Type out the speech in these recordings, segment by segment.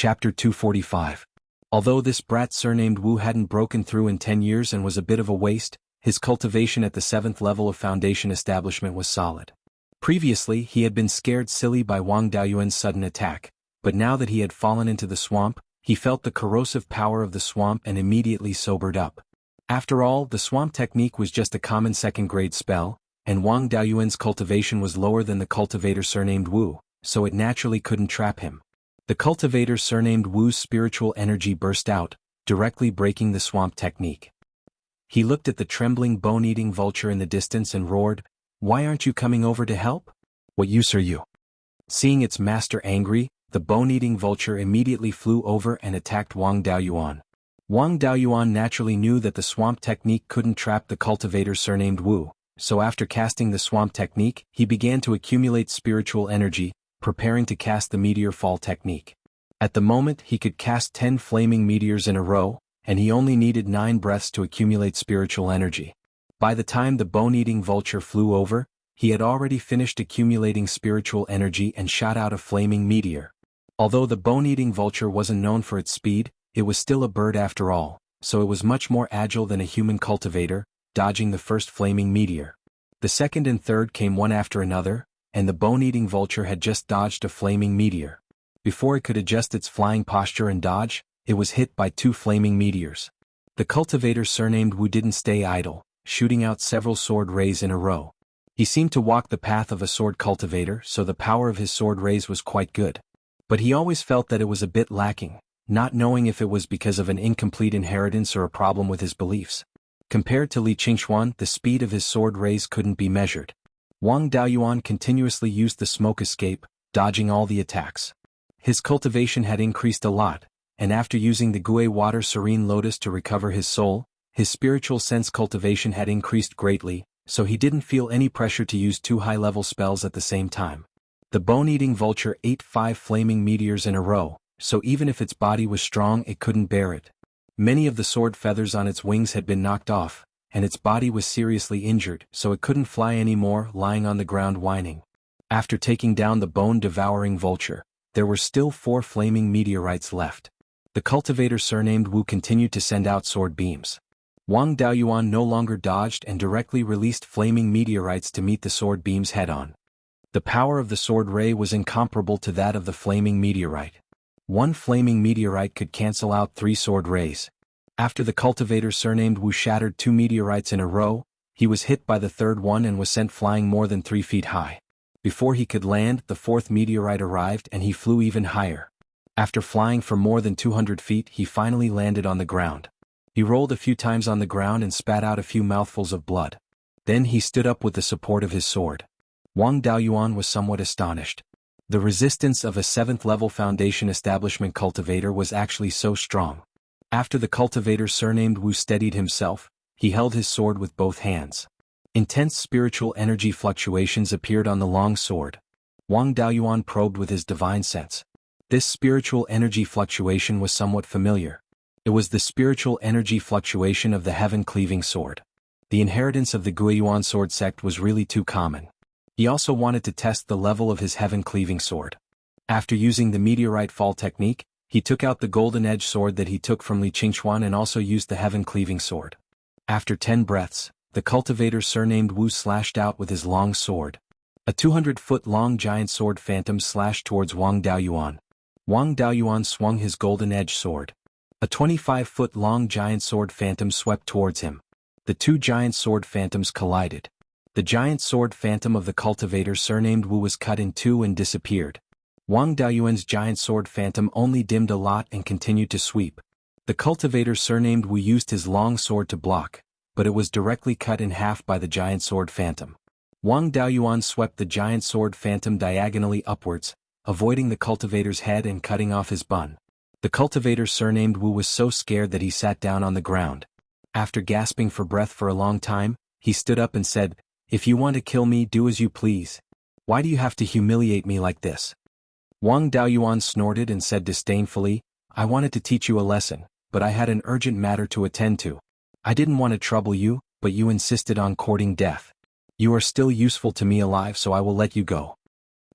Chapter 245. Although this brat surnamed Wu hadn't broken through in 10 years and was a bit of a waste, his cultivation at the 7th level of foundation establishment was solid. Previously he had been scared silly by Wang Daoyuan's sudden attack, but now that he had fallen into the swamp, he felt the corrosive power of the swamp and immediately sobered up. After all, the swamp technique was just a common second-grade spell, and Wang Daoyuan's cultivation was lower than the cultivator surnamed Wu, so it naturally couldn't trap him. The cultivator surnamed Wu's spiritual energy burst out, directly breaking the swamp technique. He looked at the trembling bone-eating vulture in the distance and roared, "Why aren't you coming over to help? What use are you?" Seeing its master angry, the bone-eating vulture immediately flew over and attacked Wang Daoyuan. Wang Daoyuan naturally knew that the swamp technique couldn't trap the cultivator surnamed Wu, so after casting the swamp technique, he began to accumulate spiritual energy, preparing to cast the meteor fall technique. At the moment he could cast 10 flaming meteors in a row, and he only needed 9 breaths to accumulate spiritual energy. By the time the bone-eating vulture flew over, he had already finished accumulating spiritual energy and shot out a flaming meteor. Although the bone-eating vulture wasn't known for its speed, it was still a bird after all, so it was much more agile than a human cultivator, dodging the first flaming meteor. The second and third came one after another, and the bone-eating vulture had just dodged a flaming meteor. Before it could adjust its flying posture and dodge, it was hit by 2 flaming meteors. The cultivator surnamed Wu didn't stay idle, shooting out several sword rays in a row. He seemed to walk the path of a sword cultivator, so the power of his sword rays was quite good. But he always felt that it was a bit lacking, not knowing if it was because of an incomplete inheritance or a problem with his beliefs. Compared to Li Qingxuan, the speed of his sword rays couldn't be measured. Wang Daoyuan continuously used the smoke escape, dodging all the attacks. His cultivation had increased a lot, and after using the Gui Water Serene Lotus to recover his soul, his spiritual sense cultivation had increased greatly, so he didn't feel any pressure to use 2 high-level spells at the same time. The bone-eating vulture ate 5 flaming meteors in a row, so even if its body was strong it couldn't bear it. Many of the sword feathers on its wings had been knocked off, and its body was seriously injured, so it couldn't fly anymore, lying on the ground whining. After taking down the bone-devouring vulture, there were still 4 flaming meteorites left. The cultivator surnamed Wu continued to send out sword beams. Wang Daoyuan no longer dodged and directly released flaming meteorites to meet the sword beams head-on. The power of the sword ray was incomparable to that of the flaming meteorite. 1 flaming meteorite could cancel out 3 sword rays. After the cultivator surnamed Wu shattered 2 meteorites in a row, he was hit by the third one and was sent flying more than 3 feet high. Before he could land, the 4th meteorite arrived and he flew even higher. After flying for more than 200 feet, he finally landed on the ground. He rolled a few times on the ground and spat out a few mouthfuls of blood. Then he stood up with the support of his sword. Wang Daoyuan was somewhat astonished. The resistance of a 7th level foundation establishment cultivator was actually so strong. After the cultivator surnamed Wu steadied himself, he held his sword with both hands. Intense spiritual energy fluctuations appeared on the long sword. Wang Daoyuan probed with his divine sense. This spiritual energy fluctuation was somewhat familiar. It was the spiritual energy fluctuation of the heaven-cleaving sword. The inheritance of the Guiyuan sword sect was really too common. He also wanted to test the level of his heaven-cleaving sword. After using the meteorite fall technique, he took out the golden edge sword that he took from Li Qingxuan and also used the heaven-cleaving sword. After 10 breaths, the cultivator surnamed Wu slashed out with his long sword. A 200-foot-long giant sword phantom slashed towards Wang Daoyuan. Wang Daoyuan swung his golden edge sword. A 25-foot-long giant sword phantom swept towards him. The 2 giant sword phantoms collided. The giant sword phantom of the cultivator surnamed Wu was cut in 2 and disappeared. Wang Daoyuan's giant sword phantom only dimmed a lot and continued to sweep. The cultivator surnamed Wu used his long sword to block, but it was directly cut in half by the giant sword phantom. Wang Daoyuan swept the giant sword phantom diagonally upwards, avoiding the cultivator's head and cutting off his bun. The cultivator surnamed Wu was so scared that he sat down on the ground. After gasping for breath for a long time, he stood up and said, "If you want to kill me, do as you please. Why do you have to humiliate me like this?" Wang Daoyuan snorted and said disdainfully, "I wanted to teach you a lesson, but I had an urgent matter to attend to. I didn't want to trouble you, but you insisted on courting death. You are still useful to me alive, so I will let you go."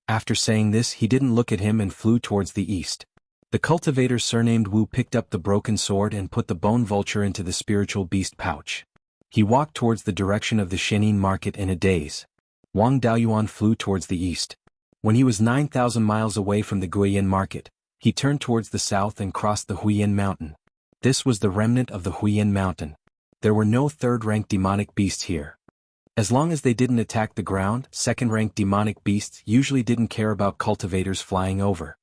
After saying this, he didn't look at him and flew towards the east. The cultivator surnamed Wu picked up the broken sword and put the bone vulture into the spiritual beast pouch. He walked towards the direction of the Shenin market in a daze. Wang Daoyuan flew towards the east. When he was 9,000 miles away from the Guiyan market, he turned towards the south and crossed the Huiyan mountain. This was the remnant of the Huiyan mountain. There were no third-rank demonic beasts here. As long as they didn't attack the ground, second-rank demonic beasts usually didn't care about cultivators flying over.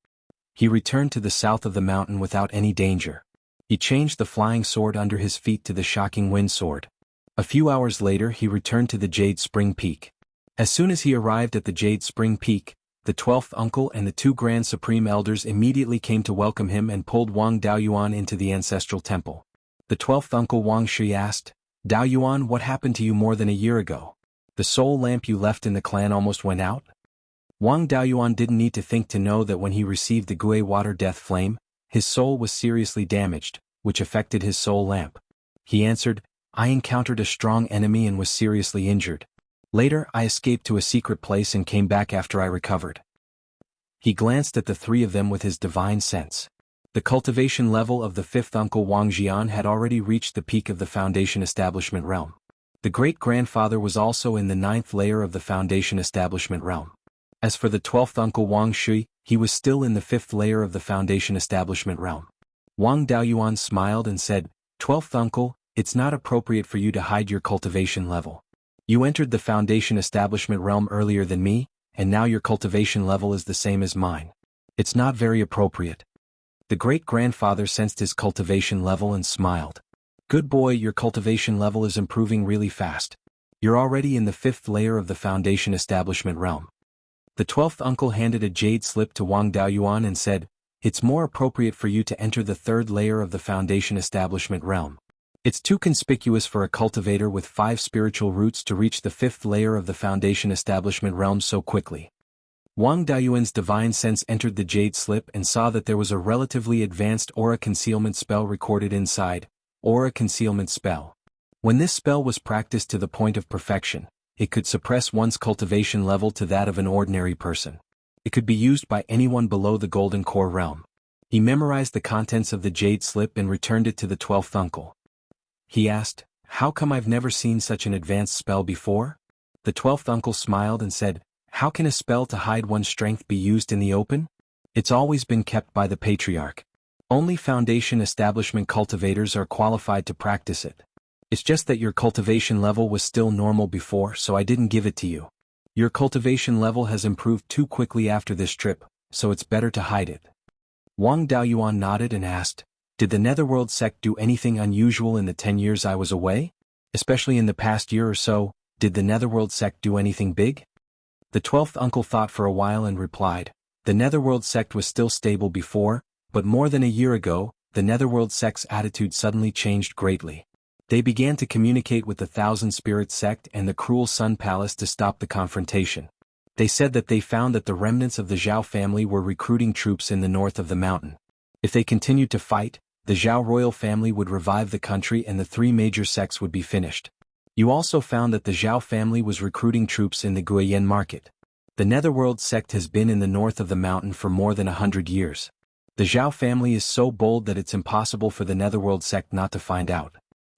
He returned to the south of the mountain without any danger. He changed the flying sword under his feet to the shocking wind sword. A few hours later he returned to the Jade Spring Peak. As soon as he arrived at the Jade Spring Peak, the 12th uncle and the 2 Grand Supreme Elders immediately came to welcome him and pulled Wang Daoyuan into the ancestral temple. The 12th uncle Wang Shi asked, "Daoyuan, what happened to you more than a year ago? The soul lamp you left in the clan almost went out?" Wang Daoyuan didn't need to think to know that when he received the Gui water death flame, his soul was seriously damaged, which affected his soul lamp. He answered, "I encountered a strong enemy and was seriously injured. Later I escaped to a secret place and came back after I recovered." He glanced at the 3 of them with his divine sense. The cultivation level of the 5th uncle Wang Jian had already reached the peak of the Foundation Establishment realm. The great-grandfather was also in the 9th layer of the Foundation Establishment realm. As for the 12th uncle Wang Shui, he was still in the 5th layer of the Foundation Establishment realm. Wang Daoyuan smiled and said, "12th uncle, it's not appropriate for you to hide your cultivation level. You entered the Foundation Establishment realm earlier than me, and now your cultivation level is the same as mine. It's not very appropriate." The great-grandfather sensed his cultivation level and smiled. "Good boy, your cultivation level is improving really fast. You're already in the 5th layer of the Foundation Establishment realm." The 12th uncle handed a jade slip to Wang Daoyuan and said, "It's more appropriate for you to enter the 3rd layer of the Foundation Establishment realm. It's too conspicuous for a cultivator with 5 spiritual roots to reach the 5th layer of the Foundation Establishment realm so quickly." Wang Daoyuan's divine sense entered the jade slip and saw that there was a relatively advanced aura concealment spell recorded inside, aura concealment spell. When this spell was practiced to the point of perfection, it could suppress one's cultivation level to that of an ordinary person. It could be used by anyone below the Golden Core realm. He memorized the contents of the jade slip and returned it to the 12th uncle. He asked, "How come I've never seen such an advanced spell before?" The 12th uncle smiled and said, "How can a spell to hide one's strength be used in the open? It's always been kept by the patriarch. Only Foundation Establishment cultivators are qualified to practice it. It's just that your cultivation level was still normal before, so I didn't give it to you. Your cultivation level has improved too quickly after this trip, so it's better to hide it." Wang Daoyuan nodded and asked, "Did the Netherworld sect do anything unusual in the 10 years I was away? Especially in the past year or so, did the Netherworld sect do anything big?" The 12th uncle thought for a while and replied, "The Netherworld sect was still stable before, but more than a year ago, the Netherworld sect's attitude suddenly changed greatly. They began to communicate with the Thousand Spirit sect and the Cruel Sun Palace to stop the confrontation. They said that they found that the remnants of the Zhao family were recruiting troops in the north of the mountain. If they continued to fight, the Zhao royal family would revive the country and the 3 major sects would be finished. You also found that the Zhao family was recruiting troops in the Guiyan market. The Netherworld sect has been in the north of the mountain for more than 100 years. The Zhao family is so bold that it's impossible for the Netherworld sect not to find out.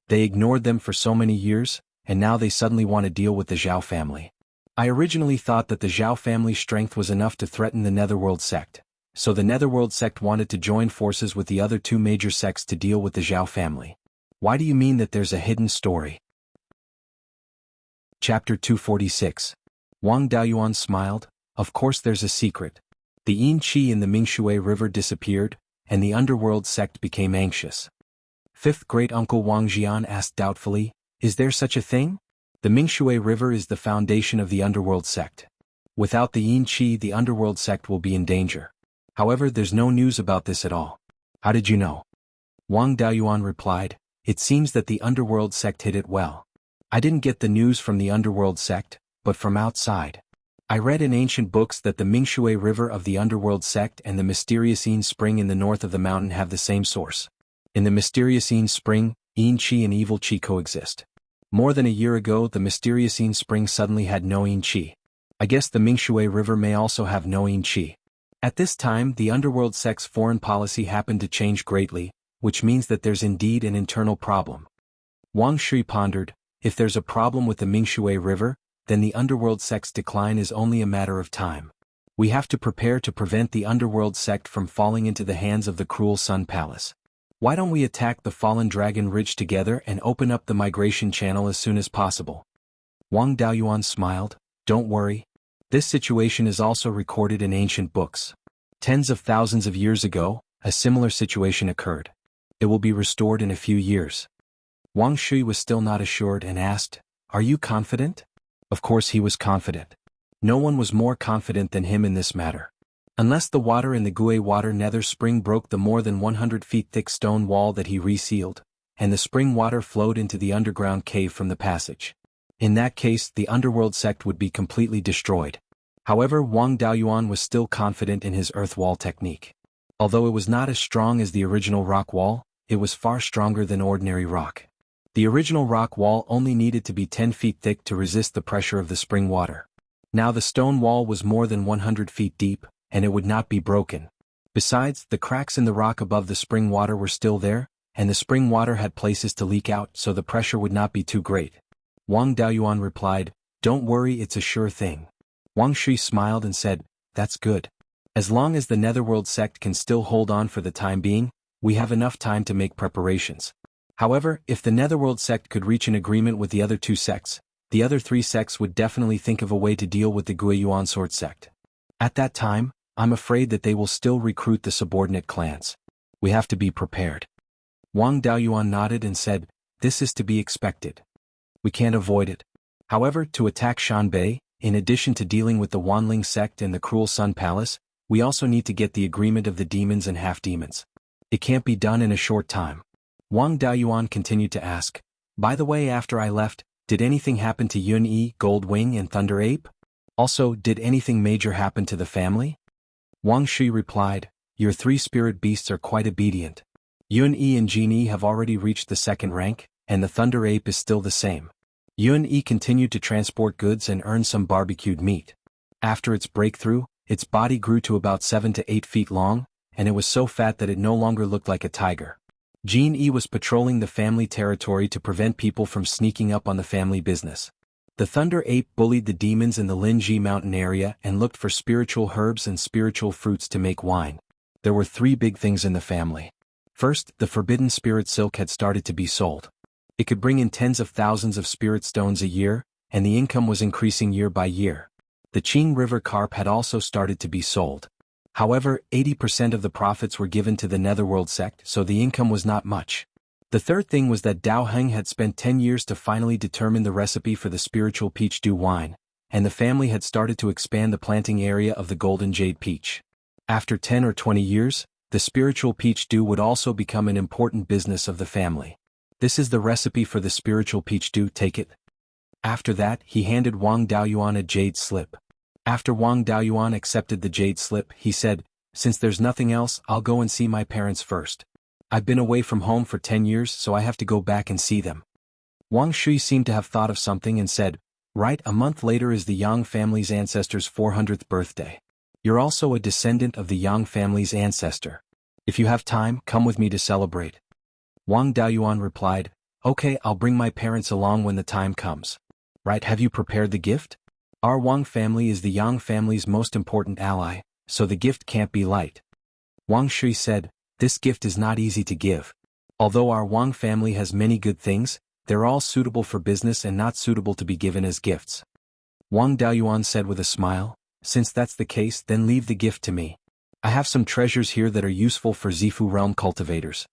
They ignored them for so many years, and now they suddenly want to deal with the Zhao family. I originally thought that the Zhao family's strength was enough to threaten the Netherworld sect, so the Netherworld sect wanted to join forces with the other 2 major sects to deal with the Zhao family. Why do you mean that there's a hidden story? Chapter 246. Wang Daoyuan smiled. "Of course there's a secret. The Yin Qi in the Mingshui River disappeared, and the Underworld sect became anxious." 5th great-uncle Wang Jian asked doubtfully, "Is there such a thing? The Mingshui River is the foundation of the Underworld sect. Without the Yin Qi, the Underworld sect will be in danger. However, there's no news about this at all." "How did you know?" Wang Daoyuan replied, "It seems that the Underworld sect hid it well. I didn't get the news from the Underworld sect, but from outside. I read in ancient books that the Mingshui River of the Underworld sect and the mysterious Yin Spring in the north of the mountain have the same source. In the mysterious Yin Spring, Yin Qi and evil Qi coexist. More than a year ago, the mysterious Yin Spring suddenly had no Yin Qi. I guess the Mingshui River may also have no Yin Qi. At this time, the underworld sect's foreign policy happened to change greatly, which means that there's indeed an internal problem. Wang Shui pondered, if there's a problem with the Mingshui River, then the underworld sect's decline is only a matter of time. We have to prepare to prevent the underworld sect from falling into the hands of the cruel Sun Palace. Why don't we attack the fallen Dragon Ridge together and open up the migration channel as soon as possible? Wang Daoyuan smiled, don't worry. This situation is also recorded in ancient books. Tens of thousands of years ago, a similar situation occurred. It will be restored in a few years. Wang Shui was still not assured and asked, are you confident? Of course he was confident. No one was more confident than him in this matter. Unless the water in the Gui Water Nether Spring broke the more than 100 feet thick stone wall that he resealed, and the spring water flowed into the underground cave from the passage. In that case, the underworld sect would be completely destroyed. However, Wang Daoyuan was still confident in his earth wall technique. Although it was not as strong as the original rock wall, it was far stronger than ordinary rock. The original rock wall only needed to be 10 feet thick to resist the pressure of the spring water. Now the stone wall was more than 100 feet deep, and it would not be broken. Besides, the cracks in the rock above the spring water were still there, and the spring water had places to leak out, so the pressure would not be too great. Wang Daoyuan replied, don't worry, it's a sure thing. Wang Shui smiled and said, that's good. As long as the Netherworld sect can still hold on for the time being, we have enough time to make preparations. However, if the Netherworld sect could reach an agreement with the other two sects, the other three sects would definitely think of a way to deal with the Guiyuan sword sect. At that time, I'm afraid that they will still recruit the subordinate clans. We have to be prepared. Wang Daoyuan nodded and said, this is to be expected. We can't avoid it. However, to attack Shanbei, in addition to dealing with the Wanling sect and the cruel Sun Palace, we also need to get the agreement of the demons and half-demons. It can't be done in a short time. Wang Daoyuan continued to ask, by the way, after I left, did anything happen to Yun Yi, Gold Wing and Thunder Ape? Also, did anything major happen to the family? Wang Shui replied, your three spirit beasts are quite obedient. Yun Yi and Jin Yi have already reached the second rank, and the Thunder Ape is still the same. Yun Yi continued to transport goods and earn some barbecued meat. After its breakthrough, its body grew to about 7 to 8 feet long, and it was so fat that it no longer looked like a tiger. Jin Yi was patrolling the family territory to prevent people from sneaking up on the family business. The Thunder Ape bullied the demons in the Linji mountain area and looked for spiritual herbs and spiritual fruits to make wine. There were three big things in the family. First, the forbidden spirit silk had started to be sold. It could bring in tens of thousands of spirit stones a year, and the income was increasing year by year. The Qing River carp had also started to be sold. However, 80% of the profits were given to the Netherworld sect, so the income was not much. The third thing was that Dao Heng had spent 10 years to finally determine the recipe for the spiritual peach dew wine, and the family had started to expand the planting area of the golden jade peach. After 10 or 20 years, the spiritual peach dew would also become an important business of the family. This is the recipe for the spiritual peach dew, take it. After that, he handed Wang Daoyuan a jade slip. After Wang Daoyuan accepted the jade slip, he said, since there's nothing else, I'll go and see my parents first. I've been away from home for 10 years, so I have to go back and see them. Wang Shui seemed to have thought of something and said, right, a month later is the Yang family's ancestor's 400th birthday. You're also a descendant of the Yang family's ancestor. If you have time, come with me to celebrate. Wang Daoyuan replied, okay, I'll bring my parents along when the time comes. Right, have you prepared the gift? Our Wang family is the Yang family's most important ally, so the gift can't be light. Wang Shui said, this gift is not easy to give. Although our Wang family has many good things, they're all suitable for business and not suitable to be given as gifts. Wang Daoyuan said with a smile, since that's the case, then leave the gift to me. I have some treasures here that are useful for Zifu realm cultivators.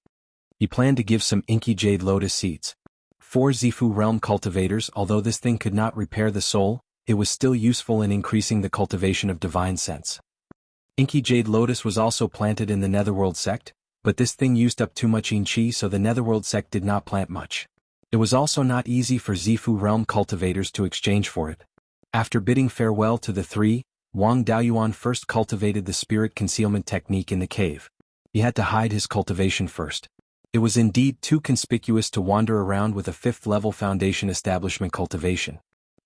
He planned to give some inky jade lotus seeds. For Zifu realm cultivators, although this thing could not repair the soul, it was still useful in increasing the cultivation of divine sense. Inky jade lotus was also planted in the Netherworld sect, but this thing used up too much yin qi, so the Netherworld sect did not plant much. It was also not easy for Zifu realm cultivators to exchange for it. After bidding farewell to the three, Wang Daoyuan first cultivated the spirit concealment technique in the cave. He had to hide his cultivation first. It was indeed too conspicuous to wander around with a 5th level foundation establishment cultivation.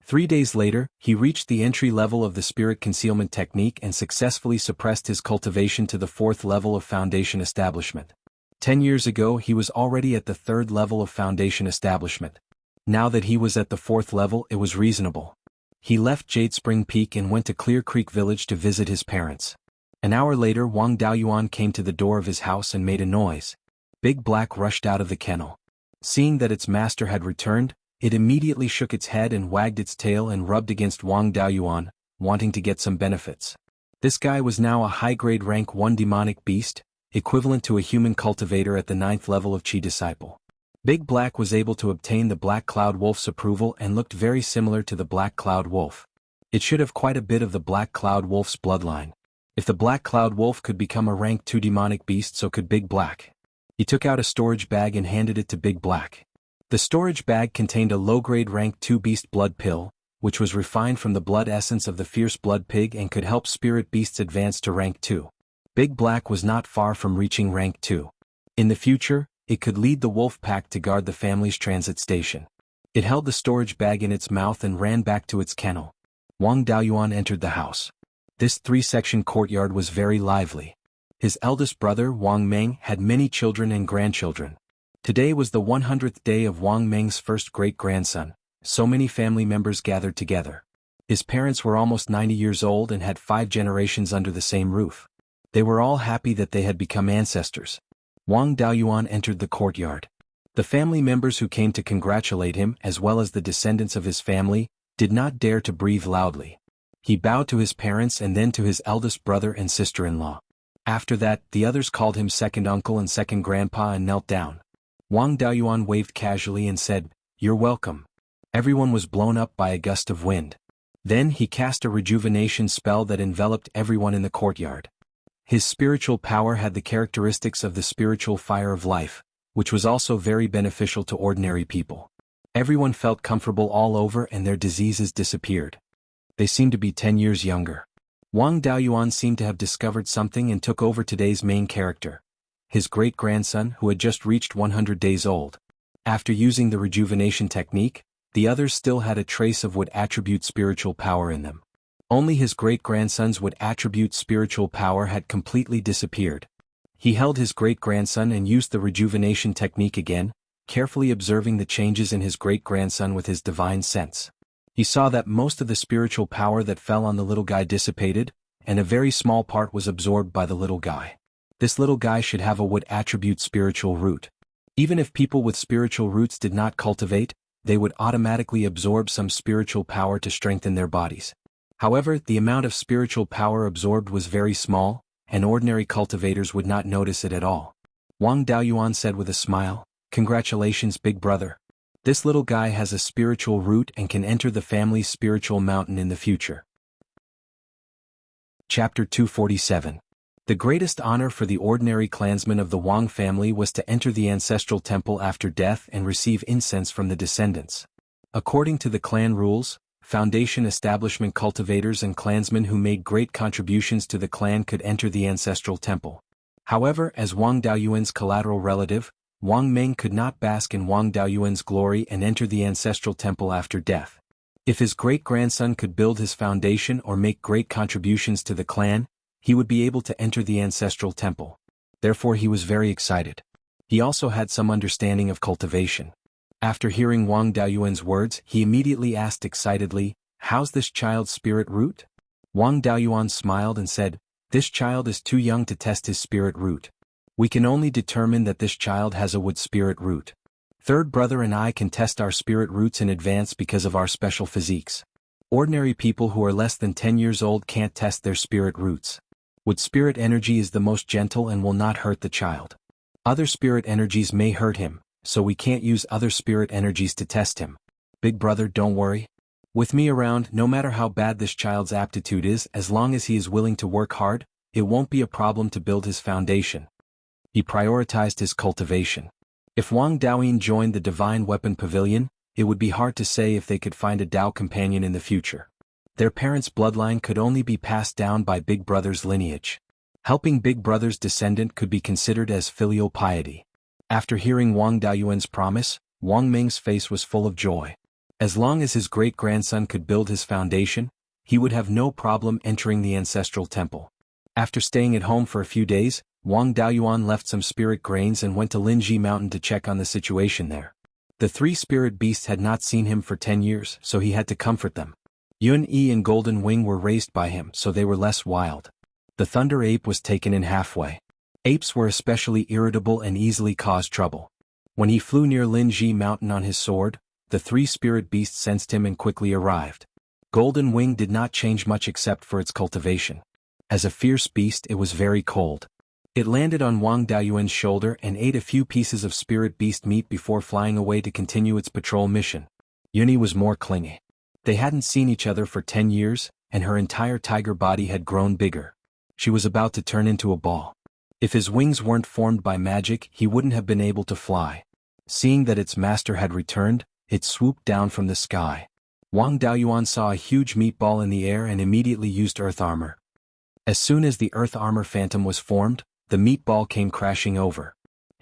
3 days later, he reached the entry level of the spirit concealment technique and successfully suppressed his cultivation to the 4th level of foundation establishment. 10 years ago he was already at the 3rd level of foundation establishment. Now that he was at the 4th level, it was reasonable. He left Jade Spring Peak and went to Clear Creek Village to visit his parents. An hour later Wang Daoyuan came to the door of his house and made a noise. Big Black rushed out of the kennel. Seeing that its master had returned, it immediately shook its head and wagged its tail and rubbed against Wang Daoyuan, wanting to get some benefits. This guy was now a high-grade rank 1 demonic beast, equivalent to a human cultivator at the 9th level of Qi disciple. Big Black was able to obtain the Black Cloud Wolf's approval and looked very similar to the Black Cloud Wolf. It should have quite a bit of the Black Cloud Wolf's bloodline. If the Black Cloud Wolf could become a rank 2 demonic beast, so could Big Black. He took out a storage bag and handed it to Big Black. The storage bag contained a low-grade rank 2 beast blood pill, which was refined from the blood essence of the fierce blood pig and could help spirit beasts advance to rank 2. Big Black was not far from reaching rank 2. In the future, it could lead the wolf pack to guard the family's transit station. It held the storage bag in its mouth and ran back to its kennel. Wang Daoyuan entered the house. This 3-section courtyard was very lively. His eldest brother Wang Meng had many children and grandchildren. Today was the 100th day of Wang Meng's first great-grandson. So many family members gathered together. His parents were almost 90 years old and had 5 generations under the same roof. They were all happy that they had become ancestors. Wang Daoyuan entered the courtyard. The family members who came to congratulate him, as well as the descendants of his family, did not dare to breathe loudly. He bowed to his parents and then to his eldest brother and sister-in-law. After that, the others called him second uncle and second grandpa and knelt down. Wang Daoyuan waved casually and said, "You're welcome." Everyone was blown up by a gust of wind. Then he cast a rejuvenation spell that enveloped everyone in the courtyard. His spiritual power had the characteristics of the spiritual fire of life, which was also very beneficial to ordinary people. Everyone felt comfortable all over and their diseases disappeared. They seemed to be 10 years younger. Wang Daoyuan seemed to have discovered something and took over today's main character, his great-grandson who had just reached 100 days old. After using the rejuvenation technique, the others still had a trace of wood attribute spiritual power in them. Only his great-grandson's wood attribute spiritual power had completely disappeared. He held his great-grandson and used the rejuvenation technique again, carefully observing the changes in his great-grandson with his divine sense. He saw that most of the spiritual power that fell on the little guy dissipated, and a very small part was absorbed by the little guy. This little guy should have a wood attribute spiritual root. Even if people with spiritual roots did not cultivate, they would automatically absorb some spiritual power to strengthen their bodies. However, the amount of spiritual power absorbed was very small, and ordinary cultivators would not notice it at all. Wang Daoyuan said with a smile, "Congratulations, big brother. This little guy has a spiritual root and can enter the family's spiritual mountain in the future." Chapter 247. The greatest honor for the ordinary clansmen of the Wang family was to enter the ancestral temple after death and receive incense from the descendants. According to the clan rules, foundation establishment cultivators and clansmen who made great contributions to the clan could enter the ancestral temple. However, as Wang Daoyuan's collateral relative, Wang Meng could not bask in Wang Daoyuan's glory and enter the ancestral temple after death. If his great-grandson could build his foundation or make great contributions to the clan, he would be able to enter the ancestral temple. Therefore he was very excited. He also had some understanding of cultivation. After hearing Wang Daoyuan's words, he immediately asked excitedly, "How's this child's spirit root?" Wang Daoyuan smiled and said, "This child is too young to test his spirit root. We can only determine that this child has a wood spirit root. Third brother and I can test our spirit roots in advance because of our special physiques. Ordinary people who are less than 10 years old can't test their spirit roots. Wood spirit energy is the most gentle and will not hurt the child. Other spirit energies may hurt him, so we can't use other spirit energies to test him. Big brother, don't worry. With me around, no matter how bad this child's aptitude is, as long as he is willing to work hard, it won't be a problem to build his foundation." He prioritized his cultivation. If Wang Daoyin joined the Divine Weapon Pavilion, it would be hard to say if they could find a Dao companion in the future. Their parents' bloodline could only be passed down by Big Brother's lineage. Helping Big Brother's descendant could be considered as filial piety. After hearing Wang Daoyuan's promise, Wang Meng's face was full of joy. As long as his great-grandson could build his foundation, he would have no problem entering the ancestral temple. After staying at home for a few days, Wang Daoyuan left some spirit grains and went to Linji Mountain to check on the situation there. The 3 spirit beasts had not seen him for 10 years, so he had to comfort them. Yun Yi and Golden Wing were raised by him, so they were less wild. The Thunder Ape was taken in halfway. Apes were especially irritable and easily caused trouble. When he flew near Linji Mountain on his sword, the 3 spirit beasts sensed him and quickly arrived. Golden Wing did not change much except for its cultivation. As a fierce beast, it was very cold. It landed on Wang Daoyuan's shoulder and ate a few pieces of spirit beast meat before flying away to continue its patrol mission. Yuni was more clingy. They hadn't seen each other for 10 years, and her entire tiger body had grown bigger. She was about to turn into a ball. If his wings weren't formed by magic, he wouldn't have been able to fly. Seeing that its master had returned, it swooped down from the sky. Wang Daoyuan saw a huge meatball in the air and immediately used earth armor. As soon as the earth armor phantom was formed, the meatball came crashing over.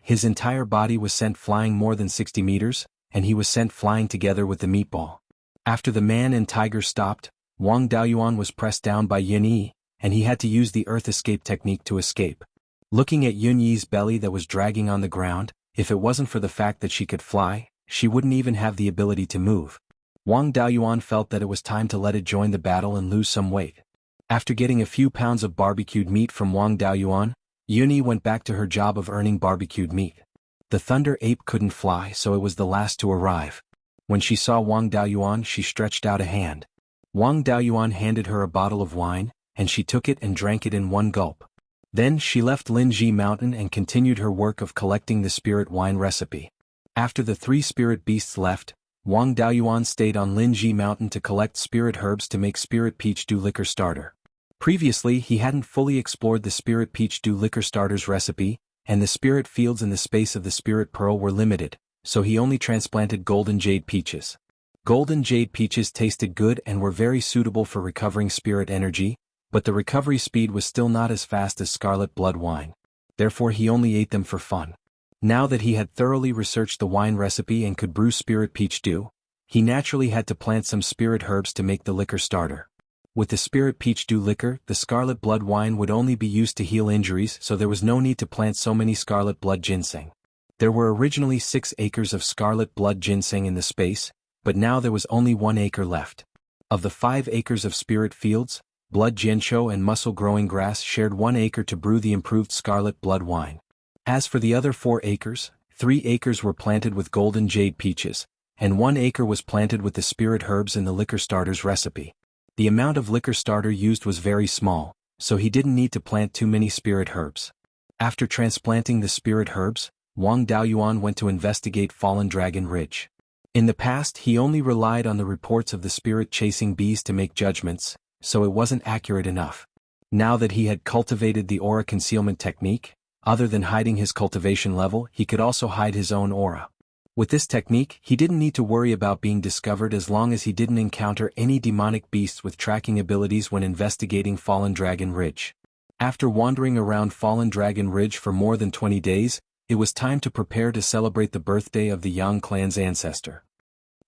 His entire body was sent flying more than 60 meters, and he was sent flying together with the meatball. After the man and tiger stopped, Wang Daoyuan was pressed down by Yun Yi, and he had to use the earth escape technique to escape. Looking at Yun Yi's belly that was dragging on the ground, if it wasn't for the fact that she could fly, she wouldn't even have the ability to move. Wang Daoyuan felt that it was time to let it join the battle and lose some weight. After getting a few pounds of barbecued meat from Wang Daoyuan, Yun Yi went back to her job of earning barbecued meat. The Thunder Ape couldn't fly, so it was the last to arrive. When she saw Wang Daoyuan, she stretched out a hand. Wang Daoyuan handed her a bottle of wine, and she took it and drank it in one gulp. Then she left Linji Mountain and continued her work of collecting the spirit wine recipe. After the 3 spirit beasts left, Wang Daoyuan stayed on Linji Mountain to collect spirit herbs to make spirit peach dew liquor starter. Previously, he hadn't fully explored the spirit peach dew liquor starter's recipe, and the spirit fields in the space of the spirit pearl were limited, so he only transplanted golden jade peaches. Golden jade peaches tasted good and were very suitable for recovering spirit energy, but the recovery speed was still not as fast as scarlet blood wine. Therefore he only ate them for fun. Now that he had thoroughly researched the wine recipe and could brew spirit peach dew, he naturally had to plant some spirit herbs to make the liquor starter. With the spirit peach dew liquor, the scarlet blood wine would only be used to heal injuries, so there was no need to plant so many scarlet blood ginseng. There were originally 6 acres of scarlet blood ginseng in the space, but now there was only 1 acre left. Of the 5 acres of spirit fields, blood jianqiu and muscle-growing grass shared 1 acre to brew the improved scarlet blood wine. As for the other 4 acres, 3 acres were planted with golden jade peaches, and 1 acre was planted with the spirit herbs in the liquor starter's recipe. The amount of liquor starter used was very small, so he didn't need to plant too many spirit herbs. After transplanting the spirit herbs, Wang Daoyuan went to investigate Fallen Dragon Ridge. In the past, he only relied on the reports of the spirit-chasing bees to make judgments, so it wasn't accurate enough. Now that he had cultivated the aura concealment technique, other than hiding his cultivation level, he could also hide his own aura. With this technique, he didn't need to worry about being discovered as long as he didn't encounter any demonic beasts with tracking abilities when investigating Fallen Dragon Ridge. After wandering around Fallen Dragon Ridge for more than 20 days, it was time to prepare to celebrate the birthday of the Yang clan's ancestor.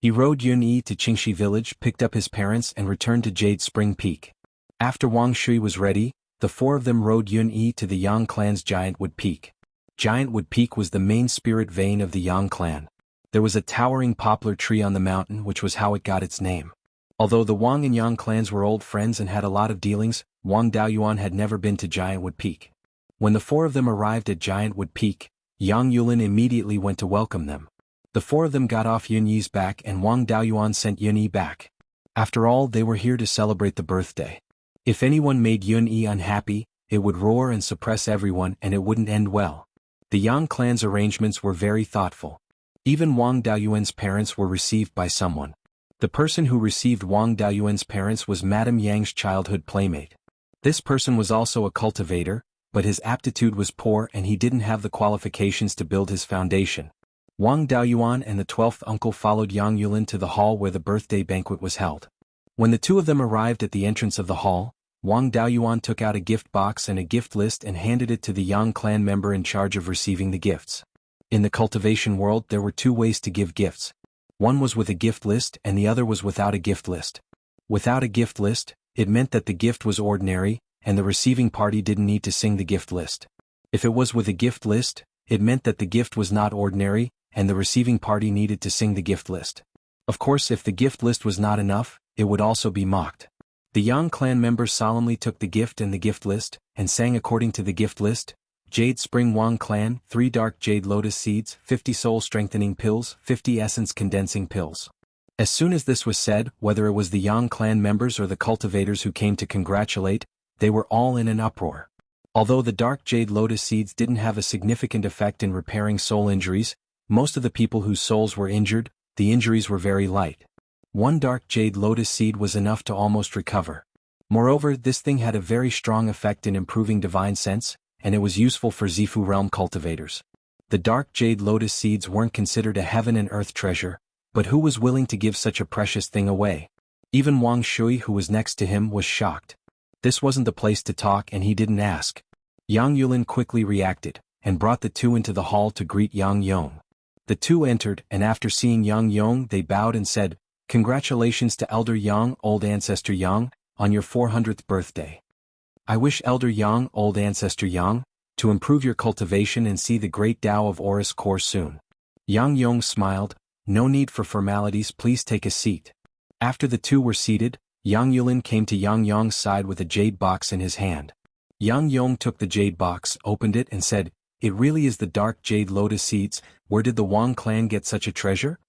He rode Yun Yi to Qingxi village, picked up his parents and returned to Jade Spring Peak. After Wang Shui was ready, the 4 of them rode Yun Yi to the Yang clan's Giant Wood Peak. Giant Wood Peak was the main spirit vein of the Yang clan. There was a towering poplar tree on the mountain, which was how it got its name. Although the Wang and Yang clans were old friends and had a lot of dealings, Wang Daoyuan had never been to Giant Wood Peak. When the 4 of them arrived at Giant Wood Peak, Yang Yulin immediately went to welcome them. The 4 of them got off Yun Yi's back and Wang Daoyuan sent Yun Yi back. After all, they were here to celebrate the birthday. If anyone made Yun Yi unhappy, it would roar and suppress everyone and it wouldn't end well. The Yang clan's arrangements were very thoughtful. Even Wang Daoyuan's parents were received by someone. The person who received Wang Daoyuan's parents was Madame Yang's childhood playmate. This person was also a cultivator, but his aptitude was poor and he didn't have the qualifications to build his foundation. Wang Daoyuan and the 12th uncle followed Yang Yulin to the hall where the birthday banquet was held. When the 2 of them arrived at the entrance of the hall, Wang Daoyuan took out a gift box and a gift list and handed it to the Yang clan member in charge of receiving the gifts. In the cultivation world, there were 2 ways to give gifts. One was with a gift list and the other was without a gift list. Without a gift list, it meant that the gift was ordinary, and the receiving party didn't need to sing the gift list. If it was with a gift list, it meant that the gift was not ordinary, and the receiving party needed to sing the gift list. Of course, if the gift list was not enough, it would also be mocked. The Yang clan members solemnly took the gift and the gift list, and sang according to the gift list: Jade Spring Wang Clan, 3 dark jade lotus seeds, 50 soul strengthening pills, 50 essence condensing pills. As soon as this was said, whether it was the Yang clan members or the cultivators who came to congratulate, they were all in an uproar. Although the dark jade lotus seeds didn't have a significant effect in repairing soul injuries, most of the people whose souls were injured, the injuries were very light. 1 dark jade lotus seed was enough to almost recover. Moreover, this thing had a very strong effect in improving divine sense, and it was useful for Zifu realm cultivators. The dark jade lotus seeds weren't considered a heaven and earth treasure, but who was willing to give such a precious thing away? Even Wang Shui, who was next to him, was shocked. This wasn't the place to talk, and he didn't ask. Yang Yulin quickly reacted, and brought the two into the hall to greet Yang Yong. The two entered, and after seeing Yang Yong they bowed and said, "Congratulations to Elder Yang, Old Ancestor Yang, on your 400th birthday. I wish Elder Yang, Old Ancestor Yang, to improve your cultivation and see the great Tao of Oris Core soon." Yang Yong smiled. "No need for formalities, please take a seat." After the two were seated, Yang Yulin came to Yang Yong's side with a jade box in his hand. Yang Yong took the jade box, opened it and said, "It really is the dark jade lotus seeds. Where did the Wang clan get such a treasure?"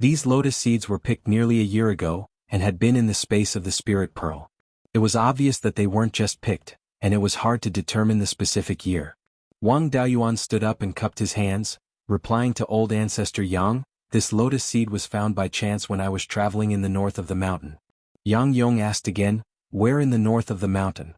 These lotus seeds were picked nearly a year ago, and had been in the space of the spirit pearl. It was obvious that they weren't just picked, and it was hard to determine the specific year. Wang Daoyuan stood up and cupped his hands, replying to Old Ancestor Yang, "This lotus seed was found by chance when I was traveling in the north of the mountain." Yang Yong asked again, "Where in the north of the mountain?"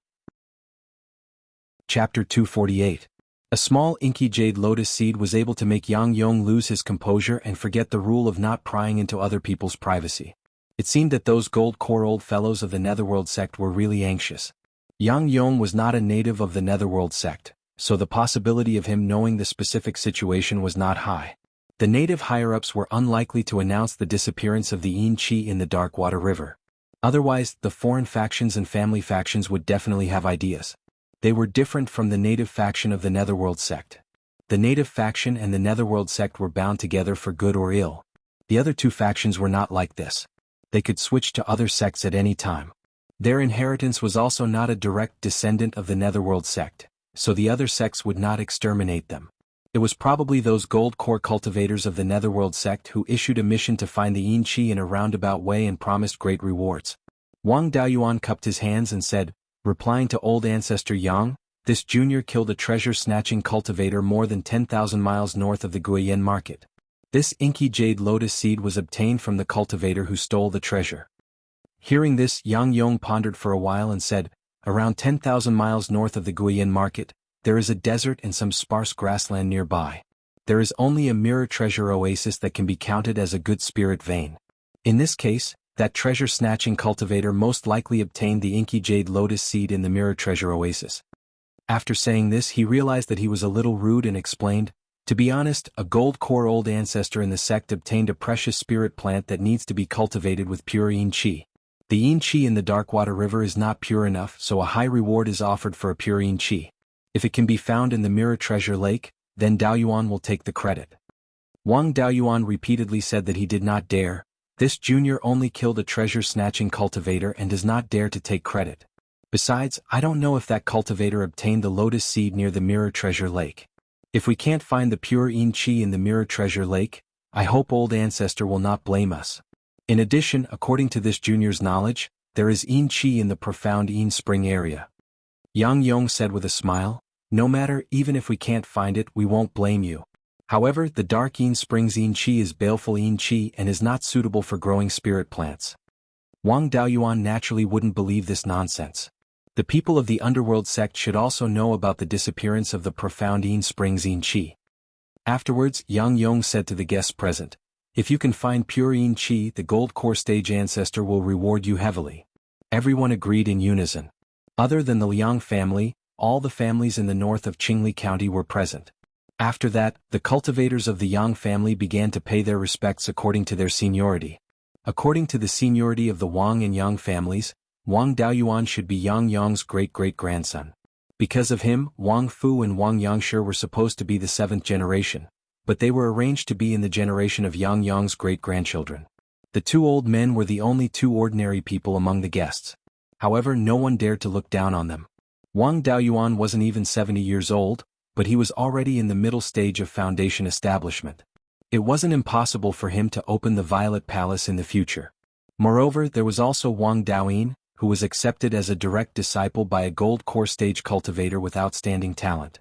Chapter 248. A small inky jade lotus seed was able to make Yang Yong lose his composure and forget the rule of not prying into other people's privacy. It seemed that those gold core old fellows of the Netherworld sect were really anxious. Yang Yong was not a native of the Netherworld sect, so the possibility of him knowing the specific situation was not high. The native higher-ups were unlikely to announce the disappearance of the Yin Qi in the Darkwater River. Otherwise, the foreign factions and family factions would definitely have ideas. They were different from the native faction of the Netherworld sect. The native faction and the Netherworld sect were bound together for good or ill. The other two factions were not like this. They could switch to other sects at any time. Their inheritance was also not a direct descendant of the Netherworld sect, so the other sects would not exterminate them. It was probably those gold core cultivators of the Netherworld sect who issued a mission to find the Yin Qi in a roundabout way and promised great rewards. Wang Daoyuan cupped his hands and said, replying to Old Ancestor Yang, "This junior killed a treasure-snatching cultivator more than 10,000 miles north of the Guiyan market. This inky jade lotus seed was obtained from the cultivator who stole the treasure." Hearing this, Yang Yong pondered for a while and said, "Around 10,000 miles north of the Guiyan market, there is a desert and some sparse grassland nearby. There is only a mirror treasure oasis that can be counted as a good spirit vein. In this case, that treasure-snatching cultivator most likely obtained the inky jade lotus seed in the mirror treasure oasis." After saying this, he realized that he was a little rude and explained, "To be honest, a gold core old ancestor in the sect obtained a precious spirit plant that needs to be cultivated with pure Yin Qi. The Yin Qi in the Darkwater River is not pure enough, so a high reward is offered for a pure Yin Qi. If it can be found in the mirror treasure lake, then Daoyuan will take the credit." Wang Daoyuan repeatedly said that he did not dare. This junior only killed a treasure-snatching cultivator and does not dare to take credit. Besides, I don't know if that cultivator obtained the lotus seed near the mirror treasure lake. If we can't find the pure Yin Qi in the mirror treasure lake, I hope Old Ancestor will not blame us. In addition, according to this junior's knowledge, there is Yin Qi in the profound Yin Spring area." Yang Yong said with a smile, "No matter, even if we can't find it, we won't blame you. However, the dark Yin Springs Yin Qi is baleful Yin Qi and is not suitable for growing spirit plants." Wang Daoyuan naturally wouldn't believe this nonsense. The people of the underworld sect should also know about the disappearance of the profound Yin Springs Yin Qi. Afterwards, Yang Yong said to the guests present, "If you can find pure Yin Qi, the gold core stage ancestor will reward you heavily." Everyone agreed in unison. Other than the Liang family, all the families in the north of Qingli County were present. After that, the cultivators of the Yang family began to pay their respects according to their seniority. According to the seniority of the Wang and Yang families, Wang Daoyuan should be Yang Yang's great-great-grandson. Because of him, Wang Fu and Wang Yangshi were supposed to be the 7th generation, but they were arranged to be in the generation of Yang Yang's great-grandchildren. The 2 old men were the only 2 ordinary people among the guests. However, no one dared to look down on them. Wang Daoyuan wasn't even 70 years old, but he was already in the middle stage of foundation establishment. It wasn't impossible for him to open the Violet Palace in the future. Moreover, there was also Wang Daoyin, who was accepted as a direct disciple by a gold core stage cultivator with outstanding talent.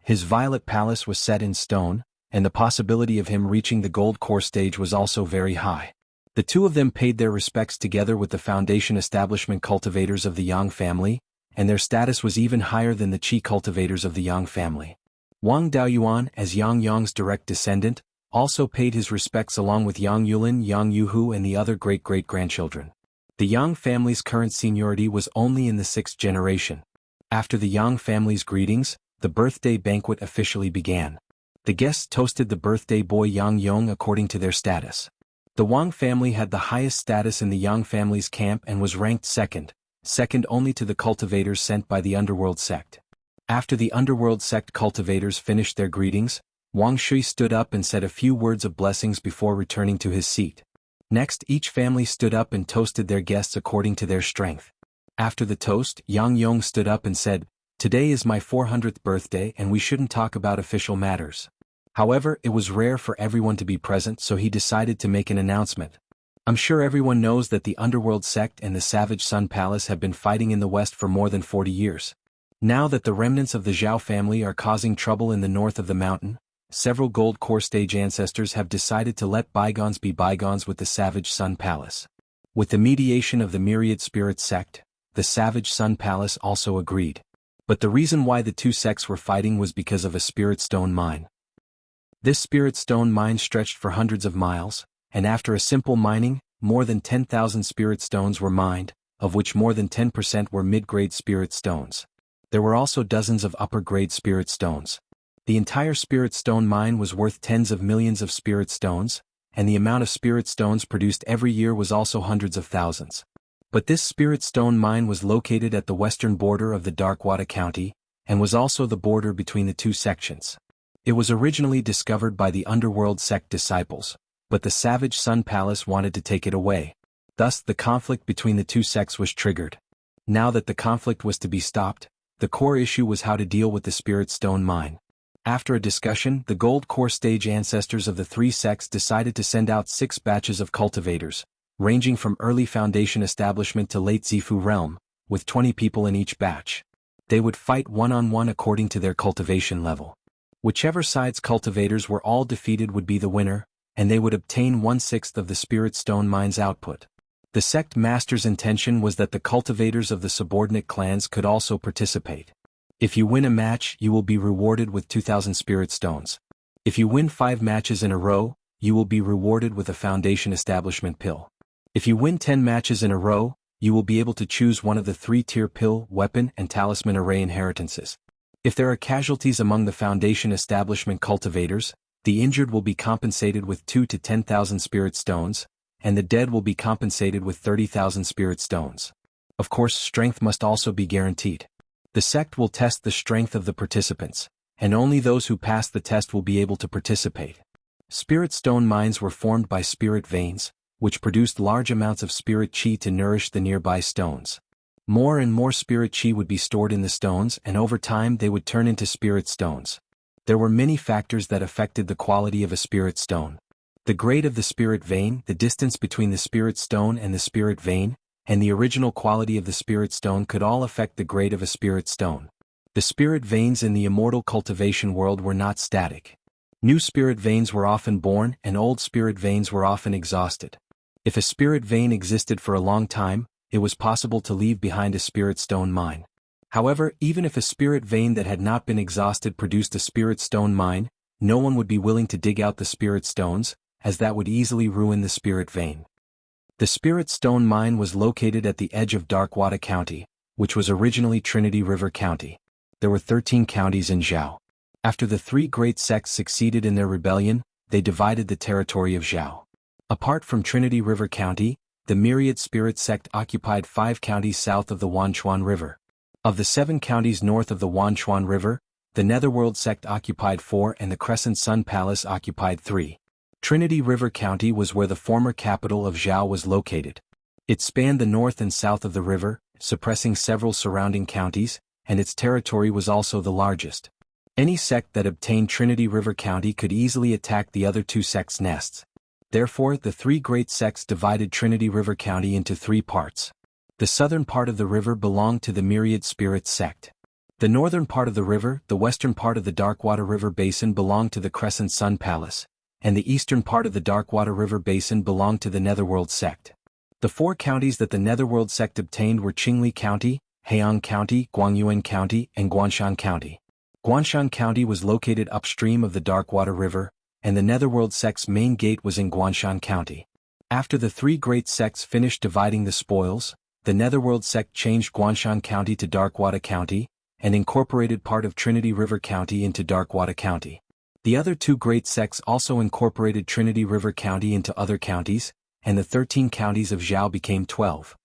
His Violet Palace was set in stone, and the possibility of him reaching the gold core stage was also very high. The 2 of them paid their respects together with the foundation establishment cultivators of the Yang family, and their status was even higher than the Qi cultivators of the Yang family. Wang Daoyuan, as Yang Yang's direct descendant, also paid his respects along with Yang Yulin, Yang Yuhu and the other great-great-grandchildren. The Yang family's current seniority was only in the 6th generation. After the Yang family's greetings, the birthday banquet officially began. The guests toasted the birthday boy Yang Yong according to their status. The Wang family had the highest status in the Yang family's camp and was ranked second only to the cultivators sent by the Underworld sect. After the Underworld sect cultivators finished their greetings, Wang Shui stood up and said a few words of blessings before returning to his seat. Next, each family stood up and toasted their guests according to their strength. After the toast, Yang Yong stood up and said, "Today is my 400th birthday and we shouldn't talk about official matters." However, it was rare for everyone to be present, so he decided to make an announcement. "I'm sure everyone knows that the Underworld sect and the Savage Sun Palace have been fighting in the west for more than 40 years. Now that the remnants of the Zhao family are causing trouble in the north of the mountain, several gold core stage ancestors have decided to let bygones be bygones with the Savage Sun Palace. With the mediation of the Myriad Spirit sect, the Savage Sun Palace also agreed. But the reason why the 2 sects were fighting was because of a spirit stone mine. This spirit stone mine stretched for hundreds of miles, and after a simple mining, more than 10,000 spirit stones were mined, of which more than 10% were mid-grade spirit stones. There were also dozens of upper-grade spirit stones. The entire spirit stone mine was worth tens of millions of spirit stones, and the amount of spirit stones produced every year was also hundreds of thousands. But this spirit stone mine was located at the western border of the Darkwada County, and was also the border between the 2 sections. It was originally discovered by the Underworld sect disciples, but the Savage Sun Palace wanted to take it away. Thus the conflict between the 2 sects was triggered. Now that the conflict was to be stopped, the core issue was how to deal with the spirit stone mine. After a discussion, the gold core stage ancestors of the 3 sects decided to send out 6 batches of cultivators, ranging from early foundation establishment to late Zifu realm, with 20 people in each batch. They would fight one-on-one according to their cultivation level. Whichever side's cultivators were all defeated would be the winner, and they would obtain 1/6 of the spirit stone mine's output. The sect master's intention was that the cultivators of the subordinate clans could also participate. If you win a match, you will be rewarded with 2,000 spirit stones. If you win 5 matches in a row, you will be rewarded with a foundation establishment pill. If you win 10 matches in a row, you will be able to choose one of the 3-tier pill, weapon, and talisman array inheritances. If there are casualties among the foundation establishment cultivators, the injured will be compensated with 2 to 10,000 spirit stones, and the dead will be compensated with 30,000 spirit stones. Of course, strength must also be guaranteed. The sect will test the strength of the participants, and only those who pass the test will be able to participate. Spirit stone mines were formed by spirit veins, which produced large amounts of spirit chi to nourish the nearby stones. More and more spirit chi would be stored in the stones, and over time they would turn into spirit stones. There were many factors that affected the quality of a spirit stone. The grade of the spirit vein, the distance between the spirit stone and the spirit vein, and the original quality of the spirit stone could all affect the grade of a spirit stone. The spirit veins in the immortal cultivation world were not static. New spirit veins were often born, and old spirit veins were often exhausted. If a spirit vein existed for a long time, it was possible to leave behind a spirit stone mine. However, even if a spirit vein that had not been exhausted produced a spirit stone mine, no one would be willing to dig out the spirit stones, as that would easily ruin the spirit vein. The spirit stone mine was located at the edge of Darkwada County, which was originally Trinity River County. There were 13 counties in Zhao. After the three great sects succeeded in their rebellion, they divided the territory of Zhao. Apart from Trinity River County, the Myriad Spirit sect occupied 5 counties south of the Wanchuan River. Of the 7 counties north of the Wanchuan River, the Netherworld sect occupied 4 and the Crescent Sun Palace occupied 3. Trinity River County was where the former capital of Zhao was located. It spanned the north and south of the river, suppressing several surrounding counties, and its territory was also the largest. Any sect that obtained Trinity River County could easily attack the other 2 sects' nests. Therefore, the 3 great sects divided Trinity River County into 3 parts. The southern part of the river belonged to the Myriad Spirit sect. The northern part of the river, the western part of the Darkwater River Basin belonged to the Crescent Sun Palace, and the eastern part of the Darkwater River Basin belonged to the Netherworld sect. The 4 counties that the Netherworld sect obtained were Qingli County, Heiyang County, Guangyuan County, and Guanshan County. Guanshan County was located upstream of the Darkwater River, and the Netherworld sect's main gate was in Guanshan County. After the 3 great sects finished dividing the spoils, the Netherworld sect changed Guanshan County to Darkwater County, and incorporated part of Trinity River County into Darkwater County. The other 2 great sects also incorporated Trinity River County into other counties, and the 13 counties of Zhao became 12.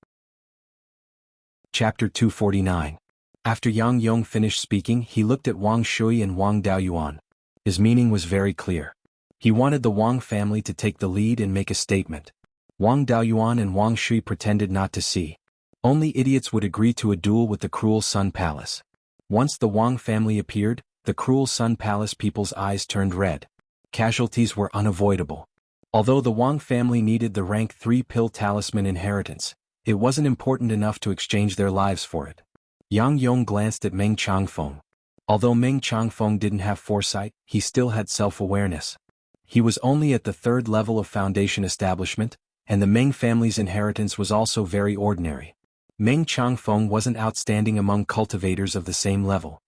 Chapter 249. After Yang Yong finished speaking, he looked at Wang Shui and Wang Daoyuan. His meaning was very clear. He wanted the Wang family to take the lead and make a statement. Wang Daoyuan and Wang Shui pretended not to see. Only idiots would agree to a duel with the Cruel Sun Palace. Once the Wang family appeared, the Cruel Sun Palace people's eyes turned red. Casualties were unavoidable. Although the Wang family needed the rank 3 pill talisman inheritance, it wasn't important enough to exchange their lives for it. Yang Yong glanced at Meng Changfeng. Although Meng Changfeng didn't have foresight, he still had self-awareness. He was only at the 3rd level of foundation establishment, and the Meng family's inheritance was also very ordinary. Meng Changfeng wasn't outstanding among cultivators of the same level.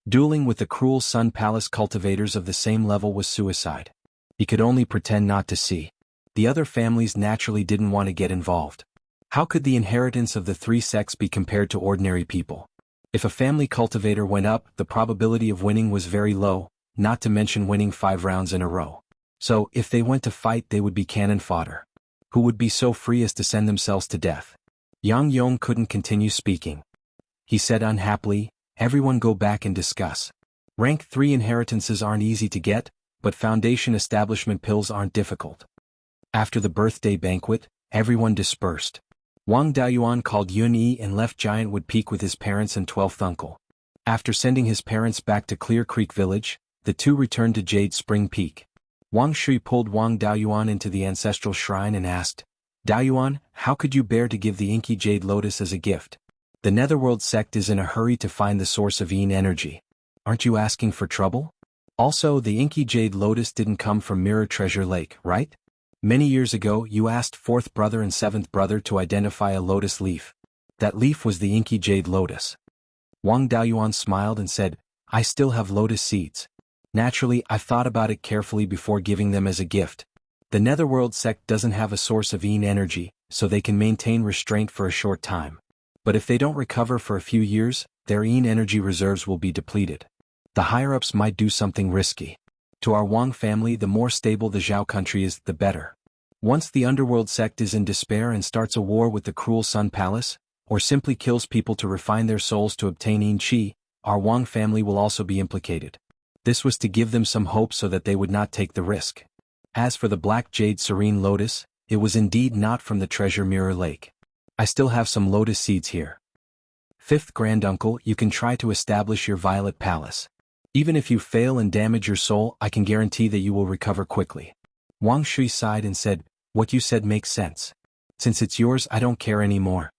Dueling with the Cruel Sun Palace cultivators of the same level was suicide. He could only pretend not to see. The other families naturally didn't want to get involved. How could the inheritance of the 3 sects be compared to ordinary people? If a family cultivator went up, the probability of winning was very low, not to mention winning 5 rounds in a row. So, if they went to fight, they would be cannon fodder. Who would be so free as to send themselves to death? Yang Yong couldn't continue speaking. He said unhappily, "Everyone go back and discuss. Rank 3 inheritances aren't easy to get, but foundation establishment pills aren't difficult." After the birthday banquet, everyone dispersed. Wang Daoyuan called Yun Yi and left Giantwood Peak with his parents and 12th uncle. After sending his parents back to Clear Creek Village, the 2 returned to Jade Spring Peak. Wang Shui pulled Wang Daoyuan into the ancestral shrine and asked, "Daoyuan, how could you bear to give the inky jade lotus as a gift? The Netherworld sect is in a hurry to find the source of Yin energy. Aren't you asking for trouble? Also, the inky jade lotus didn't come from Mirror Treasure Lake, right? Many years ago, you asked 4th brother and 7th brother to identify a lotus leaf. That leaf was the inky jade lotus." Wang Daoyuan smiled and said, "I still have lotus seeds. Naturally, I've thought about it carefully before giving them as a gift. The Netherworld sect doesn't have a source of Yin energy, so they can maintain restraint for a short time. But if they don't recover for a few years, their Yin energy reserves will be depleted. The higher-ups might do something risky. To our Wang family, the more stable the Zhao country is, the better. Once the Underworld sect is in despair and starts a war with the Cruel Sun Palace, or simply kills people to refine their souls to obtain Yin Qi, our Wang family will also be implicated. This was to give them some hope so that they would not take the risk. As for the Black Jade Serene Lotus, it was indeed not from the Treasure Mirror Lake. I still have some lotus seeds here. 5th granduncle, you can try to establish your Violet Palace. Even if you fail and damage your soul, I can guarantee that you will recover quickly." Wang Shui sighed and said, "What you said makes sense. Since it's yours, I don't care anymore."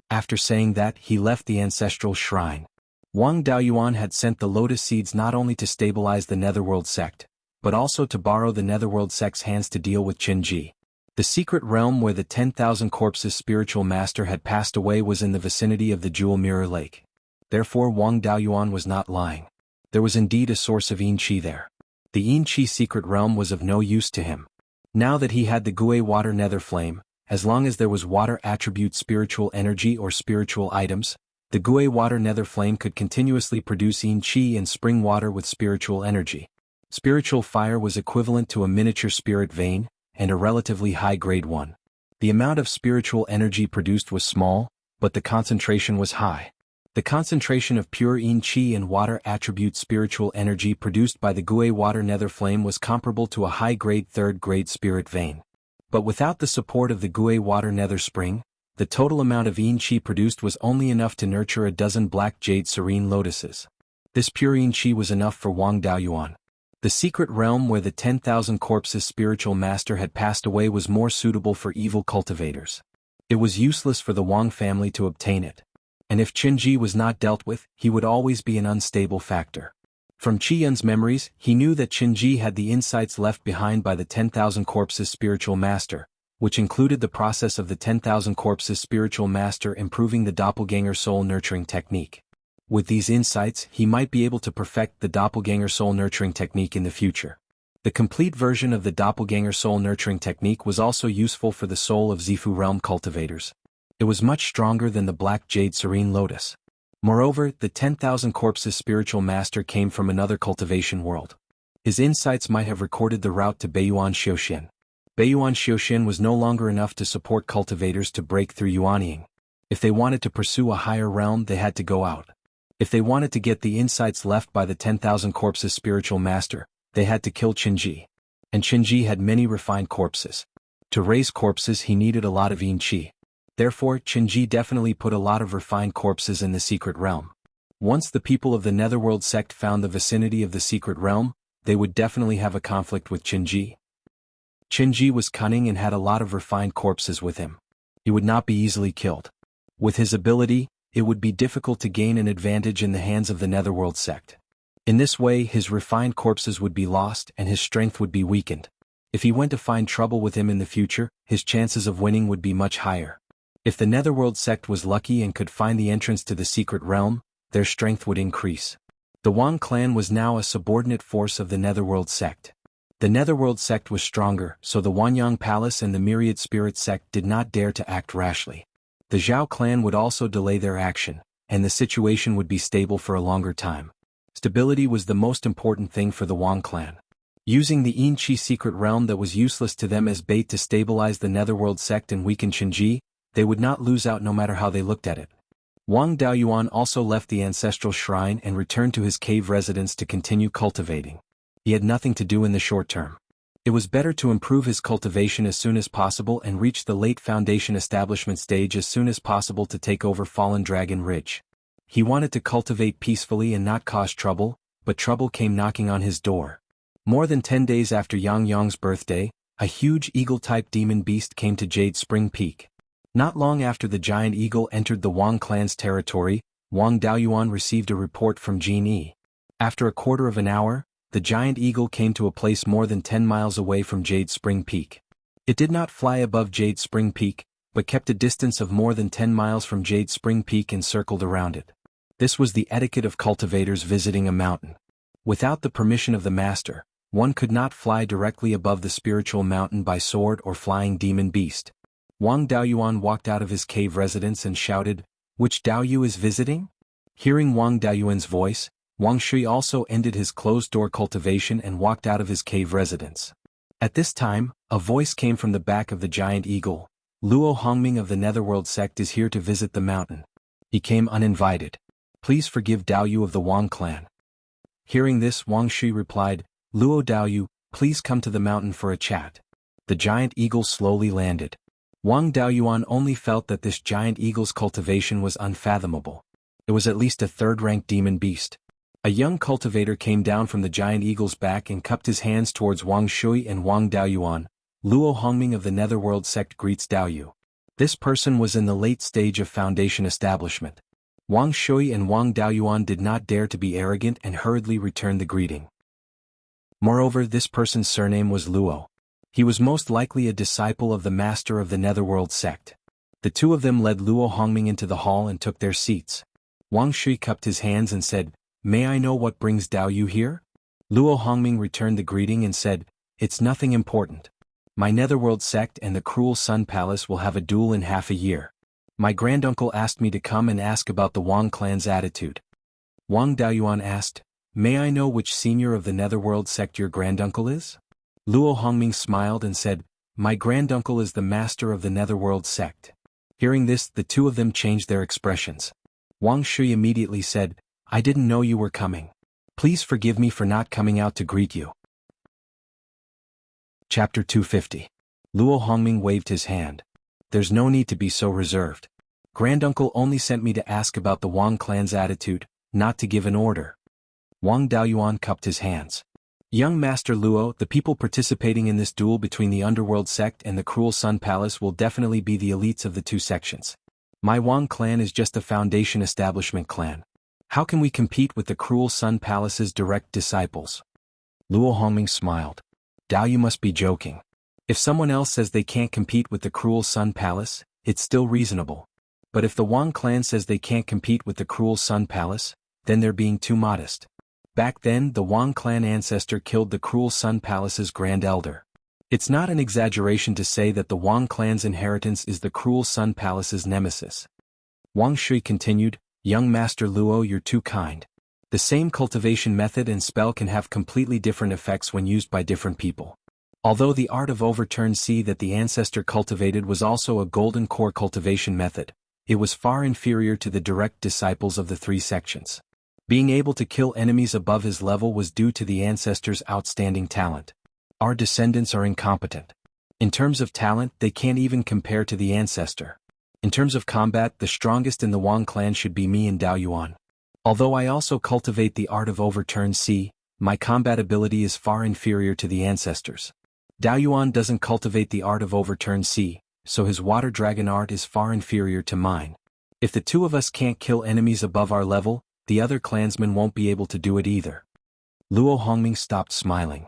After saying that, he left the ancestral shrine. Wang Daoyuan had sent the lotus seeds not only to stabilize the Netherworld sect, but also to borrow the Netherworld sect's hands to deal with Qin Ji. The secret realm where the 10,000 corpses spiritual master had passed away was in the vicinity of the Jewel Mirror Lake. Therefore Wang Daoyuan was not lying. There was indeed a source of Yin Qi there. The Yin Qi secret realm was of no use to him. Now that he had the Gui Water Nether Flame, as long as there was water attribute spiritual energy or spiritual items, The Gui water nether flame could continuously produce yin qi and spring water with spiritual energy. Spiritual fire was equivalent to a miniature spirit vein, and a relatively high-grade one. The amount of spiritual energy produced was small, but the concentration was high. The concentration of pure yin qi and water attribute spiritual energy produced by the Gui water nether flame was comparable to a high-grade third-grade spirit vein. But without the support of the Gui water nether spring, the total amount of yin qi produced was only enough to nurture a dozen black jade serene lotuses. This pure yin qi was enough for Wang Daoyuan. The secret realm where the 10,000 corpses spiritual master had passed away was more suitable for evil cultivators. It was useless for the Wang family to obtain it. And if Qinji was not dealt with, he would always be an unstable factor. From Qiyun's memories, he knew that Qinji had the insights left behind by the 10,000 corpses spiritual master, which included the process of the 10,000 corpses spiritual master improving the doppelganger soul nurturing technique. With these insights, he might be able to perfect the doppelganger soul nurturing technique in the future. The complete version of the doppelganger soul nurturing technique was also useful for the soul of Zifu realm cultivators. It was much stronger than the black jade serene lotus. Moreover, the 10,000 corpses spiritual master came from another cultivation world. His insights might have recorded the route to Beiyuan Xiuxian. Beiyuan Xiuxian was no longer enough to support cultivators to break through Yuanying. If they wanted to pursue a higher realm, they had to go out. If they wanted to get the insights left by the 10,000 corpses spiritual master, they had to kill Qinji. And Qinji had many refined corpses. To raise corpses he needed a lot of yin qi. Therefore, Qinji definitely put a lot of refined corpses in the secret realm. Once the people of the Netherworld sect found the vicinity of the secret realm, they would definitely have a conflict with Qinji. Qinji was cunning and had a lot of refined corpses with him. He would not be easily killed. With his ability, it would be difficult to gain an advantage in the hands of the Netherworld sect. In this way, his refined corpses would be lost and his strength would be weakened. If he went to find trouble with him in the future, his chances of winning would be much higher. If the Netherworld sect was lucky and could find the entrance to the secret realm, their strength would increase. The Wang clan was now a subordinate force of the Netherworld sect. The Netherworld sect was stronger, so the Wanyang Palace and the Myriad Spirit sect did not dare to act rashly. The Zhao clan would also delay their action, and the situation would be stable for a longer time. Stability was the most important thing for the Wang clan. Using the Yin Qi secret realm that was useless to them as bait to stabilize the Netherworld sect and weaken Qinji, they would not lose out no matter how they looked at it. Wang Daoyuan also left the ancestral shrine and returned to his cave residence to continue cultivating. He had nothing to do in the short term. It was better to improve his cultivation as soon as possible and reach the late foundation establishment stage as soon as possible to take over Fallen Dragon Ridge. He wanted to cultivate peacefully and not cause trouble, but trouble came knocking on his door. More than 10 days after Yang Yang's birthday, a huge eagle-type demon beast came to Jade Spring Peak. Not long after the giant eagle entered the Wang clan's territory, Wang Daoyuan received a report from Jin Yi. After a quarter of an hour, the giant eagle came to a place more than 10 miles away from Jade Spring Peak. It did not fly above Jade Spring Peak, but kept a distance of more than 10 miles from Jade Spring Peak and circled around it. This was the etiquette of cultivators visiting a mountain. Without the permission of the master, one could not fly directly above the spiritual mountain by sword or flying demon beast. Wang Daoyuan walked out of his cave residence and shouted, "Which Daoyu is visiting?" Hearing Wang Daoyuan's voice, Wang Shui also ended his closed-door cultivation and walked out of his cave residence. At this time, a voice came from the back of the giant eagle. "Luo Hongming of the Netherworld sect is here to visit the mountain. He came uninvited. Please forgive Daoyu of the Wang clan." Hearing this, Wang Shui replied, "Luo Daoyu, please come to the mountain for a chat." The giant eagle slowly landed. Wang Daoyuan only felt that this giant eagle's cultivation was unfathomable. It was at least a third-rank demon beast. A young cultivator came down from the giant eagle's back and cupped his hands towards Wang Shui and Wang Daoyuan. "Luo Hongming of the Netherworld sect greets Daoyu." This person was in the late stage of foundation establishment. Wang Shui and Wang Daoyuan did not dare to be arrogant and hurriedly returned the greeting. Moreover, this person's surname was Luo. He was most likely a disciple of the master of the Netherworld sect. The two of them led Luo Hongming into the hall and took their seats. Wang Shui cupped his hands and said, "May I know what brings Daoyu here?" Luo Hongming returned the greeting and said, "It's nothing important. My Netherworld sect and the Cruel Sun Palace will have a duel in half a year. My granduncle asked me to come and ask about the Wang clan's attitude. Wang Daoyuan asked, "May I know which senior of the Netherworld sect your granduncle is?" Luo Hongming smiled and said, "My granduncle is the master of the Netherworld sect." Hearing this, the two of them changed their expressions. Wang Shui immediately said, "I didn't know you were coming. Please forgive me for not coming out to greet you." Chapter 250. Luo Hongming waved his hand. "There's no need to be so reserved. Granduncle only sent me to ask about the Wang clan's attitude, not to give an order." Wang Daoyuan cupped his hands. "Young Master Luo, the people participating in this duel between the Underworld sect and the Cruel Sun Palace will definitely be the elites of the two sections. My Wang clan is just a foundation establishment clan. How can we compete with the Cruel Sun Palace's direct disciples?" Luo Hongming smiled. "Dao, you must be joking. If someone else says they can't compete with the Cruel Sun Palace, it's still reasonable. But if the Wang clan says they can't compete with the Cruel Sun Palace, then they're being too modest. Back then, the Wang clan ancestor killed the Cruel Sun Palace's Grand Elder. It's not an exaggeration to say that the Wang clan's inheritance is the Cruel Sun Palace's nemesis." Wang Shui continued, "Young Master Luo, you're too kind. The same cultivation method and spell can have completely different effects when used by different people. Although the art of overturned sea that the ancestor cultivated was also a golden core cultivation method, it was far inferior to the direct disciples of the three sections. Being able to kill enemies above his level was due to the ancestor's outstanding talent. Our descendants are incompetent. In terms of talent, they can't even compare to the ancestor. In terms of combat, the strongest in the Wang clan should be me and Daoyuan. Although I also cultivate the art of overturned sea, my combat ability is far inferior to the ancestors. Daoyuan doesn't cultivate the art of overturned sea, so his water dragon art is far inferior to mine. If the two of us can't kill enemies above our level, the other clansmen won't be able to do it either." Luo Hongming stopped smiling.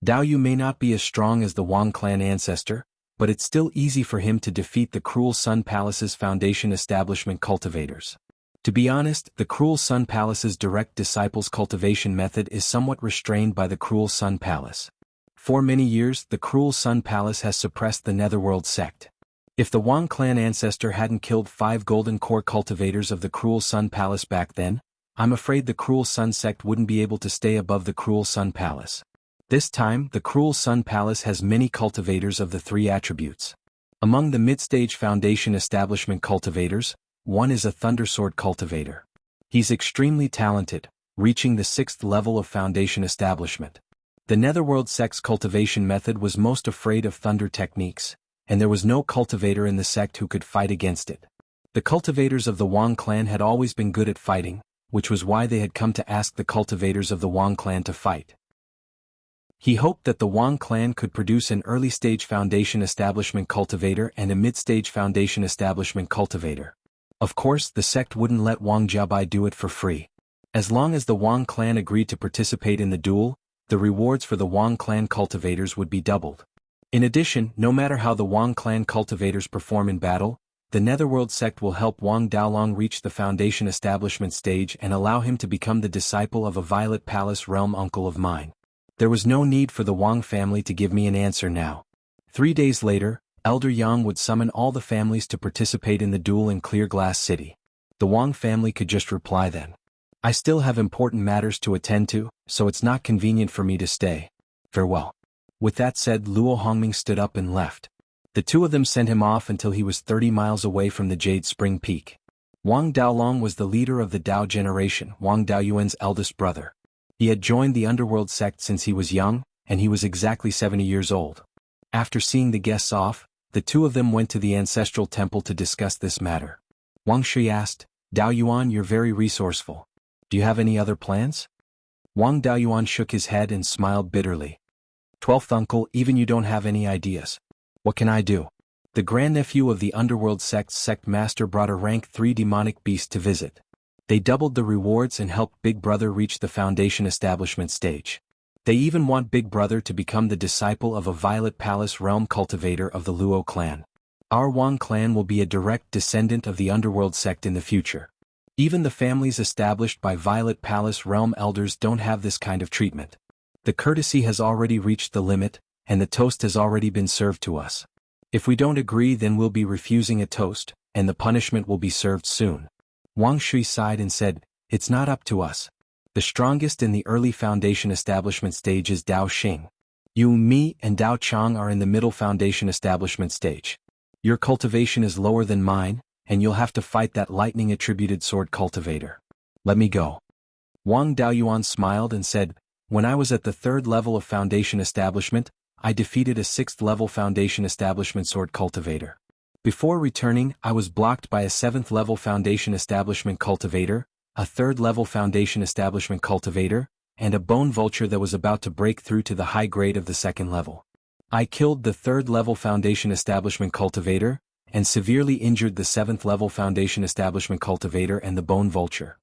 "Daoyu may not be as strong as the Wang clan ancestor, but it's still easy for him to defeat the Cruel Sun Palace's foundation establishment cultivators. To be honest, the Cruel Sun Palace's direct disciples cultivation method is somewhat restrained by the Cruel Sun Palace. For many years, the Cruel Sun Palace has suppressed the Netherworld sect. If the Wang clan ancestor hadn't killed 5 golden core cultivators of the Cruel Sun Palace back then, I'm afraid the Cruel Sun sect wouldn't be able to stay above the Cruel Sun Palace. This time, the Cruel Sun Palace has many cultivators of the 3 attributes. Among the mid-stage foundation establishment cultivators, one is a Thundersword cultivator. He's extremely talented, reaching the 6th level of foundation establishment. The Netherworld sect's cultivation method was most afraid of thunder techniques, and there was no cultivator in the sect who could fight against it. The cultivators of the Wang clan had always been good at fighting, which was why they had come to ask the cultivators of the Wang clan to fight. He hoped that the Wang clan could produce an early-stage foundation establishment cultivator and a mid-stage foundation establishment cultivator. Of course, the sect wouldn't let Wang Jiabai do it for free. As long as the Wang clan agreed to participate in the duel, the rewards for the Wang clan cultivators would be doubled. In addition, no matter how the Wang clan cultivators perform in battle, the Netherworld sect will help Wang Daolong reach the foundation establishment stage and allow him to become the disciple of a Violet Palace realm uncle of mine. There was no need for the Wang family to give me an answer now. 3 days later, Elder Yang would summon all the families to participate in the duel in Clear Glass City. The Wang family could just reply then. "I still have important matters to attend to, so it's not convenient for me to stay. Farewell." With that said, Luo Hongming stood up and left. The two of them sent him off until he was 30 miles away from the Jade Spring Peak. Wang Daolong was the leader of the Dao generation, Wang Daoyuan's eldest brother. He had joined the Underworld sect since he was young, and he was exactly 70 years old. After seeing the guests off, the two of them went to the ancestral temple to discuss this matter. Wang Shui asked, "Daoyuan, you're very resourceful. Do you have any other plans?" Wang Daoyuan shook his head and smiled bitterly. "12th uncle, even you don't have any ideas. What can I do?" The grandnephew of the Underworld sect's sect master brought a rank 3 demonic beast to visit. They doubled the rewards and helped Big Brother reach the foundation establishment stage. They even want Big Brother to become the disciple of a Violet Palace realm cultivator of the Luo clan. Our Wang clan will be a direct descendant of the Underworld sect in the future. Even the families established by Violet Palace realm elders don't have this kind of treatment. The courtesy has already reached the limit, and the toast has already been served to us. If we don't agree, then we'll be refusing a toast, and the punishment will be served soon. Wang Shui sighed and said, "It's not up to us. The strongest in the early foundation establishment stage is Dao Xing. You, me, and Dao Chang are in the middle foundation establishment stage. Your cultivation is lower than mine, and you'll have to fight that lightning-attributed sword cultivator. Let me go." Wang Daoyuan smiled and said, "When I was at the 3rd level of foundation establishment, I defeated a 6th level foundation establishment sword cultivator. Before returning, I was blocked by a 7th level foundation establishment cultivator, a 3rd level foundation establishment cultivator, and a bone vulture that was about to break through to the high grade of the 2nd level. I killed the 3rd level foundation establishment cultivator, and severely injured the 7th level foundation establishment cultivator and the bone vulture.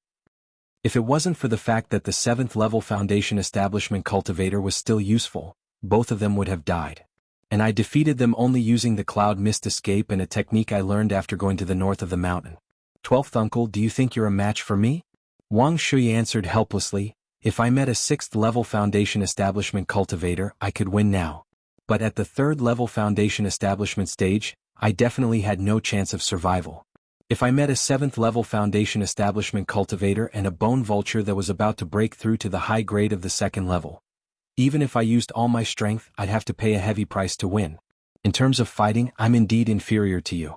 If it wasn't for the fact that the 7th level foundation establishment cultivator was still useful, both of them would have died. And I defeated them only using the cloud mist escape and a technique I learned after going to the north of the mountain. 12th uncle, do you think you're a match for me?" Wang Shui answered helplessly, "If I met a 6th level foundation establishment cultivator, I could win now. But at the 3rd level foundation establishment stage, I definitely had no chance of survival. If I met a 7th level foundation establishment cultivator and a bone vulture that was about to break through to the high grade of the 2nd level, even if I used all my strength, I'd have to pay a heavy price to win. In terms of fighting, I'm indeed inferior to you."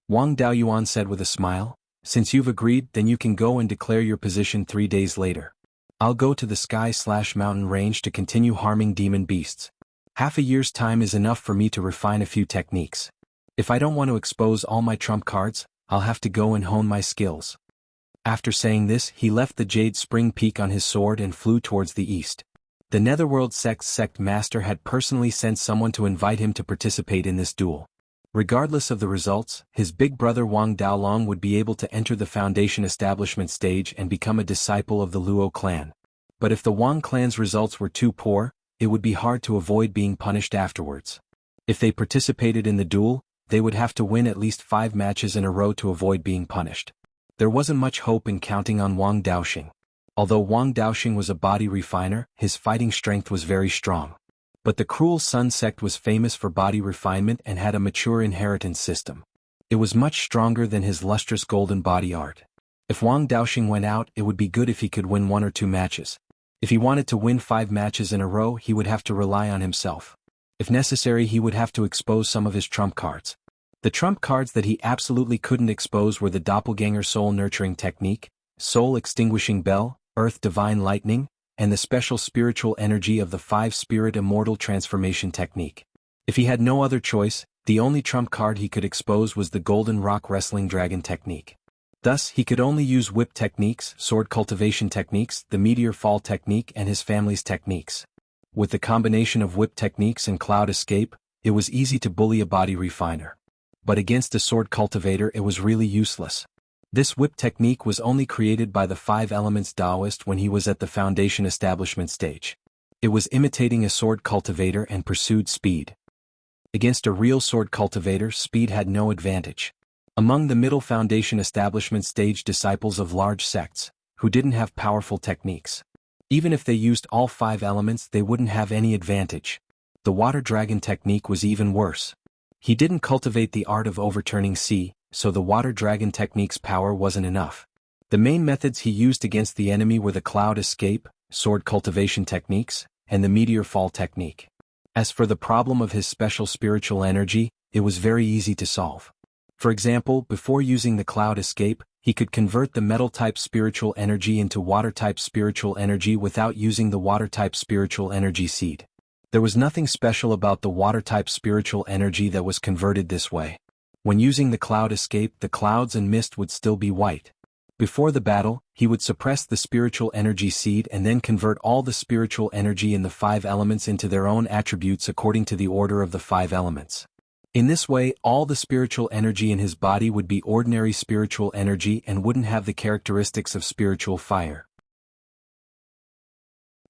Wang Daoyuan said with a smile, "Since you've agreed, then you can go and declare your position 3 days later. I'll go to the sky/mountain range to continue harming demon beasts. Half a year's time is enough for me to refine a few techniques. If I don't want to expose all my trump cards, I'll have to go and hone my skills." After saying this, he left the Jade Spring Peak on his sword and flew towards the east. The Netherworld Sect's sect master had personally sent someone to invite him to participate in this duel. Regardless of the results, his big brother Wang Daolong would be able to enter the foundation establishment stage and become a disciple of the Luo clan. But if the Wang clan's results were too poor, it would be hard to avoid being punished afterwards. If they participated in the duel, they would have to win at least 5 matches in a row to avoid being punished. There wasn't much hope in counting on Wang Daoxing. Although Wang Daoxing was a body refiner, his fighting strength was very strong. But the Cruel Sun sect was famous for body refinement and had a mature inheritance system. It was much stronger than his lustrous golden body art. If Wang Daoxing went out, it would be good if he could win 1 or 2 matches. If he wanted to win 5 matches in a row, he would have to rely on himself. If necessary, he would have to expose some of his trump cards. The trump cards that he absolutely couldn't expose were the Doppelganger Soul Nurturing Technique, Soul Extinguishing Bell, Earth Divine Lightning, and the special spiritual energy of the 5-Spirit Immortal Transformation Technique. If he had no other choice, the only trump card he could expose was the Golden Rock Wrestling Dragon Technique. Thus, he could only use whip techniques, sword cultivation techniques, the Meteor Fall Technique and his family's techniques. With the combination of whip techniques and cloud escape, it was easy to bully a body refiner. But against a sword cultivator it was really useless. This whip technique was only created by the 5 Elements Taoist when he was at the foundation establishment stage. It was imitating a sword cultivator and pursued speed. Against a real sword cultivator, speed had no advantage. Among the middle foundation establishment stage disciples of large sects, who didn't have powerful techniques, even if they used all 5 elements, they wouldn't have any advantage. The water dragon technique was even worse. He didn't cultivate the art of overturning sea, so the water dragon technique's power wasn't enough. The main methods he used against the enemy were the cloud escape, sword cultivation techniques, and the meteor fall technique. As for the problem of his special spiritual energy, it was very easy to solve. For example, before using the cloud escape, he could convert the metal-type spiritual energy into water-type spiritual energy without using the water-type spiritual energy seed. There was nothing special about the water-type spiritual energy that was converted this way. When using the cloud escape, the clouds and mist would still be white. Before the battle, he would suppress the spiritual energy seed and then convert all the spiritual energy in the 5 elements into their own attributes according to the order of the 5 elements. In this way, all the spiritual energy in his body would be ordinary spiritual energy and wouldn't have the characteristics of spiritual fire.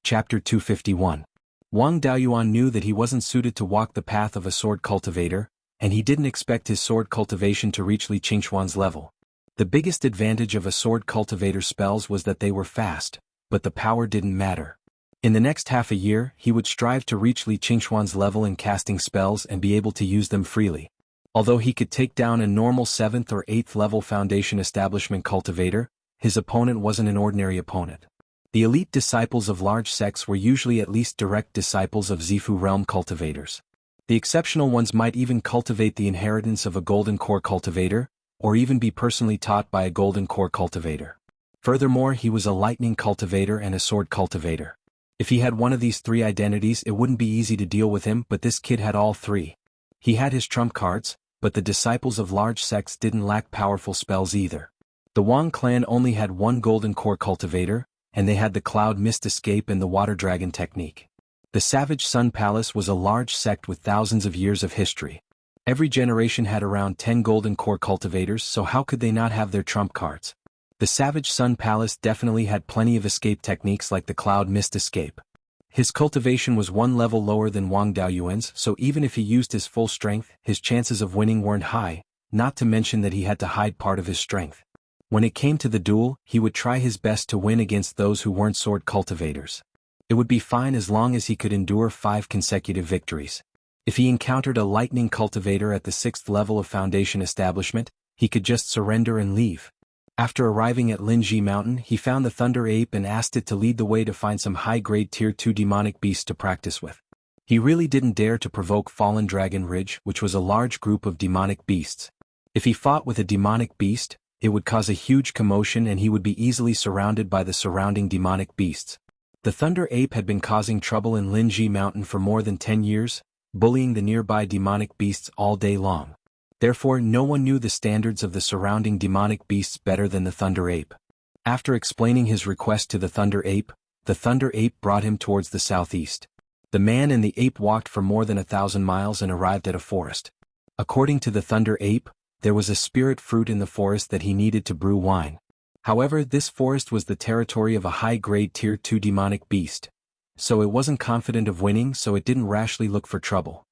Chapter 251. Wang Daoyuan knew that he wasn't suited to walk the path of a sword cultivator, and he didn't expect his sword cultivation to reach Li Qingxuan's level. The biggest advantage of a sword cultivator's spells was that they were fast, but the power didn't matter. In the next half a year, he would strive to reach Li Qingxuan's level in casting spells and be able to use them freely. Although he could take down a normal 7th or 8th level Foundation Establishment cultivator, his opponent wasn't an ordinary opponent. The elite disciples of large sects were usually at least direct disciples of Zifu realm cultivators. The exceptional ones might even cultivate the inheritance of a golden core cultivator, or even be personally taught by a golden core cultivator. Furthermore, he was a lightning cultivator and a sword cultivator. If he had one of these three identities, it wouldn't be easy to deal with him, but this kid had all three. He had his trump cards, but the disciples of large sects didn't lack powerful spells either. The Wang clan only had one golden core cultivator, and they had the Cloud Mist Escape and the Water Dragon technique. The Savage Sun Palace was a large sect with thousands of years of history. Every generation had around 10 golden core cultivators, so how could they not have their trump cards? The Savage Sun Palace definitely had plenty of escape techniques like the Cloud Mist Escape. His cultivation was one level lower than Wang Daoyuan's, so even if he used his full strength, his chances of winning weren't high, not to mention that he had to hide part of his strength. When it came to the duel, he would try his best to win against those who weren't sword cultivators. It would be fine as long as he could endure 5 consecutive victories. If he encountered a lightning cultivator at the 6th level of Foundation Establishment, he could just surrender and leave. After arriving at Linji Mountain, he found the Thunder Ape and asked it to lead the way to find some high-grade Tier 2 demonic beasts to practice with. He really didn't dare to provoke Fallen Dragon Ridge, which was a large group of demonic beasts. If he fought with a demonic beast, it would cause a huge commotion and he would be easily surrounded by the surrounding demonic beasts. The Thunder Ape had been causing trouble in Linji Mountain for more than 10 years, bullying the nearby demonic beasts all day long. Therefore, no one knew the standards of the surrounding demonic beasts better than the Thunder Ape. After explaining his request to the Thunder Ape brought him towards the southeast. The man and the ape walked for more than 1,000 miles and arrived at a forest. According to the Thunder Ape, there was a spirit fruit in the forest that he needed to brew wine. However, this forest was the territory of a high-grade Tier 2 demonic beast, so it wasn't confident of winning, so it didn't rashly look for trouble.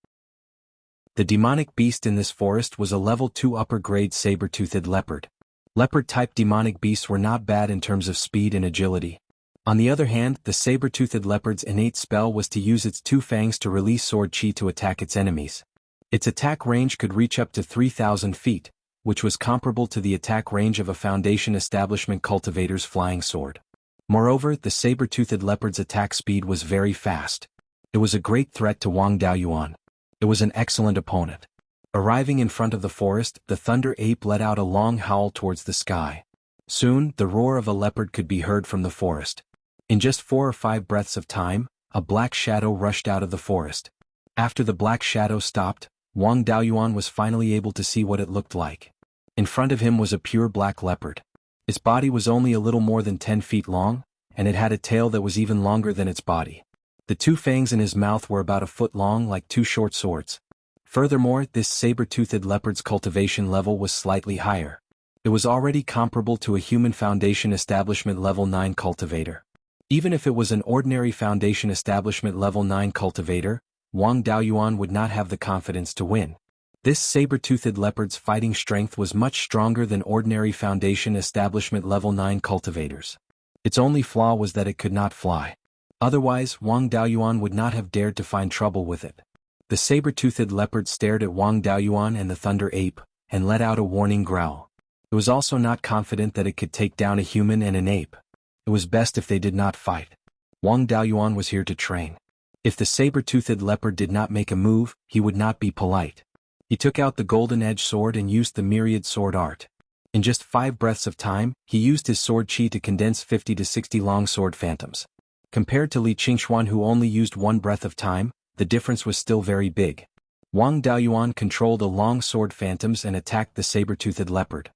The demonic beast in this forest was a level 2 upper-grade saber-toothed leopard. Leopard-type demonic beasts were not bad in terms of speed and agility. On the other hand, the saber-toothed leopard's innate spell was to use its 2 fangs to release sword chi to attack its enemies. Its attack range could reach up to 3,000 feet, which was comparable to the attack range of a Foundation Establishment cultivator's flying sword. Moreover, the saber-toothed leopard's attack speed was very fast. It was a great threat to Wang Daoyuan. It was an excellent opponent. Arriving in front of the forest, the Thunder Ape let out a long howl towards the sky. Soon, the roar of a leopard could be heard from the forest. In just 4 or 5 breaths of time, a black shadow rushed out of the forest. After the black shadow stopped, Wang Daoyuan was finally able to see what it looked like. In front of him was a pure black leopard. Its body was only a little more than 10 feet long, and it had a tail that was even longer than its body. The 2 fangs in his mouth were about a foot long like 2 short swords. Furthermore, this saber-toothed leopard's cultivation level was slightly higher. It was already comparable to a human Foundation Establishment level 9 cultivator. Even if it was an ordinary Foundation Establishment level 9 cultivator, Wang Daoyuan would not have the confidence to win. This saber-toothed leopard's fighting strength was much stronger than ordinary Foundation Establishment level 9 cultivators. Its only flaw was that it could not fly. Otherwise, Wang Daoyuan would not have dared to find trouble with it. The saber-toothed leopard stared at Wang Daoyuan and the Thunder Ape, and let out a warning growl. It was also not confident that it could take down a human and an ape. It was best if they did not fight. Wang Daoyuan was here to train. If the saber-toothed leopard did not make a move, he would not be polite. He took out the golden edge sword and used the myriad sword art. In just 5 breaths of time, he used his sword chi to condense 50 to 60 long sword phantoms. Compared to Li Qingxuan, who only used 1 breath of time, the difference was still very big. Wang Daoyuan controlled the long sword phantoms and attacked the saber-toothed leopard.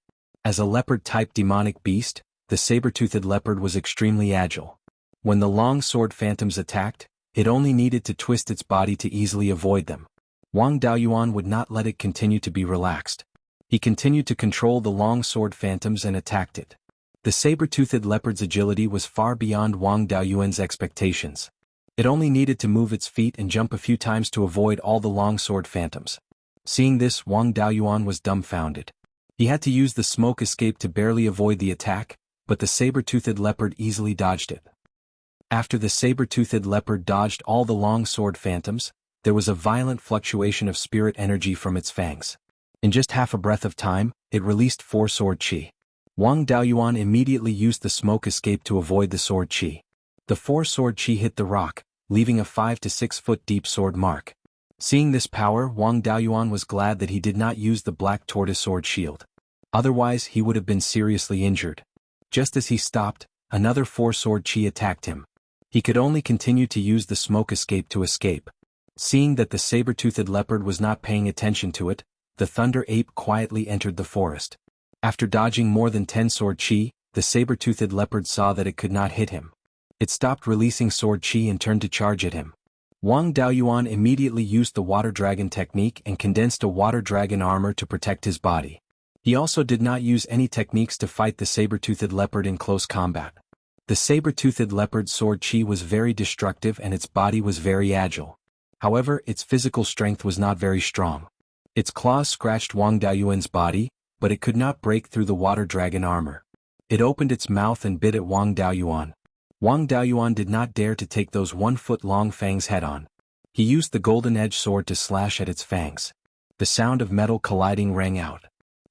As a leopard-type demonic beast, the saber-toothed leopard was extremely agile. When the long sword phantoms attacked, it only needed to twist its body to easily avoid them. Wang Daoyuan would not let it continue to be relaxed. He continued to control the long sword phantoms and attacked it. The saber-toothed leopard's agility was far beyond Wang Daoyuan's expectations. It only needed to move its feet and jump a few times to avoid all the long sword phantoms. Seeing this, Wang Daoyuan was dumbfounded. He had to use the smoke escape to barely avoid the attack, but the saber-toothed leopard easily dodged it. After the saber-toothed leopard dodged all the long sword phantoms, there was a violent fluctuation of spirit energy from its fangs. In just half a breath of time, it released 4 sword chi. Wang Daoyuan immediately used the smoke escape to avoid the sword chi. The 4 sword chi hit the rock, leaving a 5 to 6 foot deep sword mark. Seeing this power, Wang Daoyuan was glad that he did not use the black tortoise sword shield. Otherwise he would have been seriously injured. Just as he stopped, another 4 sword chi attacked him. He could only continue to use the smoke escape to escape. Seeing that the saber-toothed leopard was not paying attention to it, the thunder ape quietly entered the forest. After dodging more than 10 sword chi, the saber-toothed leopard saw that it could not hit him. It stopped releasing sword chi and turned to charge at him. Wang Daoyuan immediately used the water dragon technique and condensed a water dragon armor to protect his body. He also did not use any techniques to fight the saber-toothed leopard in close combat. The saber-toothed leopard's sword chi was very destructive and its body was very agile. However, its physical strength was not very strong. Its claws scratched Wang Daoyuan's body, but it could not break through the water dragon armor. It opened its mouth and bit at Wang Daoyuan. Wang Daoyuan did not dare to take those 1-foot-long fangs head-on. He used the golden-edged sword to slash at its fangs. The sound of metal colliding rang out.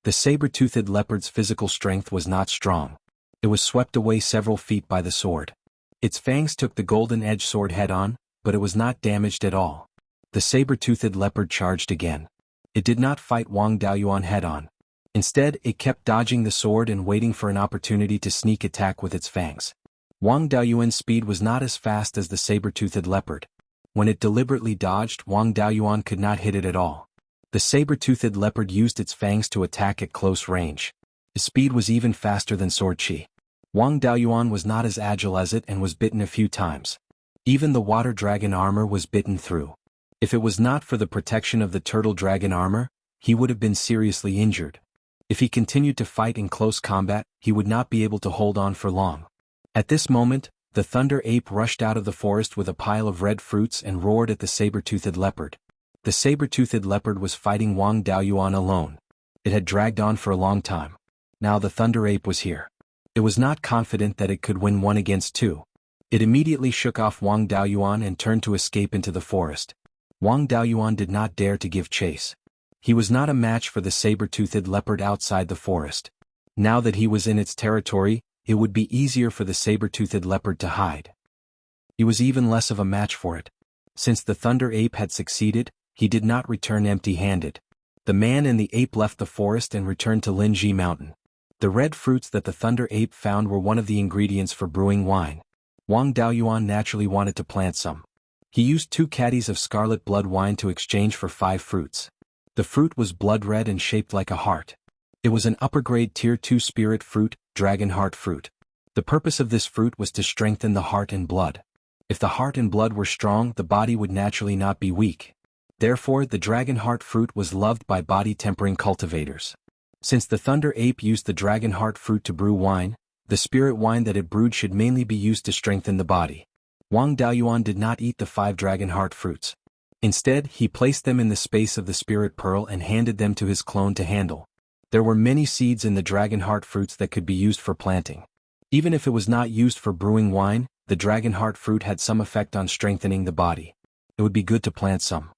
The saber-toothed leopard's physical strength was not strong. It was swept away several feet by the sword. Its fangs took the golden-edged sword head-on, but it was not damaged at all. The saber-toothed leopard charged again. It did not fight Wang Daoyuan head-on. Instead, it kept dodging the sword and waiting for an opportunity to sneak attack with its fangs. Wang Daoyuan's speed was not as fast as the saber-toothed leopard. When it deliberately dodged, Wang Daoyuan could not hit it at all. The saber-toothed leopard used its fangs to attack at close range. Its speed was even faster than sword chi. Wang Daoyuan was not as agile as it and was bitten a few times. Even the water dragon armor was bitten through. If it was not for the protection of the turtle dragon armor, he would have been seriously injured. If he continued to fight in close combat, he would not be able to hold on for long. At this moment, the thunder ape rushed out of the forest with a pile of red fruits and roared at the saber-toothed leopard. The saber-toothed leopard was fighting Wang Daoyuan alone. It had dragged on for a long time. Now the thunder ape was here. It was not confident that it could win 1 against 2. It immediately shook off Wang Daoyuan and turned to escape into the forest. Wang Daoyuan did not dare to give chase. He was not a match for the saber-toothed leopard outside the forest. Now that he was in its territory, it would be easier for the saber-toothed leopard to hide. He was even less of a match for it. Since the thunder ape had succeeded, he did not return empty-handed. The man and the ape left the forest and returned to Linji Mountain. The red fruits that the thunder ape found were one of the ingredients for brewing wine. Wang Daoyuan naturally wanted to plant some. He used 2 caddies of scarlet blood wine to exchange for 5 fruits. The fruit was blood red and shaped like a heart. It was an upper-grade Tier 2 spirit fruit, dragon heart fruit. The purpose of this fruit was to strengthen the heart and blood. If the heart and blood were strong, the body would naturally not be weak. Therefore, the dragon heart fruit was loved by body-tempering cultivators. Since the thunder ape used the dragon heart fruit to brew wine, the spirit wine that it brewed should mainly be used to strengthen the body. Wang Daoyuan did not eat the 5 dragon heart fruits. Instead, he placed them in the space of the spirit pearl and handed them to his clone to handle. There were many seeds in the dragon heart fruits that could be used for planting. Even if it was not used for brewing wine, the dragon heart fruit had some effect on strengthening the body. It would be good to plant some.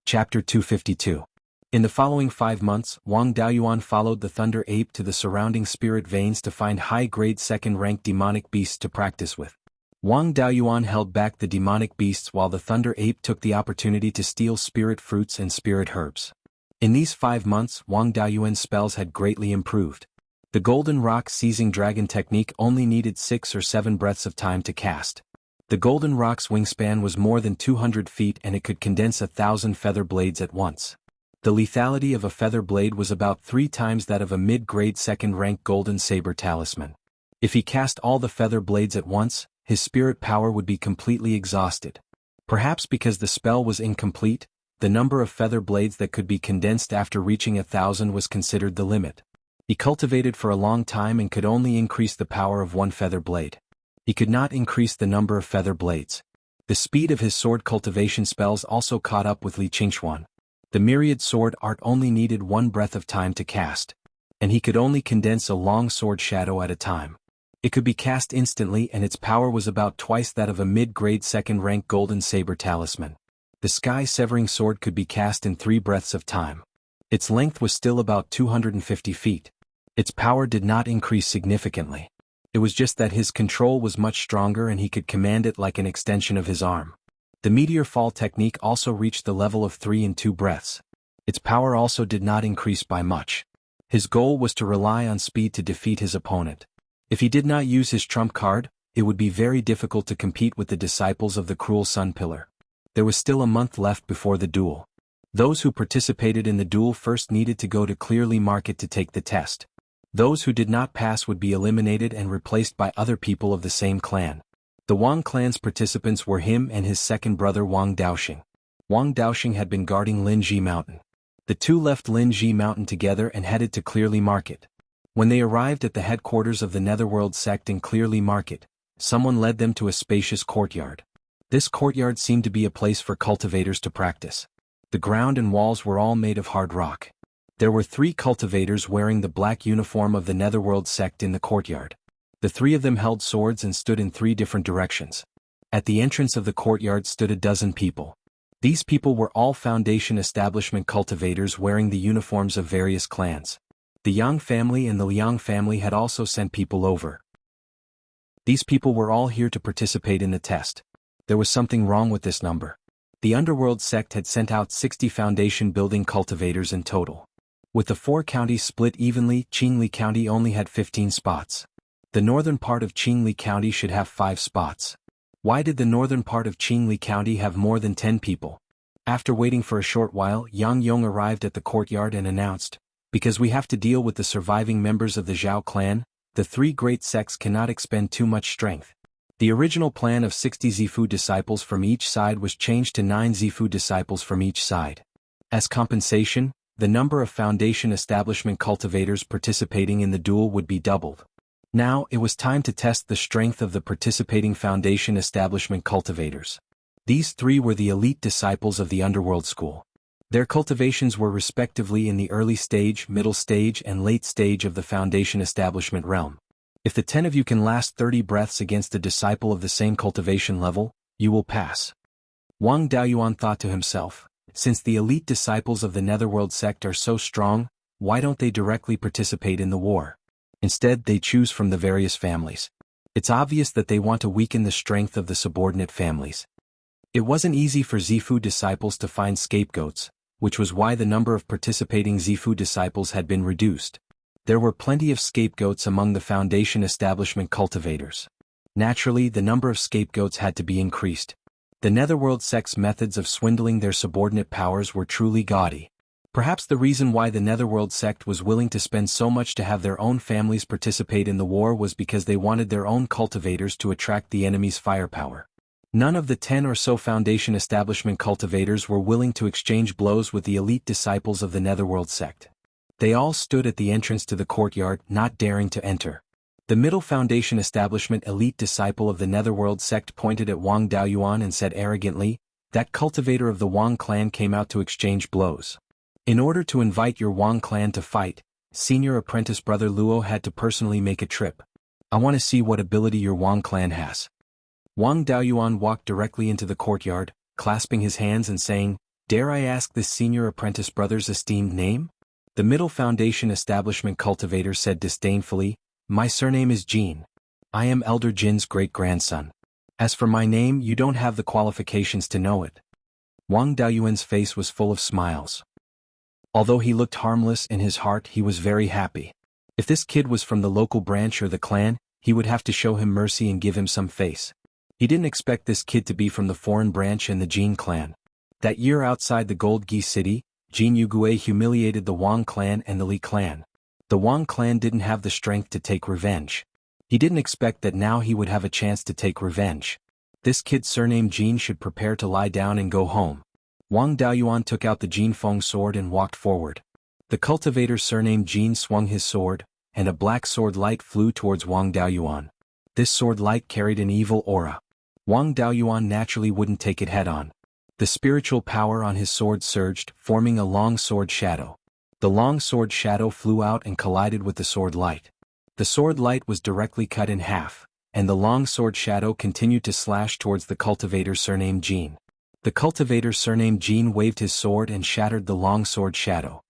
Chapter 252. In the following 5 months, Wang Daoyuan followed the thunder ape to the surrounding spirit veins to find high-grade second-rank demonic beasts to practice with. Wang Daoyuan held back the demonic beasts while the thunder ape took the opportunity to steal spirit fruits and spirit herbs. In these 5 months, Wang Daoyuan's spells had greatly improved. The golden rock seizing dragon technique only needed 6 or 7 breaths of time to cast. The golden rock's wingspan was more than 200 feet and it could condense 1,000 feather blades at once. The lethality of a feather blade was about 3 times that of a mid-grade second-rank golden saber talisman. If he cast all the feather blades at once, his spirit power would be completely exhausted. Perhaps because the spell was incomplete, the number of feather blades that could be condensed after reaching 1,000 was considered the limit. He cultivated for a long time and could only increase the power of 1 feather blade. He could not increase the number of feather blades. The speed of his sword cultivation spells also caught up with Li Qingxuan. The myriad sword art only needed 1 breath of time to cast, and he could only condense a long sword shadow at a time. It could be cast instantly and its power was about twice that of a mid-grade second-rank golden saber talisman. The sky-severing sword could be cast in 3 breaths of time. Its length was still about 250 feet. Its power did not increase significantly. It was just that his control was much stronger and he could command it like an extension of his arm. The meteor fall technique also reached the level of 3 in 2 breaths. Its power also did not increase by much. His goal was to rely on speed to defeat his opponent. If he did not use his trump card, it would be very difficult to compete with the disciples of the cruel Sun Pillar. There was still a month left before the duel. Those who participated in the duel first needed to go to Clearly Market to take the test. Those who did not pass would be eliminated and replaced by other people of the same clan. The Wang clan's participants were him and his second brother Wang Daoxing. Wang Daoxing had been guarding Linji Mountain. The two left Linji Mountain together and headed to Clearly Market. When they arrived at the headquarters of the Netherworld sect in Clearly Market, someone led them to a spacious courtyard. This courtyard seemed to be a place for cultivators to practice. The ground and walls were all made of hard rock. There were 3 cultivators wearing the black uniform of the Netherworld sect in the courtyard. The 3 of them held swords and stood in 3 different directions. At the entrance of the courtyard stood a dozen people. These people were all Foundation Establishment cultivators wearing the uniforms of various clans. The Yang family and the Liang family had also sent people over. These people were all here to participate in the test. There was something wrong with this number. The Underworld sect had sent out 60 Foundation building cultivators in total. With the 4 counties split evenly, Qingli County only had 15 spots. The northern part of Qingli County should have 5 spots. Why did the northern part of Qingli County have more than 10 people? After waiting for a short while, Yang Yong arrived at the courtyard and announced, "Because we have to deal with the surviving members of the Zhao clan, the 3 great sects cannot expend too much strength." The original plan of 60 Zifu disciples from each side was changed to 9 Zifu disciples from each side. As compensation, the number of Foundation Establishment cultivators participating in the duel would be doubled. Now it was time to test the strength of the participating Foundation Establishment cultivators. These 3 were the elite disciples of the Underworld School. Their cultivations were respectively in the early stage, middle stage and late stage of the Foundation Establishment realm. If the 10 of you can last 30 breaths against a disciple of the same cultivation level, you will pass. Wang Daoyuan thought to himself, since the elite disciples of the Netherworld sect are so strong, why don't they directly participate in the war? Instead, they choose from the various families. It's obvious that they want to weaken the strength of the subordinate families. It wasn't easy for Zifu disciples to find scapegoats, which was why the number of participating Zifu disciples had been reduced. There were plenty of scapegoats among the Foundation Establishment cultivators. Naturally, the number of scapegoats had to be increased. The Netherworld sect's methods of swindling their subordinate powers were truly gaudy. Perhaps the reason why the Netherworld sect was willing to spend so much to have their own families participate in the war was because they wanted their own cultivators to attract the enemy's firepower. None of the 10 or so Foundation Establishment cultivators were willing to exchange blows with the elite disciples of the Netherworld sect. They all stood at the entrance to the courtyard, not daring to enter. The middle Foundation Establishment elite disciple of the Netherworld sect pointed at Wang Daoyuan and said arrogantly, "That cultivator of the Wang clan came out to exchange blows. In order to invite your Wang clan to fight, senior apprentice brother Luo had to personally make a trip. I want to see what ability your Wang clan has." Wang Daoyuan walked directly into the courtyard, clasping his hands and saying, "Dare I ask this senior apprentice brother's esteemed name?" The middle Foundation Establishment cultivator said disdainfully, "My surname is Jin. I am Elder Jin's great-grandson. As for my name, you don't have the qualifications to know it." Wang Daoyuan's face was full of smiles. Although he looked harmless in his heart, he was very happy. If this kid was from the local branch or the clan, he would have to show him mercy and give him some face. He didn't expect this kid to be from the foreign branch in the Jin clan. That year outside the Gold Gi City, Jin Yugue humiliated the Wang clan and the Li clan. The Wang clan didn't have the strength to take revenge. He didn't expect that now he would have a chance to take revenge. This kid surnamed Jin should prepare to lie down and go home. Wang Daoyuan took out the Jin Feng sword and walked forward. The cultivator surnamed Jin swung his sword, and a black sword light flew towards Wang Daoyuan. This sword light carried an evil aura. Wang Daoyuan naturally wouldn't take it head-on. The spiritual power on his sword surged, forming a long sword shadow. The long sword shadow flew out and collided with the sword light. The sword light was directly cut in half, and the long sword shadow continued to slash towards the cultivator surnamed Jin. The cultivator surnamed Jean waved his sword and shattered the long sword shadow.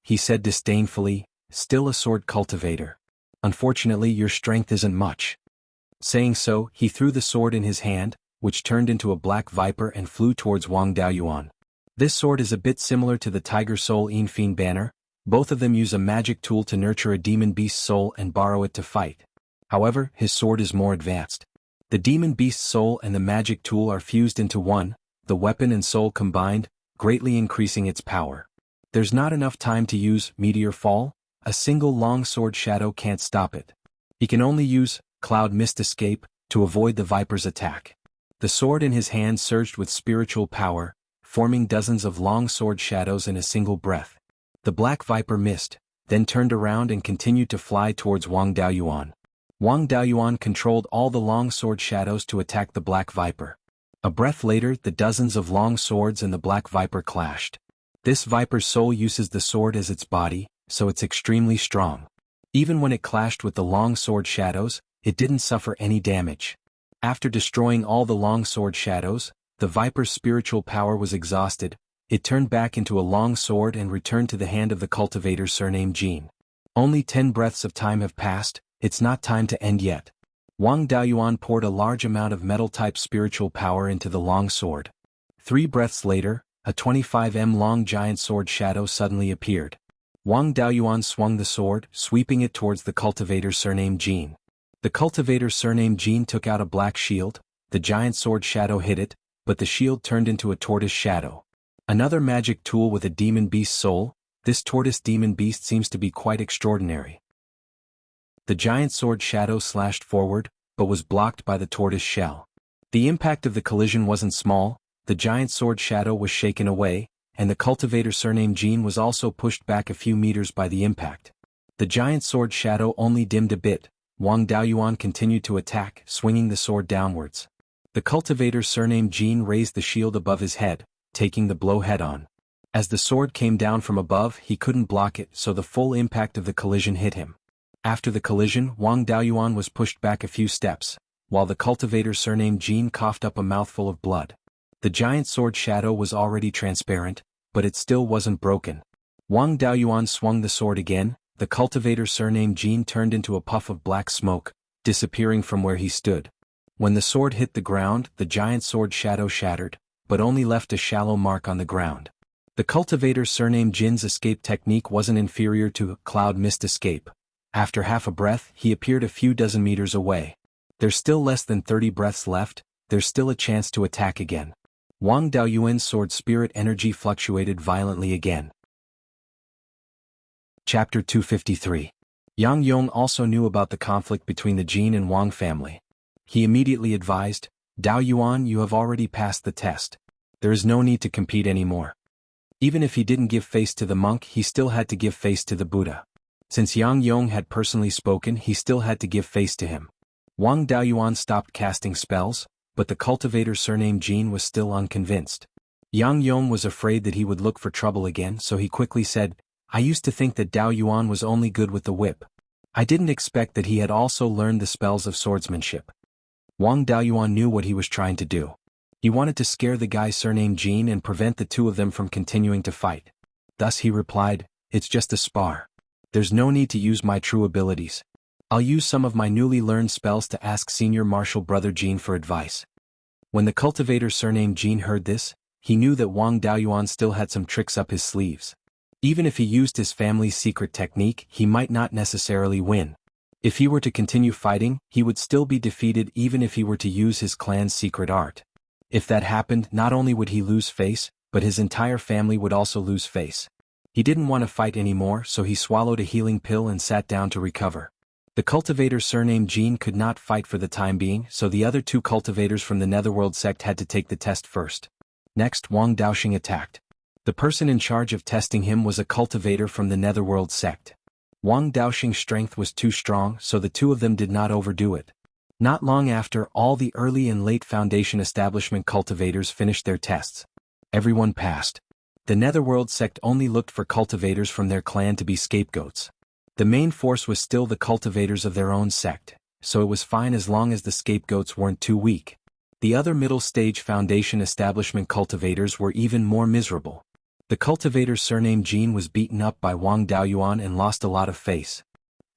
He said disdainfully, "Still a sword cultivator. Unfortunately your strength isn't much." Saying so, he threw the sword in his hand, which turned into a black viper and flew towards Wang Daoyuan. This sword is a bit similar to the Tiger Soul Fiend banner. Both of them use a magic tool to nurture a demon beast's soul and borrow it to fight. However, his sword is more advanced. The demon beast's soul and the magic tool are fused into one, the weapon and soul combined, greatly increasing its power. There's not enough time to use Meteor Fall. A single long sword shadow can't stop it. He can only use Cloud Mist Escape to avoid the viper's attack. The sword in his hand surged with spiritual power, forming dozens of long sword shadows in a single breath. The black viper missed, then turned around and continued to fly towards Wang Daoyuan. Wang Daoyuan controlled all the long sword shadows to attack the black viper. A breath later, the dozens of long swords and the black viper clashed. This viper's soul uses the sword as its body, so it's extremely strong. Even when it clashed with the long sword shadows, it didn't suffer any damage. After destroying all the long sword shadows, the viper's spiritual power was exhausted. It turned back into a long sword and returned to the hand of the cultivator surnamed Jean. Only 10 breaths of time have passed, it's not time to end yet. Wang Daoyuan poured a large amount of metal-type spiritual power into the long sword. 3 breaths later, a 25 long giant sword shadow suddenly appeared. Wang Daoyuan swung the sword, sweeping it towards the cultivator surnamed Jean. The cultivator surnamed Jean took out a black shield. The giant sword shadow hit it, but the shield turned into a tortoise shadow. Another magic tool with a demon beast soul. This tortoise demon beast seems to be quite extraordinary. The giant sword shadow slashed forward, but was blocked by the tortoise shell. The impact of the collision wasn't small. The giant sword shadow was shaken away, and the cultivator surnamed Jean was also pushed back a few meters by the impact. The giant sword shadow only dimmed a bit. Wang Daoyuan continued to attack, swinging the sword downwards. The cultivator surnamed Jean raised the shield above his head, taking the blow head-on. As the sword came down from above, he couldn't block it, so the full impact of the collision hit him. After the collision, Wang Daoyuan was pushed back a few steps, while the cultivator surnamed Jean coughed up a mouthful of blood. The giant sword shadow was already transparent, but it still wasn't broken. Wang Daoyuan swung the sword again. The cultivator surnamed Jean turned into a puff of black smoke, disappearing from where he stood. When the sword hit the ground, the giant sword shadow shattered, but only left a shallow mark on the ground. The cultivator surnamed Jin's escape technique wasn't inferior to Cloud Mist Escape. After half a breath, he appeared a few dozen meters away. There's still less than 30 breaths left. There's still a chance to attack again. Wang Daoyuan's sword spirit energy fluctuated violently again. Chapter 253. Yang Yong also knew about the conflict between the Jin and Wang family. He immediately advised, "Daoyuan, you have already passed the test. There is no need to compete anymore." Even if he didn't give face to the monk, he still had to give face to the Buddha. Since Yang Yong had personally spoken, he still had to give face to him. Wang Daoyuan stopped casting spells, but the cultivator surnamed Jean was still unconvinced. Yang Yong was afraid that he would look for trouble again, so he quickly said, "I used to think that Daoyuan was only good with the whip. I didn't expect that he had also learned the spells of swordsmanship." Wang Daoyuan knew what he was trying to do. He wanted to scare the guy surnamed Jean and prevent the two of them from continuing to fight. Thus he replied, "It's just a spar. There's no need to use my true abilities. I'll use some of my newly learned spells to ask senior martial brother Jean for advice." When the cultivator surnamed Jean heard this, he knew that Wang Daoyuan still had some tricks up his sleeves. Even if he used his family's secret technique, he might not necessarily win. If he were to continue fighting, he would still be defeated even if he were to use his clan's secret art. If that happened, not only would he lose face, but his entire family would also lose face. He didn't want to fight anymore, so he swallowed a healing pill and sat down to recover. The cultivator surnamed Jean could not fight for the time being, so the other 2 cultivators from the Netherworld sect had to take the test first. Next, Wang Daoxing attacked. The person in charge of testing him was a cultivator from the Netherworld sect. Wang Daoxing's strength was too strong, so the 2 of them did not overdo it. Not long after, all the early and late Foundation establishment cultivators finished their tests. Everyone passed. The Netherworld sect only looked for cultivators from their clan to be scapegoats. The main force was still the cultivators of their own sect, so it was fine as long as the scapegoats weren't too weak. The other middle-stage foundation establishment cultivators were even more miserable. The cultivator surnamed Jean was beaten up by Wang Daoyuan and lost a lot of face.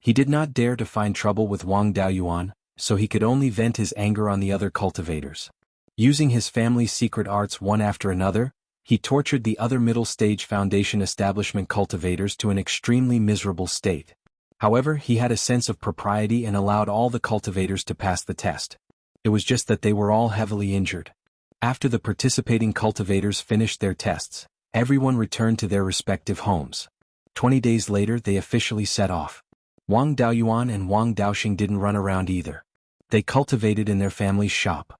He did not dare to find trouble with Wang Daoyuan, so he could only vent his anger on the other cultivators. Using his family's secret arts one after another, he tortured the other middle-stage foundation establishment cultivators to an extremely miserable state. However, he had a sense of propriety and allowed all the cultivators to pass the test. It was just that they were all heavily injured. After the participating cultivators finished their tests, everyone returned to their respective homes. 20 days later they officially set off. Wang Daoyuan and Wang Daoxing didn't run around either. They cultivated in their family's shop.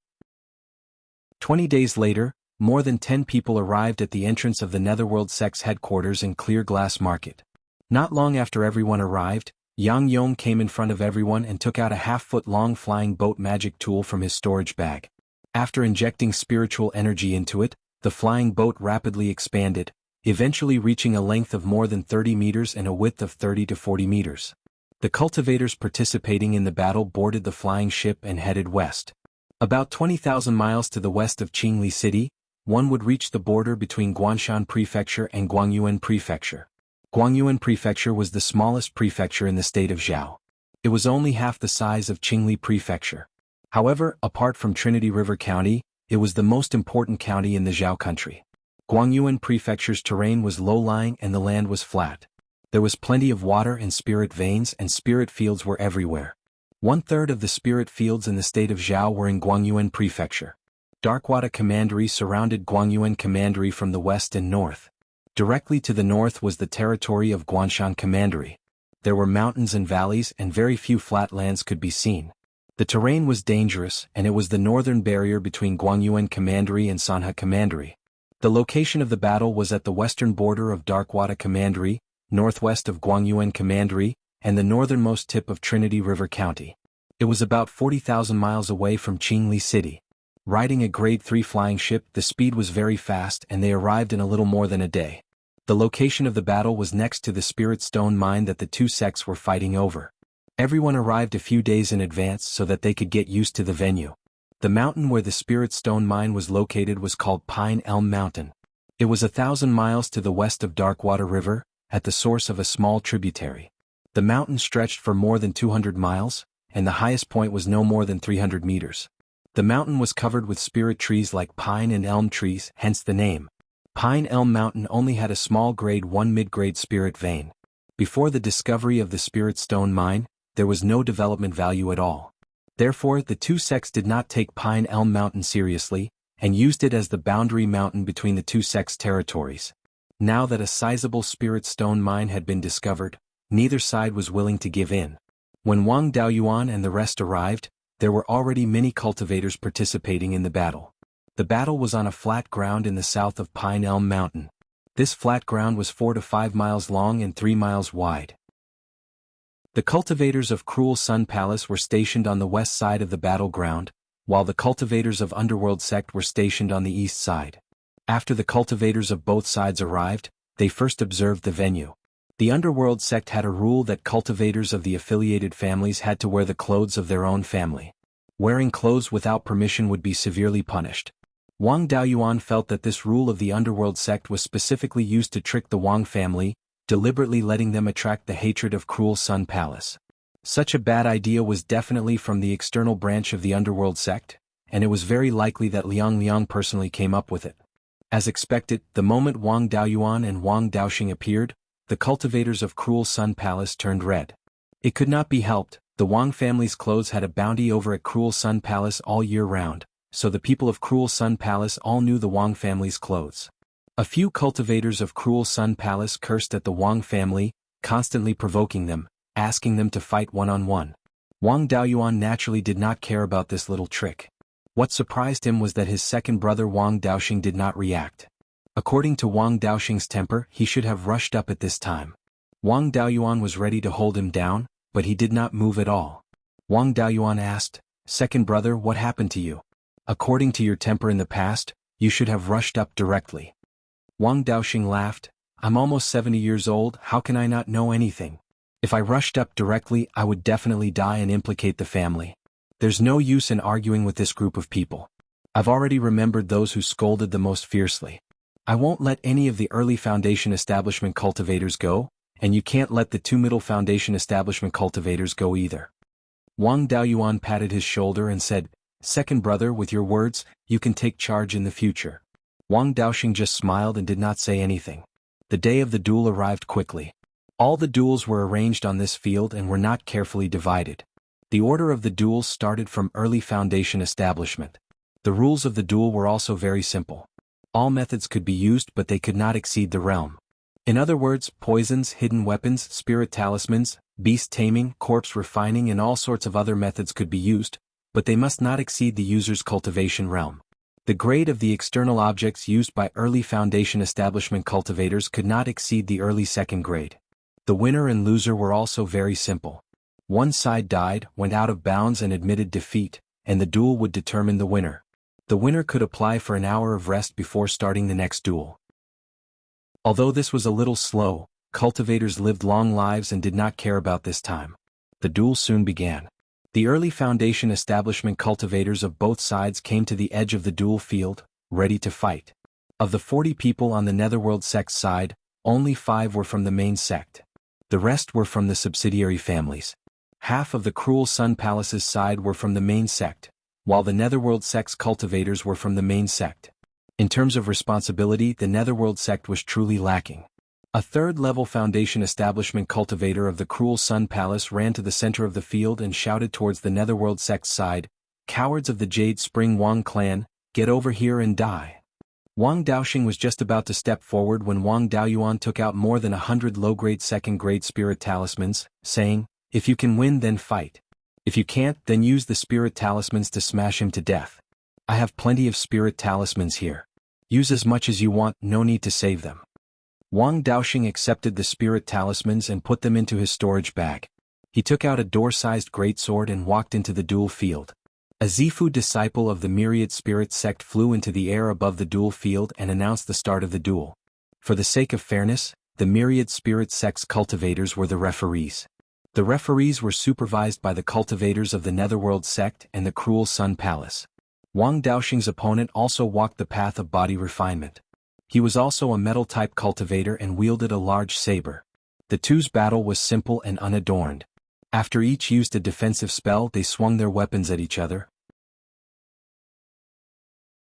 20 days later, more than 10 people arrived at the entrance of the Netherworld sect's headquarters in Clear Glass Market. Not long after everyone arrived, Yang Yong came in front of everyone and took out a half-foot-long flying boat magic tool from his storage bag. After injecting spiritual energy into it, the flying boat rapidly expanded, eventually reaching a length of more than 30 meters and a width of 30 to 40 meters. The cultivators participating in the battle boarded the flying ship and headed west. About 20,000 miles to the west of Qingli City, one would reach the border between Guanshan Prefecture and Guangyuan Prefecture. Guangyuan Prefecture was the smallest prefecture in the state of Zhao. It was only half the size of Qingli Prefecture. However, apart from Trinity River County, it was the most important county in the Zhao country. Guangyuan Prefecture's terrain was low-lying and the land was flat. There was plenty of water and spirit veins and spirit fields were everywhere. 1/3 of the spirit fields in the state of Zhao were in Guangyuan Prefecture. Darkwada Commandery surrounded Guangyuan Commandery from the west and north. Directly to the north was the territory of Guanshan Commandery. There were mountains and valleys and very few flat lands could be seen. The terrain was dangerous and it was the northern barrier between Guangyuan Commandery and Sanha Commandery. The location of the battle was at the western border of Darkwada Commandery, northwest of Guangyuan Commandery, and the northernmost tip of Trinity River County. It was about 40,000 miles away from Qingli City. Riding a Grade 3 flying ship, the speed was very fast and they arrived in a little more than a day. The location of the battle was next to the Spirit Stone mine that the two sects were fighting over. Everyone arrived a few days in advance so that they could get used to the venue. The mountain where the Spirit Stone mine was located was called Pine Elm Mountain. It was 1,000 miles to the west of Darkwater River, at the source of a small tributary. The mountain stretched for more than 200 miles, and the highest point was no more than 300 meters. The mountain was covered with spirit trees like pine and elm trees, hence the name. Pine Elm Mountain only had a small Grade 1 mid-grade spirit vein. Before the discovery of the Spirit Stone mine, there was no development value at all. Therefore, the two sects did not take Pine Elm Mountain seriously, and used it as the boundary mountain between the two sects' territories. Now that a sizable Spirit Stone mine had been discovered, neither side was willing to give in. When Wang Daoyuan and the rest arrived, there were already many cultivators participating in the battle. The battle was on a flat ground in the south of Pine Elm Mountain. This flat ground was 4 to 5 miles long and 3 miles wide. The cultivators of Cruel Sun Palace were stationed on the west side of the battleground, while the cultivators of Underworld Sect were stationed on the east side. After the cultivators of both sides arrived, they first observed the venue. The Underworld Sect had a rule that cultivators of the affiliated families had to wear the clothes of their own family. Wearing clothes without permission would be severely punished. Wang Daoyuan felt that this rule of the Underworld Sect was specifically used to trick the Wang family, deliberately letting them attract the hatred of Cruel Sun Palace. Such a bad idea was definitely from the external branch of the Underworld Sect, and it was very likely that Liang personally came up with it. As expected, the moment Wang Daoyuan and Wang Daoxing appeared, the cultivators of Cruel Sun Palace turned red. It could not be helped, the Wang family's clothes had a bounty over at Cruel Sun Palace all year round, so the people of Cruel Sun Palace all knew the Wang family's clothes. A few cultivators of Cruel Sun Palace cursed at the Wang family, constantly provoking them, asking them to fight one-on-one. Wang Daoyuan naturally did not care about this little trick. What surprised him was that his second brother Wang Daoxing did not react. According to Wang Daoxing's temper, he should have rushed up at this time. Wang Daoyuan was ready to hold him down, but he did not move at all. Wang Daoyuan asked, "Second brother, what happened to you? According to your temper in the past, you should have rushed up directly." Wang Daoxing laughed, "I'm almost 70 years old, how can I not know anything? If I rushed up directly, I would definitely die and implicate the family. There's no use in arguing with this group of people." I've already remembered those who scolded the most fiercely. I won't let any of the early Foundation Establishment cultivators go, and you can't let the 2 middle Foundation Establishment cultivators go either. Wang Daoyuan patted his shoulder and said, "Second brother, with your words, you can take charge in the future." Wang Daoxing just smiled and did not say anything. The day of the duel arrived quickly. All the duels were arranged on this field and were not carefully divided. The order of the duels started from early Foundation Establishment. The rules of the duel were also very simple. All methods could be used, but they could not exceed the realm. In other words, poisons, hidden weapons, spirit talismans, beast taming, corpse refining and all sorts of other methods could be used, but they must not exceed the user's cultivation realm. The grade of the external objects used by early Foundation Establishment cultivators could not exceed the early second grade. The winner and loser were also very simple. One side died, went out of bounds and admitted defeat, and the duel would determine the winner. The winner could apply for an hour of rest before starting the next duel. Although this was a little slow, cultivators lived long lives and did not care about this time. The duel soon began. The early Foundation Establishment cultivators of both sides came to the edge of the duel field, ready to fight. Of the 40 people on the Netherworld sect side, only 5 were from the main sect. The rest were from the subsidiary families. Half of the Cruel Sun Palace's side were from the main sect, while the Netherworld sect's cultivators were from the main sect. In terms of responsibility, the Netherworld sect was truly lacking. A third-level Foundation Establishment cultivator of the Cruel Sun Palace ran to the center of the field and shouted towards the Netherworld sect's side, "Cowards of the Jade Spring Wang clan, get over here and die." Wang Daoxing was just about to step forward when Wang Daoyuan took out more than 100 low-grade second-grade spirit talismans, saying, "If you can win, then fight. If you can't, then use the spirit talismans to smash him to death. I have plenty of spirit talismans here. Use as much as you want, no need to save them." Wang Daoxing accepted the spirit talismans and put them into his storage bag. He took out a door-sized greatsword and walked into the duel field. A Zifu disciple of the Myriad Spirit sect flew into the air above the duel field and announced the start of the duel. For the sake of fairness, the Myriad Spirit sect's cultivators were the referees. The referees were supervised by the cultivators of the Netherworld sect and the Cruel Sun Palace. Wang Daoxing's opponent also walked the path of body refinement. He was also a metal-type cultivator and wielded a large saber. The two's battle was simple and unadorned. After each used a defensive spell, they swung their weapons at each other.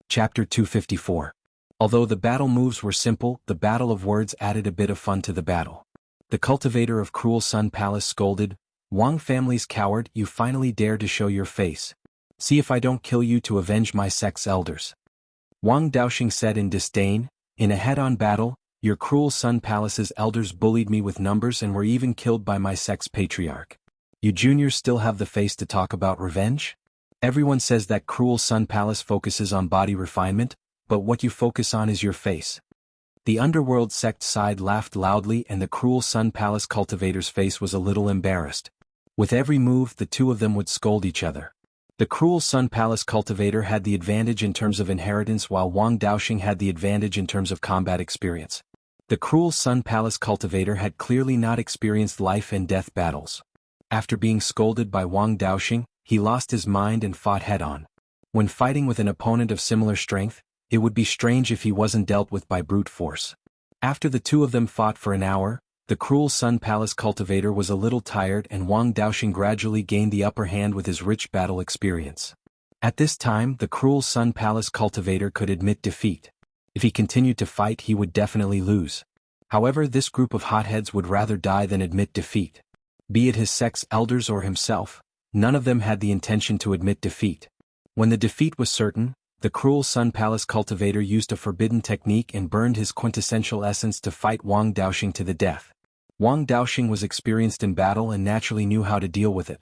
Chapter 254. Although the battle moves were simple, the battle of words added a bit of fun to the battle. The cultivator of Cruel Sun Palace scolded, "Wang family's coward, you finally dare to show your face. See if I don't kill you to avenge my sect's elders." Wang Daoxing said in disdain, "In a head-on battle, your Cruel Sun Palace's elders bullied me with numbers and were even killed by my sect's patriarch. You juniors still have the face to talk about revenge? Everyone says that Cruel Sun Palace focuses on body refinement, but what you focus on is your face." The Underworld sect side laughed loudly and the Cruel Sun Palace cultivator's face was a little embarrassed. With every move, the two of them would scold each other. The Cruel Sun Palace cultivator had the advantage in terms of inheritance while Wang Daoxing had the advantage in terms of combat experience. The Cruel Sun Palace cultivator had clearly not experienced life and death battles. After being scolded by Wang Daoxing, he lost his mind and fought head-on. When fighting with an opponent of similar strength, it would be strange if he wasn't dealt with by brute force. After the two of them fought for an hour, the Cruel Sun Palace cultivator was a little tired and Wang Daoxing gradually gained the upper hand with his rich battle experience. At this time, the Cruel Sun Palace cultivator could admit defeat. If he continued to fight, he would definitely lose. However, this group of hotheads would rather die than admit defeat. Be it his sect's elders or himself, none of them had the intention to admit defeat. When the defeat was certain, the Cruel Sun Palace cultivator used a forbidden technique and burned his quintessential essence to fight Wang Daoxing to the death. Wang Daoxing was experienced in battle and naturally knew how to deal with it.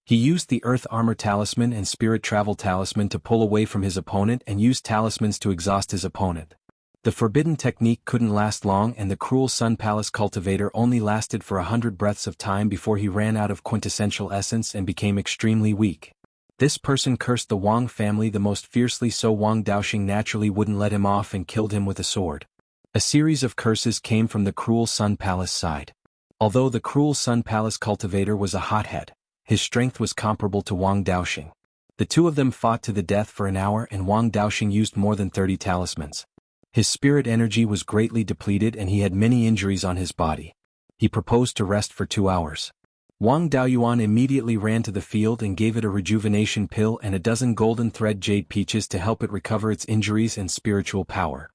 He used the Earth Armor Talisman and Spirit Travel Talisman to pull away from his opponent and used talismans to exhaust his opponent. The forbidden technique couldn't last long and the Cruel Sun Palace cultivator only lasted for 100 breaths of time before he ran out of quintessential essence and became extremely weak. This person cursed the Wang family the most fiercely, so Wang Daoxing naturally wouldn't let him off and killed him with a sword. A series of curses came from the Cruel Sun Palace side. Although the Cruel Sun Palace cultivator was a hothead, his strength was comparable to Wang Daoxing. The two of them fought to the death for an hour, and Wang Daoxing used more than 30 talismans. His spirit energy was greatly depleted and he had many injuries on his body. He proposed to rest for 2 hours. Wang Daoyuan immediately ran to the field and gave it a rejuvenation pill and a dozen golden thread jade peaches to help it recover its injuries and spiritual power.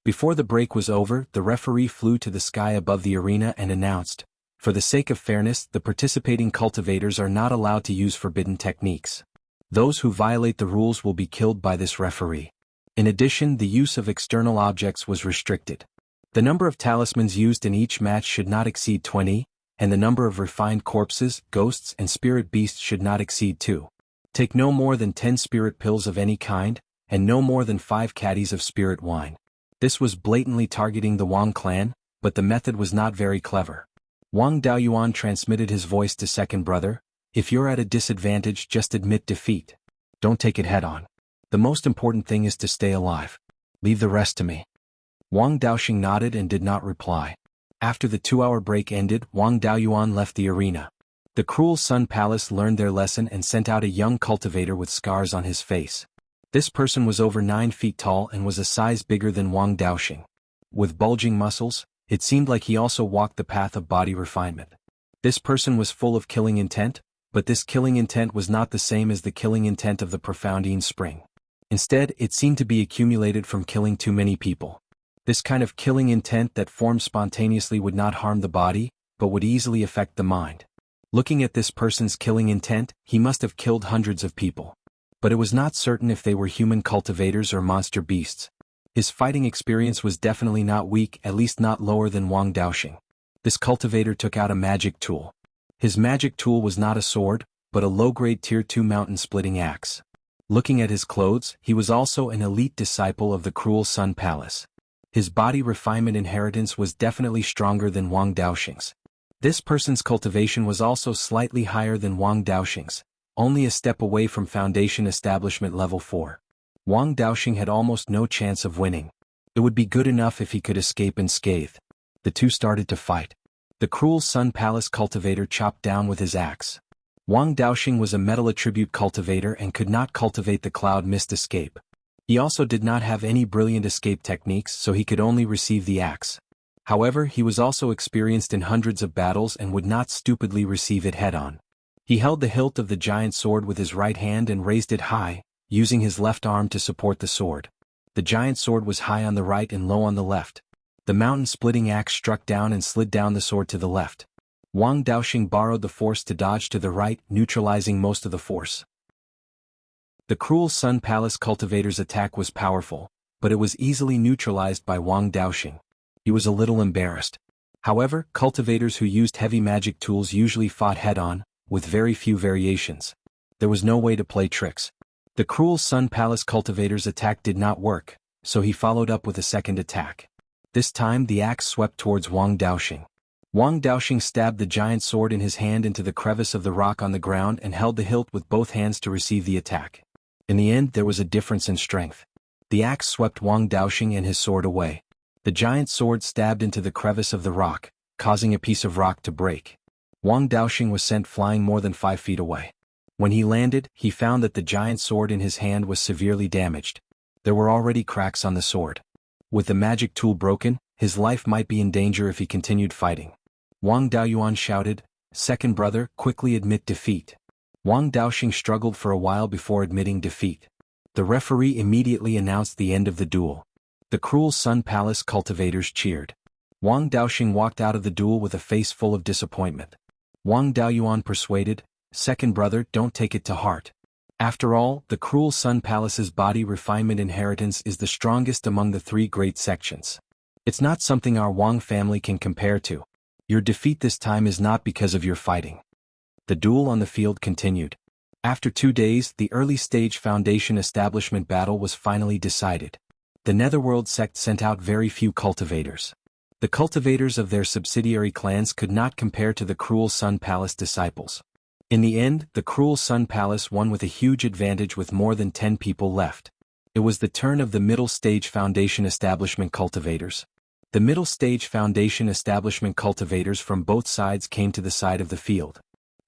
Before the break was over, the referee flew to the sky above the arena and announced, "For the sake of fairness, the participating cultivators are not allowed to use forbidden techniques. Those who violate the rules will be killed by this referee." In addition, the use of external objects was restricted. The number of talismans used in each match should not exceed 20, and the number of refined corpses, ghosts and spirit beasts should not exceed 2. Take no more than 10 spirit pills of any kind, and no more than 5 caddies of spirit wine. This was blatantly targeting the Wang clan, but the method was not very clever. Wang Daoyuan transmitted his voice to second brother, "If you're at a disadvantage, just admit defeat. Don't take it head on. The most important thing is to stay alive. Leave the rest to me." Wang Daoxing nodded and did not reply. After the 2-hour break ended, Wang Daoyuan left the arena. The Cruel Sun Palace learned their lesson and sent out a young cultivator with scars on his face. This person was over 9 feet tall and was a size bigger than Wang Daoxing. With bulging muscles, it seemed like he also walked the path of body refinement. This person was full of killing intent, but this killing intent was not the same as the killing intent of the Profoundine Spring. Instead, it seemed to be accumulated from killing too many people. This kind of killing intent that formed spontaneously would not harm the body, but would easily affect the mind. Looking at this person's killing intent, he must have killed hundreds of people. But it was not certain if they were human cultivators or monster beasts. His fighting experience was definitely not weak, at least not lower than Wang Daoxing. This cultivator took out a magic tool. His magic tool was not a sword, but a low-grade Tier 2 mountain-splitting axe. Looking at his clothes, he was also an elite disciple of the Cruel Sun Palace. His body refinement inheritance was definitely stronger than Wang Daoxing's. This person's cultivation was also slightly higher than Wang Daoxing's, only a step away from Foundation Establishment Level 4. Wang Daoxing had almost no chance of winning. It would be good enough if he could escape unscathed. The two started to fight. The Cruel Sun Palace cultivator chopped down with his axe. Wang Daoxing was a metal attribute cultivator and could not cultivate the cloud mist escape. He also did not have any brilliant escape techniques, so he could only receive the axe. However, he was also experienced in hundreds of battles and would not stupidly receive it head-on. He held the hilt of the giant sword with his right hand and raised it high, using his left arm to support the sword. The giant sword was high on the right and low on the left. The mountain-splitting axe struck down and slid down the sword to the left. Wang Daoxing borrowed the force to dodge to the right, neutralizing most of the force. The Cruel Sun Palace cultivator's attack was powerful, but it was easily neutralized by Wang Daoxing. He was a little embarrassed. However, cultivators who used heavy magic tools usually fought head-on, with very few variations. There was no way to play tricks. The Cruel Sun Palace cultivator's attack did not work, so he followed up with a second attack. This time the axe swept towards Wang Daoxing. Wang Daoxing stabbed the giant sword in his hand into the crevice of the rock on the ground and held the hilt with both hands to receive the attack. In the end, there was a difference in strength. The axe swept Wang Daoxing and his sword away. The giant sword stabbed into the crevice of the rock, causing a piece of rock to break. Wang Daoxing was sent flying more than 5 feet away. When he landed, he found that the giant sword in his hand was severely damaged. There were already cracks on the sword. With the magic tool broken, his life might be in danger if he continued fighting. Wang Daoyuan shouted, "Second brother, quickly admit defeat." Wang Daoxing struggled for a while before admitting defeat. The referee immediately announced the end of the duel. The Cruel Sun Palace cultivators cheered. Wang Daoxing walked out of the duel with a face full of disappointment. Wang Daoyuan persuaded, "Second brother, don't take it to heart. After all, the Cruel Sun Palace's body refinement inheritance is the strongest among the 3 great sections. It's not something our Wang family can compare to. Your defeat this time is not because of your fighting." The duel on the field continued. After 2 days, the early-stage Foundation Establishment battle was finally decided. The Netherworld sect sent out very few cultivators. The cultivators of their subsidiary clans could not compare to the Cruel Sun Palace disciples. In the end, the Cruel Sun Palace won with a huge advantage with more than 10 people left. It was the turn of the middle-stage Foundation Establishment cultivators. The middle-stage Foundation Establishment cultivators from both sides came to the side of the field.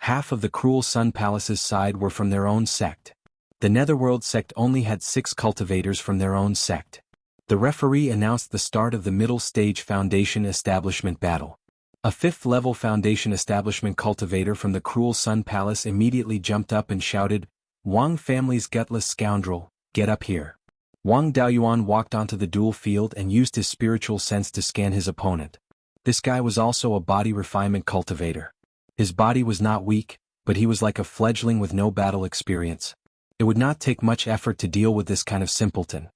Half of the Cruel Sun Palace's side were from their own sect. The Netherworld sect only had 6 cultivators from their own sect. The referee announced the start of the middle stage Foundation Establishment battle. A 5th-level Foundation Establishment cultivator from the Cruel Sun Palace immediately jumped up and shouted, "Wang family's gutless scoundrel, get up here." Wang Daoyuan walked onto the duel field and used his spiritual sense to scan his opponent. This guy was also a body refinement cultivator. His body was not weak, but he was like a fledgling with no battle experience. It would not take much effort to deal with this kind of simpleton.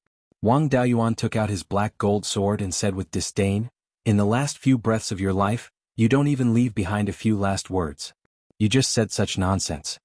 Wang Daoyuan took out his black gold sword and said with disdain, "In the last few breaths of your life, you don't even leave behind a few last words. You just said such nonsense."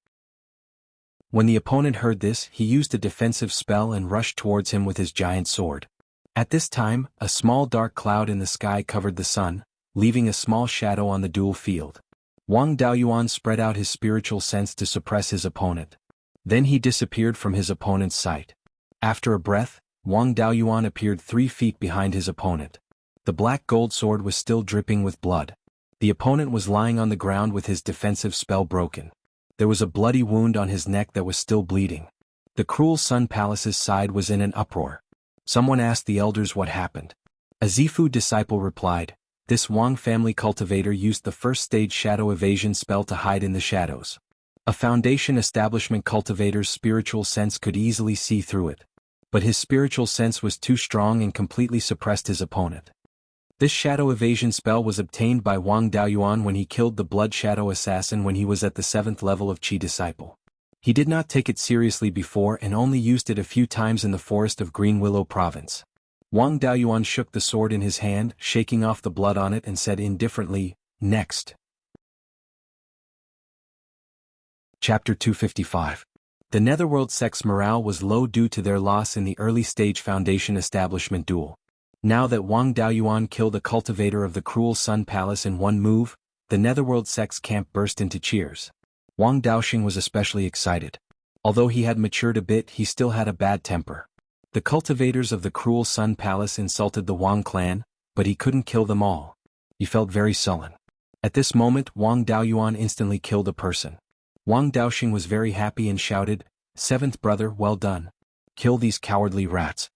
When the opponent heard this, he used a defensive spell and rushed towards him with his giant sword. At this time, a small dark cloud in the sky covered the sun, leaving a small shadow on the duel field. Wang Daoyuan spread out his spiritual sense to suppress his opponent. Then he disappeared from his opponent's sight. After a breath, Wang Daoyuan appeared 3 feet behind his opponent. The black gold sword was still dripping with blood. The opponent was lying on the ground with his defensive spell broken. There was a bloody wound on his neck that was still bleeding. The Cruel Sun Palace's side was in an uproar. Someone asked the elders what happened. A Zifu disciple replied, "This Wang family cultivator used the first stage shadow evasion spell to hide in the shadows. A Foundation Establishment cultivator's spiritual sense could easily see through it. But his spiritual sense was too strong and completely suppressed his opponent." This shadow evasion spell was obtained by Wang Daoyuan when he killed the Blood Shadow Assassin when he was at the 7th level of Qi Disciple. He did not take it seriously before and only used it a few times in the forest of Green Willow Province. Wang Daoyuan shook the sword in his hand, shaking off the blood on it and said indifferently, "Next." Chapter 255. The Netherworld sect's morale was low due to their loss in the early stage Foundation Establishment duel. Now that Wang Daoyuan killed a cultivator of the Cruel Sun Palace in one move, the Netherworld sect's camp burst into cheers. Wang Daoxing was especially excited. Although he had matured a bit, he still had a bad temper. The cultivators of the Cruel Sun Palace insulted the Wang clan, but he couldn't kill them all. He felt very sullen. At this moment, Wang Daoyuan instantly killed a person. Wang Daoxing was very happy and shouted, "Seventh brother, well done. Kill these cowardly rats."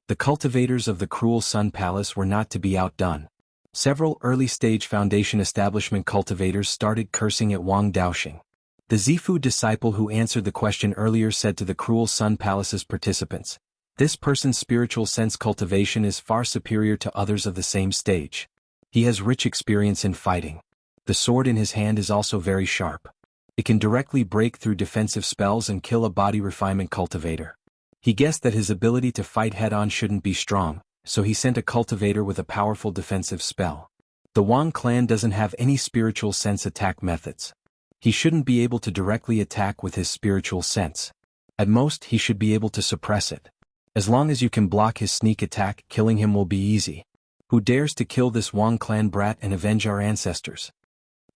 The cultivators of the Cruel Sun Palace were not to be outdone. Several early-stage Foundation Establishment cultivators started cursing at Wang Daoxing. The Zifu disciple who answered the question earlier said to the Cruel Sun Palace's participants, "This person's spiritual sense cultivation is far superior to others of the same stage. He has rich experience in fighting. The sword in his hand is also very sharp. It can directly break through defensive spells and kill a body refinement cultivator." He guessed that his ability to fight head-on shouldn't be strong, so he sent a cultivator with a powerful defensive spell. The Wang clan doesn't have any spiritual sense attack methods. He shouldn't be able to directly attack with his spiritual sense. At most, he should be able to suppress it. As long as you can block his sneak attack, killing him will be easy. Who dares to kill this Wang clan brat and avenge our ancestors?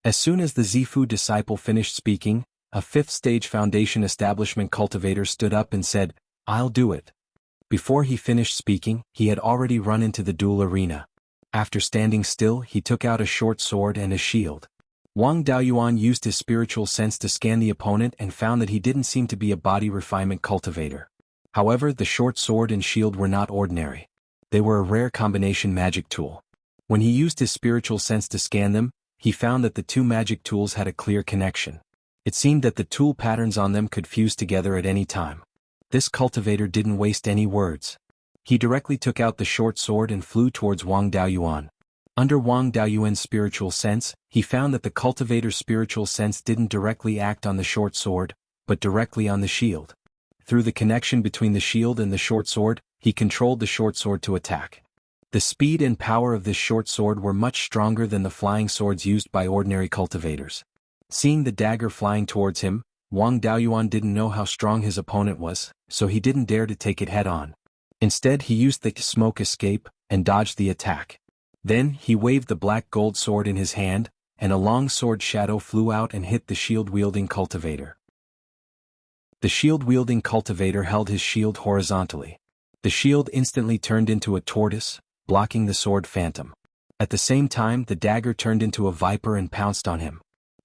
As soon as the Zifu disciple finished speaking, a 5th-stage Foundation Establishment cultivator stood up and said, "I'll do it." Before he finished speaking, he had already run into the duel arena. After standing still, he took out a short sword and a shield. Wang Daoyuan used his spiritual sense to scan the opponent and found that he didn't seem to be a body refinement cultivator. However, the short sword and shield were not ordinary. They were a rare combination magic tool. When he used his spiritual sense to scan them, he found that the two magic tools had a clear connection. It seemed that the tool patterns on them could fuse together at any time. This cultivator didn't waste any words. He directly took out the short sword and flew towards Wang Daoyuan. Under Wang Daoyuan's spiritual sense, he found that the cultivator's spiritual sense didn't directly act on the short sword, but directly on the shield. Through the connection between the shield and the short sword, he controlled the short sword to attack. The speed and power of this short sword were much stronger than the flying swords used by ordinary cultivators. Seeing the dagger flying towards him, Wang Daoyuan didn't know how strong his opponent was, so he didn't dare to take it head-on. Instead, he used the smoke escape and dodged the attack. Then, he waved the black gold sword in his hand, and a long sword shadow flew out and hit the shield-wielding cultivator. The shield-wielding cultivator held his shield horizontally. The shield instantly turned into a tortoise, blocking the sword phantom. At the same time, the dagger turned into a viper and pounced on him.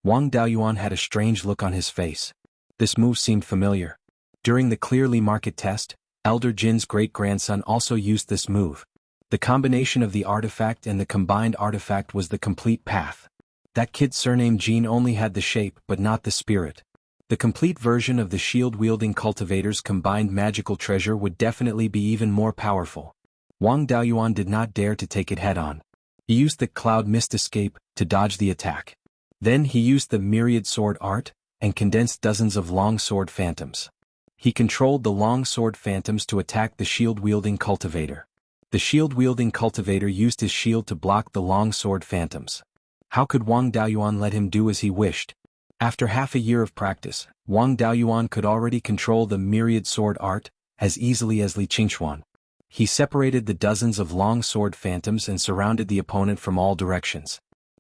Wang Daoyuan had a strange look on his face. This move seemed familiar. During the Clearly Market test, Elder Jin's great-grandson also used this move. The combination of the artifact and the combined artifact was the complete path. That kid's surname Jin only had the shape but not the spirit. The complete version of the shield-wielding cultivator's combined magical treasure would definitely be even more powerful. Wang Daoyuan did not dare to take it head-on. He used the Cloud Mist Escape to dodge the attack. Then he used the Myriad Sword Art and condensed dozens of long sword phantoms. He controlled the long sword phantoms to attack the shield-wielding cultivator. The shield-wielding cultivator used his shield to block the long sword phantoms. How could Wang Daoyuan let him do as he wished? After half a year of practice, Wang Daoyuan could already control the Myriad Sword Art as easily as Li Qingxuan. He separated the dozens of long sword phantoms and surrounded the opponent from all directions.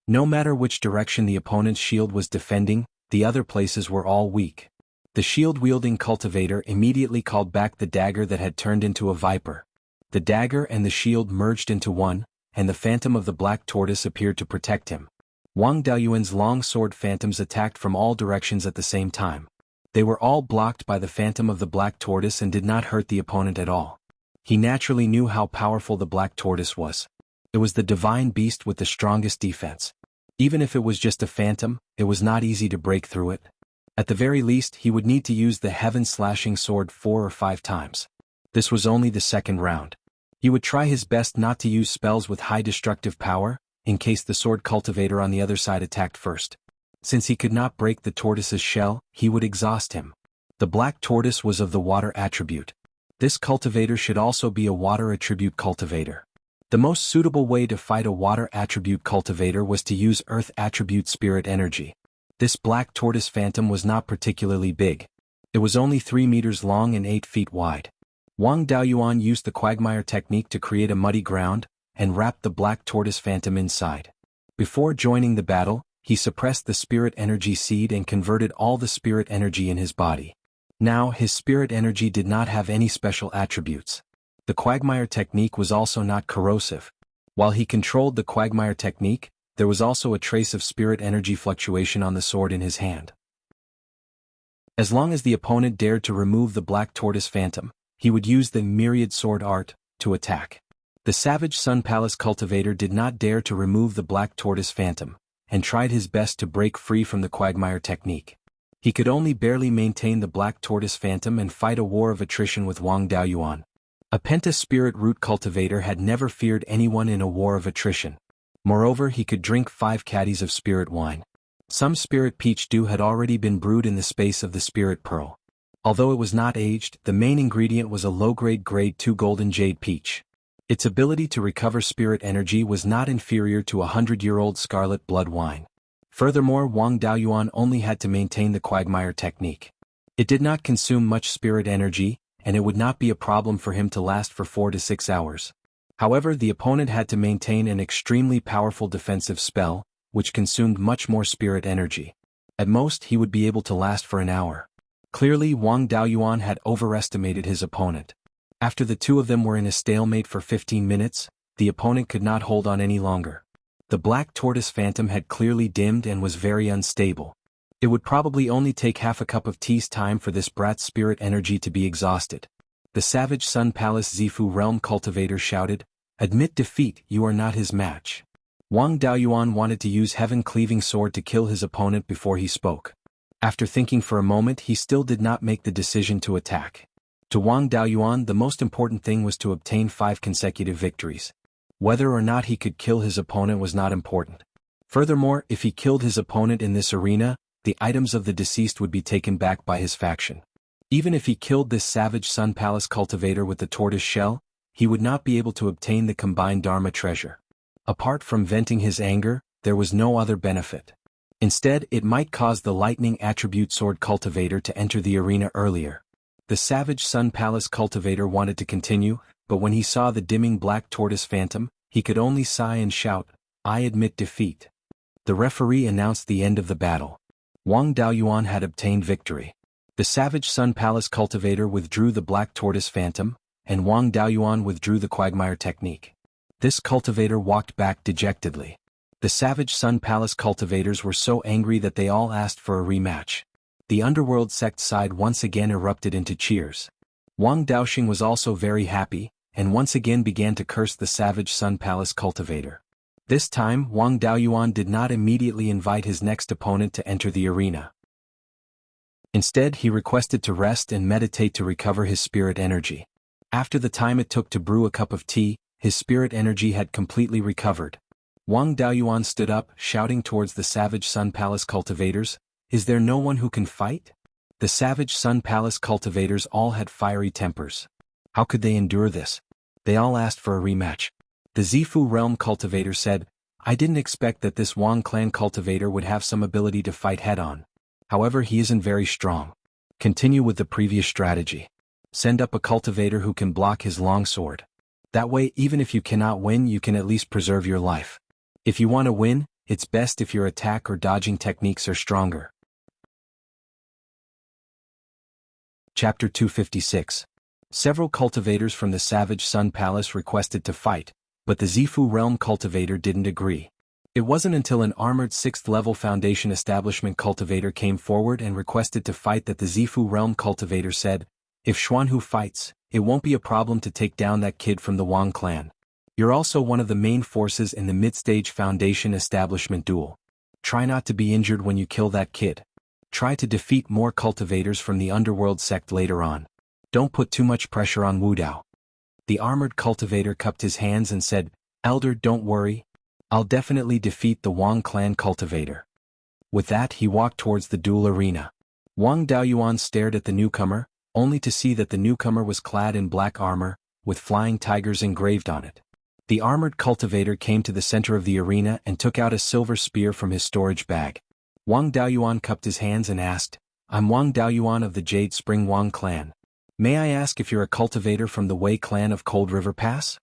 No matter which direction the opponent's shield was defending, the other places were all weak. The shield-wielding cultivator immediately called back the dagger that had turned into a viper. The dagger and the shield merged into one, and the phantom of the black tortoise appeared to protect him. Wang Daoyuan's long sword phantoms attacked from all directions at the same time. They were all blocked by the phantom of the black tortoise and did not hurt the opponent at all. He naturally knew how powerful the black tortoise was. It was the divine beast with the strongest defense. Even if it was just a phantom, it was not easy to break through it. At the very least, he would need to use the heaven-slashing sword 4 or 5 times. This was only the second round. He would try his best not to use spells with high destructive power, in case the sword cultivator on the other side attacked first. Since he could not break the tortoise's shell, he would exhaust him. The black tortoise was of the water attribute. This cultivator should also be a water attribute cultivator. The most suitable way to fight a water attribute cultivator was to use earth attribute spirit energy. This black tortoise phantom was not particularly big. It was only 3 meters long and 8 feet wide. Wang Daoyuan used the quagmire technique to create a muddy ground, and wrapped the black tortoise phantom inside. Before joining the battle, he suppressed the spirit energy seed and converted all the spirit energy in his body. Now his spirit energy did not have any special attributes. The quagmire technique was also not corrosive. While he controlled the quagmire technique, there was also a trace of spirit energy fluctuation on the sword in his hand. As long as the opponent dared to remove the black tortoise phantom, he would use the Myriad Sword Art to attack. The Savage Sun Palace cultivator did not dare to remove the black tortoise phantom, and tried his best to break free from the quagmire technique. He could only barely maintain the black tortoise phantom and fight a war of attrition with Wang Daoyuan. A Penta Spirit Root cultivator had never feared anyone in a war of attrition. Moreover, he could drink 5 caddies of spirit wine. Some spirit peach dew had already been brewed in the space of the spirit pearl. Although it was not aged, the main ingredient was a low-grade grade 2 golden jade peach. Its ability to recover spirit energy was not inferior to a 100-year-old scarlet blood wine. Furthermore, Wang Daoyuan only had to maintain the quagmire technique. It did not consume much spirit energy, and it would not be a problem for him to last for 4 to 6 hours. However, the opponent had to maintain an extremely powerful defensive spell, which consumed much more spirit energy. At most, he would be able to last for an hour. Clearly, Wang Daoyuan had overestimated his opponent. After the two of them were in a stalemate for 15 minutes, the opponent could not hold on any longer. The black tortoise phantom had clearly dimmed and was very unstable. It would probably only take half a cup of tea's time for this brat's spirit energy to be exhausted. The Savage Sun Palace Zifu Realm cultivator shouted, "Admit defeat, you are not his match." Wang Daoyuan wanted to use Heaven Cleaving Sword to kill his opponent before he spoke. After thinking for a moment, he still did not make the decision to attack. To Wang Daoyuan, the most important thing was to obtain 5 consecutive victories. Whether or not he could kill his opponent was not important. Furthermore, if he killed his opponent in this arena, the items of the deceased would be taken back by his faction. Even if he killed this Savage Sun Palace cultivator with the tortoise shell, he would not be able to obtain the combined Dharma treasure. Apart from venting his anger, there was no other benefit. Instead, it might cause the lightning attribute sword cultivator to enter the arena earlier. The Savage Sun Palace cultivator wanted to continue, but when he saw the dimming black tortoise phantom, he could only sigh and shout, "I admit defeat." The referee announced the end of the battle. Wang Daoyuan had obtained victory. The Savage Sun Palace cultivator withdrew the black tortoise phantom, and Wang Daoyuan withdrew the quagmire technique. This cultivator walked back dejectedly. The The Savage Sun Palace cultivators were so angry that they all asked for a rematch. The underworld sect side once again erupted into cheers. Wang Daoxing was also very happy, and once again began to curse the Savage Sun Palace cultivator. This time Wang Daoyuan did not immediately invite his next opponent to enter the arena. Instead he requested to rest and meditate to recover his spirit energy. After the time it took to brew a cup of tea, his spirit energy had completely recovered. Wang Daoyuan stood up, shouting towards the Savage Sun Palace cultivators, "Is there no one who can fight?" The Savage Sun Palace cultivators all had fiery tempers. How could they endure this? They all asked for a rematch. The Zifu realm cultivator said, "I didn't expect that this Wang clan cultivator would have some ability to fight head-on. However, he isn't very strong. Continue with the previous strategy. Send up a cultivator who can block his longsword. That way, even if you cannot win, you can at least preserve your life. If you want to win, it's best if your attack or dodging techniques are stronger." Chapter 256. Several cultivators from the Savage Sun Palace requested to fight, but the Zifu realm cultivator didn't agree. It wasn't until an armored 6th level foundation establishment cultivator came forward and requested to fight that the Zifu realm cultivator said, "If Xuanhu fights, it won't be a problem to take down that kid from the Wang clan. You're also one of the main forces in the mid-stage foundation establishment duel. Try not to be injured when you kill that kid. Try to defeat more cultivators from the underworld sect later on. Don't put too much pressure on Wu Dao." The armored cultivator cupped his hands and said, "Elder, don't worry. I'll definitely defeat the Wang clan cultivator." With that he walked towards the duel arena. Wang Daoyuan stared at the newcomer, only to see that the newcomer was clad in black armor, with flying tigers engraved on it. The armored cultivator came to the center of the arena and took out a silver spear from his storage bag. Wang Daoyuan cupped his hands and asked, "I'm Wang Daoyuan of the Jade Spring Wang clan. May I ask if you're a cultivator from the Wei clan of Cold River Pass?"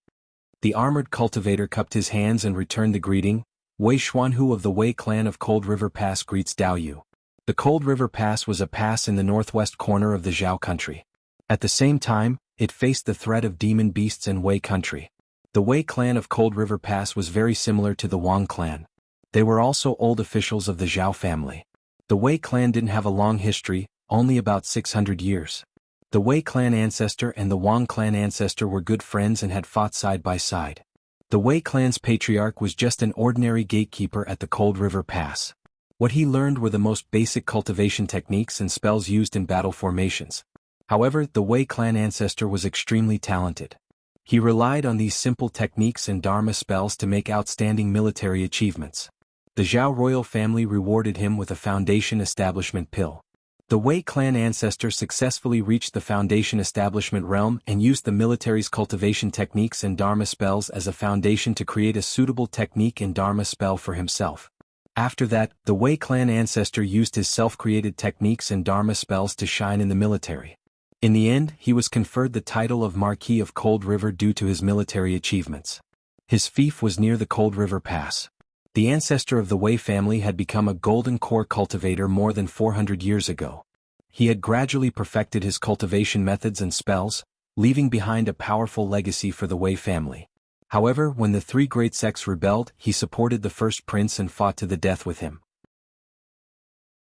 The armored cultivator cupped his hands and returned the greeting, "Wei Xuanhu of the Wei clan of Cold River Pass greets Daoyu." The Cold River Pass was a pass in the northwest corner of the Zhao country. At the same time, it faced the threat of demon beasts in Wei country. The Wei clan of Cold River Pass was very similar to the Wang clan. They were also old officials of the Zhao family. The Wei clan didn't have a long history, only about 600 years. The Wei clan ancestor and the Wang clan ancestor were good friends and had fought side by side. The Wei clan's patriarch was just an ordinary gatekeeper at the Cold River Pass. What he learned were the most basic cultivation techniques and spells used in battle formations. However, the Wei clan ancestor was extremely talented. He relied on these simple techniques and Dharma spells to make outstanding military achievements. The Zhao royal family rewarded him with a foundation establishment pill. The Wei clan ancestor successfully reached the foundation establishment realm and used the military's cultivation techniques and Dharma spells as a foundation to create a suitable technique and Dharma spell for himself. After that, the Wei clan ancestor used his self-created techniques and Dharma spells to shine in the military. In the end, he was conferred the title of Marquis of Cold River due to his military achievements. His fief was near the Cold River Pass. The ancestor of the Wei family had become a golden core cultivator more than 400 years ago. He had gradually perfected his cultivation methods and spells, leaving behind a powerful legacy for the Wei family. However, when the three great sects rebelled, he supported the first prince and fought to the death with him.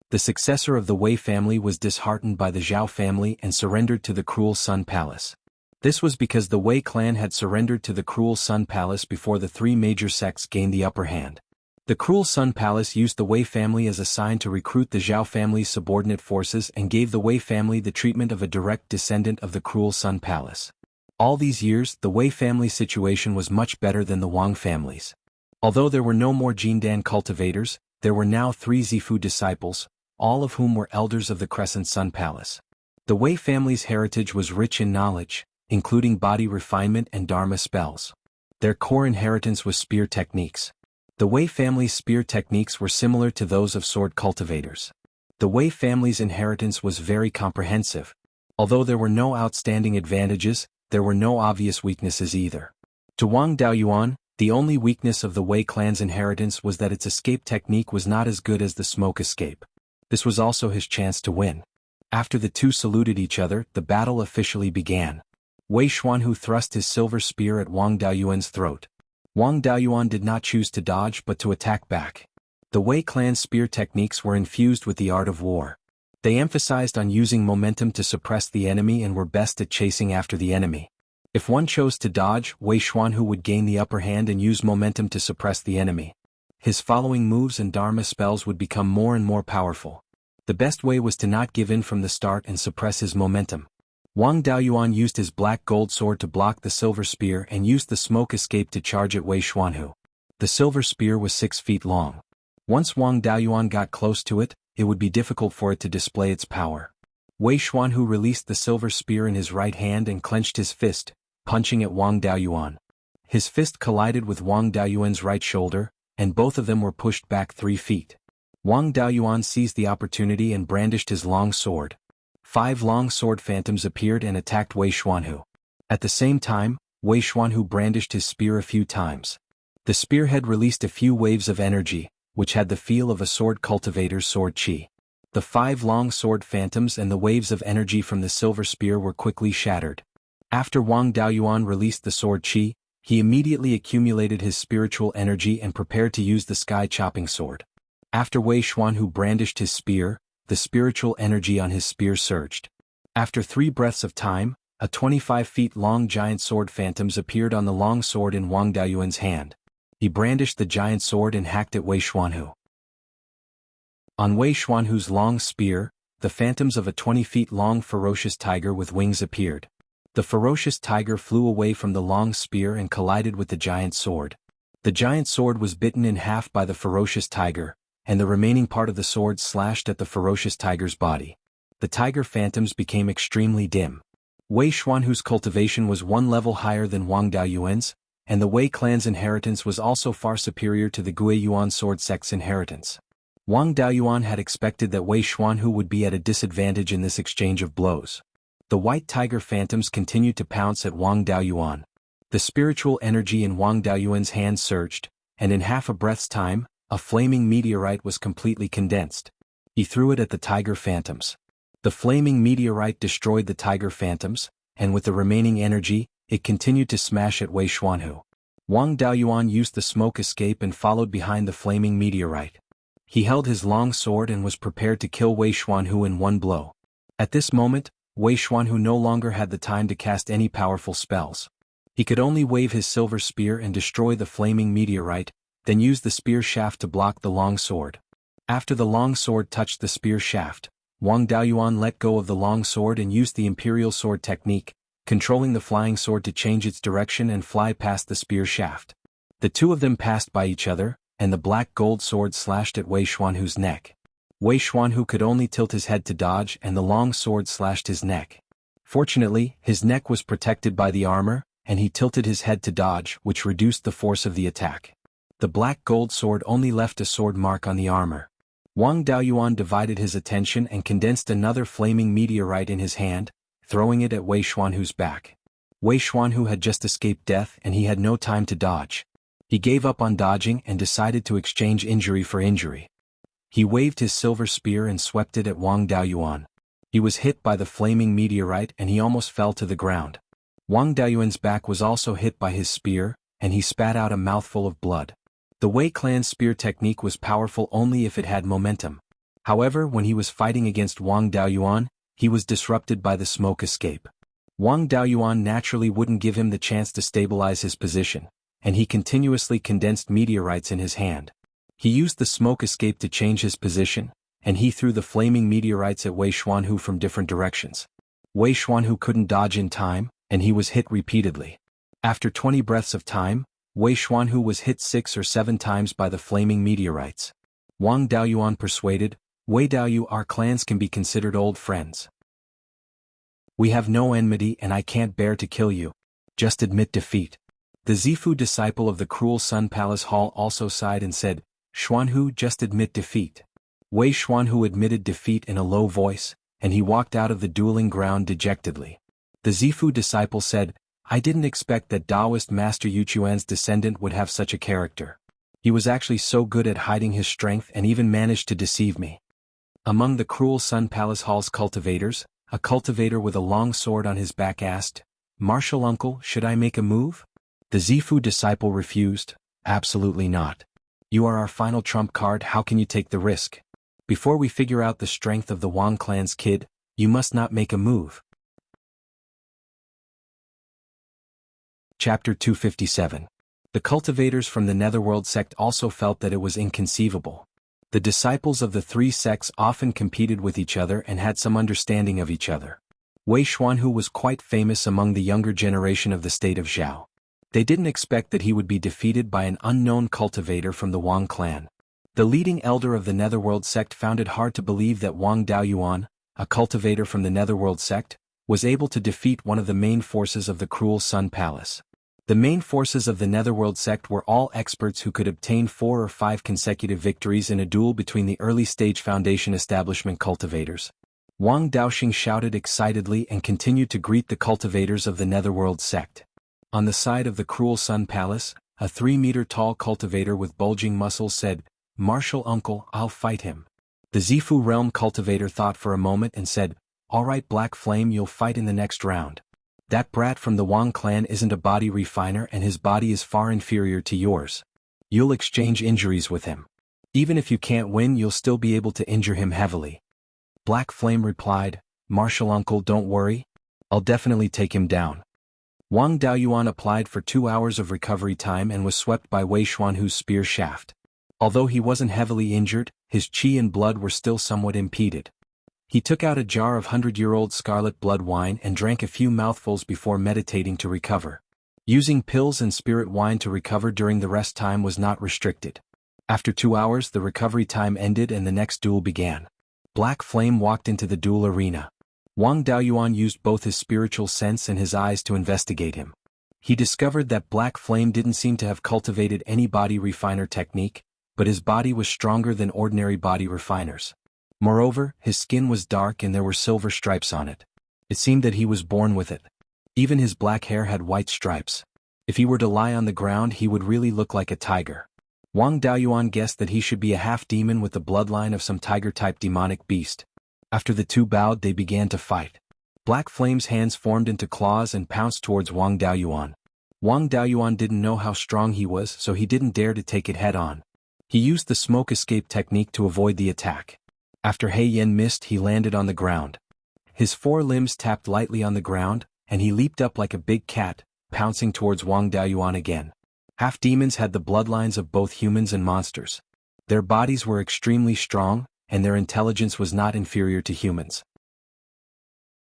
The successor of the Wei family was disheartened by the Zhao family and surrendered to the Cruel Sun Palace. This was because the Wei clan had surrendered to the Cruel Sun Palace before the three major sects gained the upper hand. The Cruel Sun Palace used the Wei family as a sign to recruit the Zhao family's subordinate forces and gave the Wei family the treatment of a direct descendant of the Cruel Sun Palace. All these years, the Wei family's situation was much better than the Wang family's. Although there were no more Jindan cultivators, there were now 3 Zifu disciples, all of whom were elders of the Crescent Sun Palace. The Wei family's heritage was rich in knowledge, including body refinement and Dharma spells. Their core inheritance was spear techniques. The Wei family's spear techniques were similar to those of sword cultivators. The Wei family's inheritance was very comprehensive. Although there were no outstanding advantages, there were no obvious weaknesses either. To Wang Daoyuan, the only weakness of the Wei clan's inheritance was that its escape technique was not as good as the smoke escape. This was also his chance to win. After the two saluted each other, the battle officially began. Wei Xuanhu thrust his silver spear at Wang Daoyuan's throat. Wang Daoyuan did not choose to dodge but to attack back. The Wei clan's spear techniques were infused with the art of war. They emphasized on using momentum to suppress the enemy and were best at chasing after the enemy. If one chose to dodge, Wei Xuanhu would gain the upper hand and use momentum to suppress the enemy. His following moves and Dharma spells would become more and more powerful. The best way was to not give in from the start and suppress his momentum. Wang Daoyuan used his black gold sword to block the silver spear and used the smoke escape to charge at Wei Xuanhu. The silver spear was 6 feet long. Once Wang Daoyuan got close to it, it would be difficult for it to display its power. Wei Xuanhu released the silver spear in his right hand and clenched his fist, punching at Wang Daoyuan. His fist collided with Wang Daoyuan's right shoulder, and both of them were pushed back 3 feet. Wang Daoyuan seized the opportunity and brandished his long sword. 5 long sword phantoms appeared and attacked Wei Xuanhu. At the same time, Wei Xuanhu brandished his spear a few times. The spearhead released a few waves of energy, which had the feel of a sword cultivator's sword chi. The 5 long sword phantoms and the waves of energy from the silver spear were quickly shattered. After Wang Daoyuan released the sword chi, he immediately accumulated his spiritual energy and prepared to use the sky-chopping sword. After Wei Xuanhu brandished his spear, the spiritual energy on his spear surged. After 3 breaths of time, a 25 feet long giant sword phantoms appeared on the long sword in Wang Daoyuan's hand. He brandished the giant sword and hacked at Wei Xuanhu. On Wei Xuanhu's long spear, the phantoms of a 20 feet long ferocious tiger with wings appeared. The ferocious tiger flew away from the long spear and collided with the giant sword. The giant sword was bitten in half by the ferocious tiger, and the remaining part of the sword slashed at the ferocious tiger's body. The tiger phantoms became extremely dim. Wei Xuanhu's cultivation was 1 level higher than Wang Daoyuan's, and the Wei clan's inheritance was also far superior to the Guiyuan sword sect's inheritance. Wang Daoyuan had expected that Wei Xuanhu would be at a disadvantage in this exchange of blows. The white tiger phantoms continued to pounce at Wang Daoyuan. The spiritual energy in Wang Daoyuan's hand surged, and in half a breath's time, a flaming meteorite was completely condensed. He threw it at the tiger phantoms. The flaming meteorite destroyed the tiger phantoms, and with the remaining energy, it continued to smash at Wei Xuanhu. Wang Daoyuan used the smoke escape and followed behind the flaming meteorite. He held his long sword and was prepared to kill Wei Xuanhu in 1 blow. At this moment, Wei Xuanhu no longer had the time to cast any powerful spells. He could only wave his silver spear and destroy the flaming meteorite, then use the spear shaft to block the long sword. After the long sword touched the spear shaft, Wang Daoyuan let go of the long sword and used the imperial sword technique, controlling the flying sword to change its direction and fly past the spear shaft. The 2 of them passed by each other, and the black gold sword slashed at Wei Xuanhu's neck. Wei Xuanhu could only tilt his head to dodge and the long sword slashed his neck. Fortunately, his neck was protected by the armor, and he tilted his head to dodge, which reduced the force of the attack. The black gold sword only left a sword mark on the armor. Wang Daoyuan divided his attention and condensed another flaming meteorite in his hand, throwing it at Wei Xuanhu's back. Wei Xuanhu had just escaped death and he had no time to dodge. He gave up on dodging and decided to exchange injury for injury. He waved his silver spear and swept it at Wang Daoyuan. He was hit by the flaming meteorite and he almost fell to the ground. Wang Daoyuan's back was also hit by his spear, and he spat out a mouthful of blood. The Wei clan's spear technique was powerful only if it had momentum. However, when he was fighting against Wang Daoyuan, he was disrupted by the smoke escape. Wang Daoyuan naturally wouldn't give him the chance to stabilize his position, and he continuously condensed meteorites in his hand. He used the smoke escape to change his position, and he threw the flaming meteorites at Wei Xuanhu from different directions. Wei Xuanhu couldn't dodge in time, and he was hit repeatedly. After 20 breaths of time, Wei Xuanhu was hit 6 or 7 times by the flaming meteorites. Wang Daoyuan persuaded, Wei Daoyu, our clans can be considered old friends. We have no enmity and I can't bear to kill you. Just admit defeat. The Zifu disciple of the cruel Sun Palace Hall also sighed and said, Xuanhu, just admit defeat. Wei Xuanhu admitted defeat in a low voice, and he walked out of the dueling ground dejectedly. The Zifu disciple said, I didn't expect that Taoist Master Yuchuan's descendant would have such a character. He was actually so good at hiding his strength and even managed to deceive me. Among the cruel Sun Palace Hall's cultivators, a cultivator with a long sword on his back asked, Martial uncle, should I make a move? The Zifu disciple refused. Absolutely not. You are our final trump card, how can you take the risk? Before we figure out the strength of the Wang clan's kid, you must not make a move. Chapter 257. The cultivators from the Netherworld sect also felt that it was inconceivable. The disciples of the three sects often competed with each other and had some understanding of each other. Wei Xuanhu was quite famous among the younger generation of the state of Zhao. They didn't expect that he would be defeated by an unknown cultivator from the Wang clan. The leading elder of the Netherworld sect found it hard to believe that Wang Daoyuan, a cultivator from the Netherworld sect, was able to defeat one of the main forces of the Cruel Sun Palace. The main forces of the Netherworld sect were all experts who could obtain 4 or 5 consecutive victories in a duel between the early-stage Foundation establishment cultivators. Wang Daoxing shouted excitedly and continued to greet the cultivators of the Netherworld sect. On the side of the Cruel Sun Palace, a 3-meter-tall cultivator with bulging muscles said, "Martial uncle, I'll fight him." The Zifu realm cultivator thought for a moment and said, "All right Black Flame, you'll fight in the next round. That brat from the Wang clan isn't a body refiner and his body is far inferior to yours. You'll exchange injuries with him. Even if you can't win, you'll still be able to injure him heavily." Black Flame replied, "Martial uncle, don't worry. I'll definitely take him down." Wang Daoyuan applied for 2 hours of recovery time and was swept by Wei Xuanhu's spear shaft. Although he wasn't heavily injured, his qi and blood were still somewhat impeded. He took out a jar of 100-year-old scarlet blood wine and drank a few mouthfuls before meditating to recover. Using pills and spirit wine to recover during the rest time was not restricted. After 2 hours, the recovery time ended and the next duel began. Black Flame walked into the duel arena. Wang Daoyuan used both his spiritual sense and his eyes to investigate him. He discovered that Black Flame didn't seem to have cultivated any body refiner technique, but his body was stronger than ordinary body refiners. Moreover, his skin was dark and there were silver stripes on it. It seemed that he was born with it. Even his black hair had white stripes. If he were to lie on the ground, he would really look like a tiger. Wang Daoyuan guessed that he should be a half-demon with the bloodline of some tiger-type demonic beast. After the two bowed, they began to fight. Black Flame's hands formed into claws and pounced towards Wang Daoyuan. Wang Daoyuan didn't know how strong he was, so he didn't dare to take it head-on. He used the smoke escape technique to avoid the attack. After He Yen missed, he landed on the ground. His 4 limbs tapped lightly on the ground, and he leaped up like a big cat, pouncing towards Wang Daoyuan again. Half-demons had the bloodlines of both humans and monsters. Their bodies were extremely strong, and their intelligence was not inferior to humans.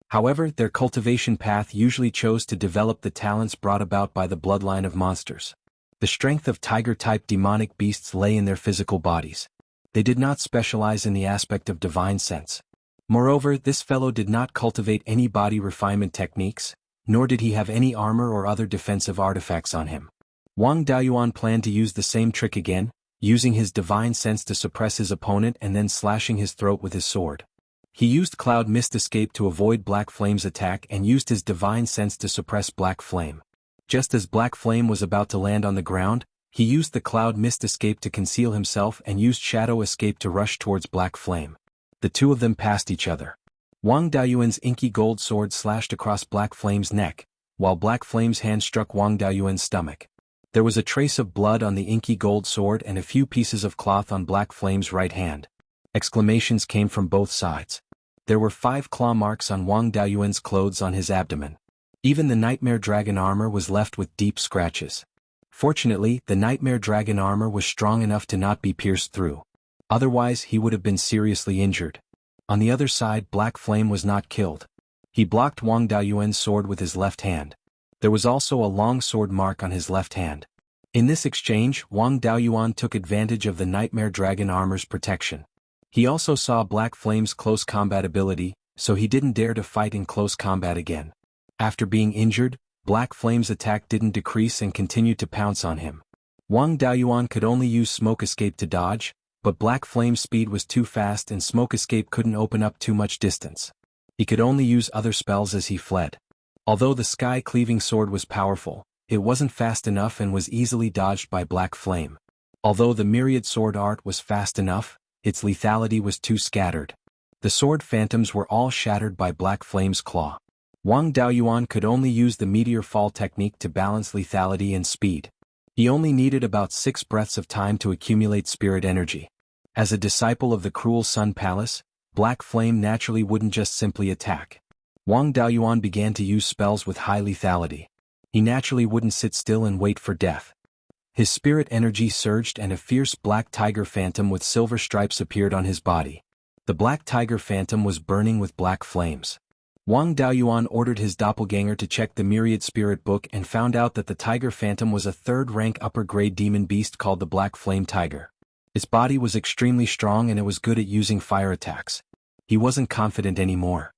However, their cultivation path usually chose to develop the talents brought about by the bloodline of monsters. The strength of tiger-type demonic beasts lay in their physical bodies. They did not specialize in the aspect of divine sense. Moreover, this fellow did not cultivate any body refinement techniques, nor did he have any armor or other defensive artifacts on him. Wang Daoyuan planned to use the same trick again, using his divine sense to suppress his opponent and then slashing his throat with his sword. He used Cloud Mist Escape to avoid Black Flame's attack and used his divine sense to suppress Black Flame. Just as Black Flame was about to land on the ground, he used the Cloud Mist Escape to conceal himself and used Shadow Escape to rush towards Black Flame. The two of them passed each other. Wang Daoyuan's inky gold sword slashed across Black Flame's neck, while Black Flame's hand struck Wang Daoyuan's stomach. There was a trace of blood on the inky gold sword and a few pieces of cloth on Black Flame's right hand. Exclamations came from both sides. There were 5 claw marks on Wang Daoyuan's clothes on his abdomen. Even the Nightmare Dragon armor was left with deep scratches. Fortunately, the Nightmare Dragon armor was strong enough to not be pierced through. Otherwise, he would have been seriously injured. On the other side, Black Flame was not killed. He blocked Wang Daoyuan's sword with his left hand. There was also a long sword mark on his left hand. In this exchange, Wang Daoyuan took advantage of the Nightmare Dragon armor's protection. He also saw Black Flame's close combat ability, so he didn't dare to fight in close combat again. After being injured, Black Flame's attack didn't decrease and continued to pounce on him. Wang Daoyuan could only use Smoke Escape to dodge, but Black Flame's speed was too fast and Smoke Escape couldn't open up too much distance. He could only use other spells as he fled. Although the sky-cleaving sword was powerful, it wasn't fast enough and was easily dodged by Black Flame. Although the myriad sword art was fast enough, its lethality was too scattered. The sword phantoms were all shattered by Black Flame's claw. Wang Daoyuan could only use the meteor fall technique to balance lethality and speed. He only needed about 6 breaths of time to accumulate spirit energy. As a disciple of the cruel Sun Palace, Black Flame naturally wouldn't just simply attack. Wang Daoyuan began to use spells with high lethality. He naturally wouldn't sit still and wait for death. His spirit energy surged and a fierce black tiger phantom with silver stripes appeared on his body. The black tiger phantom was burning with black flames. Wang Daoyuan ordered his doppelganger to check the myriad spirit book and found out that the tiger phantom was a third-rank upper-grade demon beast called the Black Flame Tiger. Its body was extremely strong and it was good at using fire attacks. He wasn't confident anymore.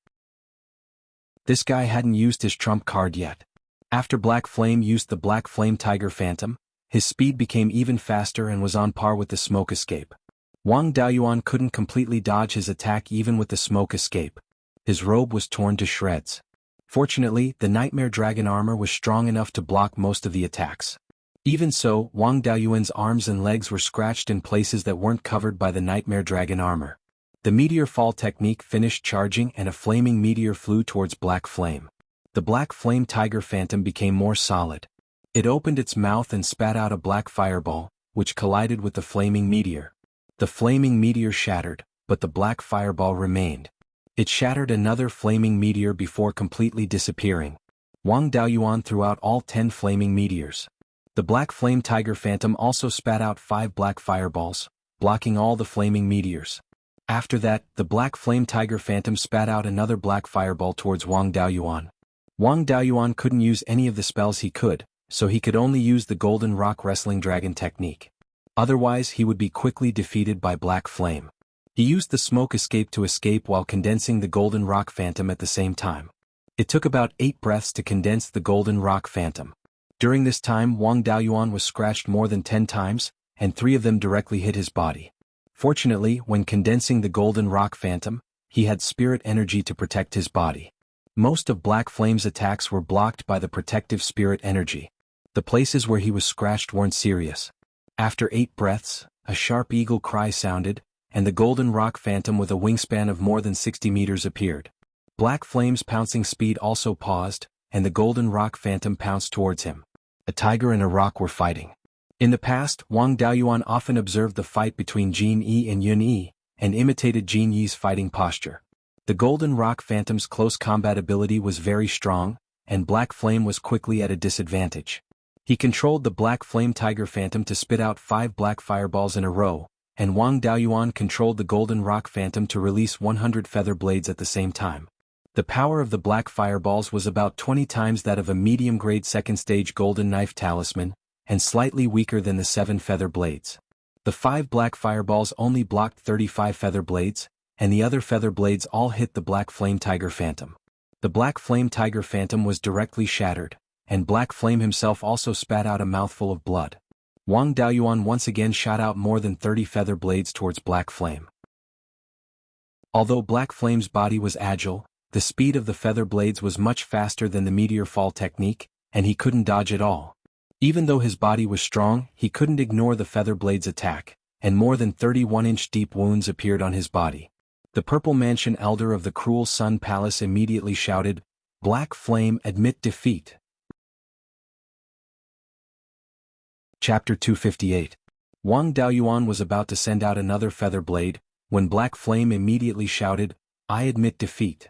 This guy hadn't used his trump card yet. After Black Flame used the Black Flame Tiger Phantom, his speed became even faster and was on par with the smoke escape. Wang Daoyuan couldn't completely dodge his attack even with the smoke escape. His robe was torn to shreds. Fortunately, the Nightmare Dragon armor was strong enough to block most of the attacks. Even so, Wang Daoyuan's arms and legs were scratched in places that weren't covered by the Nightmare Dragon armor. The meteor fall technique finished charging and a flaming meteor flew towards Black Flame. The Black Flame Tiger Phantom became more solid. It opened its mouth and spat out a black fireball, which collided with the flaming meteor. The flaming meteor shattered, but the black fireball remained. It shattered another flaming meteor before completely disappearing. Wang Daoyuan threw out all 10 flaming meteors. The Black Flame Tiger Phantom also spat out 5 black fireballs, blocking all the flaming meteors. After that, the Black Flame Tiger Phantom spat out another black fireball towards Wang Daoyuan. Wang Daoyuan couldn't use any of the spells he could, so he could only use the Golden Rock Wrestling Dragon technique. Otherwise he would be quickly defeated by Black Flame. He used the smoke escape to escape while condensing the Golden Rock Phantom at the same time. It took about 8 breaths to condense the Golden Rock Phantom. During this time Wang Daoyuan was scratched more than 10 times, and 3 of them directly hit his body. Fortunately, when condensing the Golden Rock Phantom, he had spirit energy to protect his body. Most of Black Flame's attacks were blocked by the protective spirit energy. The places where he was scratched weren't serious. After 8 breaths, a sharp eagle cry sounded, and the Golden Rock Phantom with a wingspan of more than 60 meters appeared. Black Flame's pouncing speed also paused, and the Golden Rock Phantom pounced towards him. A tiger and a rock were fighting. In the past, Wang Daoyuan often observed the fight between Jin Yi and Yun Yi, and imitated Jin Yi's fighting posture. The Golden Rock Phantom's close combat ability was very strong, and Black Flame was quickly at a disadvantage. He controlled the Black Flame Tiger Phantom to spit out 5 black fireballs in a row, and Wang Daoyuan controlled the Golden Rock Phantom to release 100 feather blades at the same time. The power of the black fireballs was about 20 times that of a medium-grade second-stage Golden Knife Talisman, and slightly weaker than the 7 feather blades. The 5 black fireballs only blocked 35 feather blades, and the other feather blades all hit the Black Flame Tiger Phantom. The Black Flame Tiger Phantom was directly shattered, and Black Flame himself also spat out a mouthful of blood. Wang Daoyuan once again shot out more than 30 feather blades towards Black Flame. Although Black Flame's body was agile, the speed of the feather blades was much faster than the meteor fall technique, and he couldn't dodge at all. Even though his body was strong, he couldn't ignore the feather blades' attack, and more than 31-inch deep wounds appeared on his body. The Purple Mansion Elder of the Cruel Sun Palace immediately shouted, "Black Flame, admit defeat." Chapter 258. Wang Daoyuan was about to send out another feather blade, when Black Flame immediately shouted, "I admit defeat."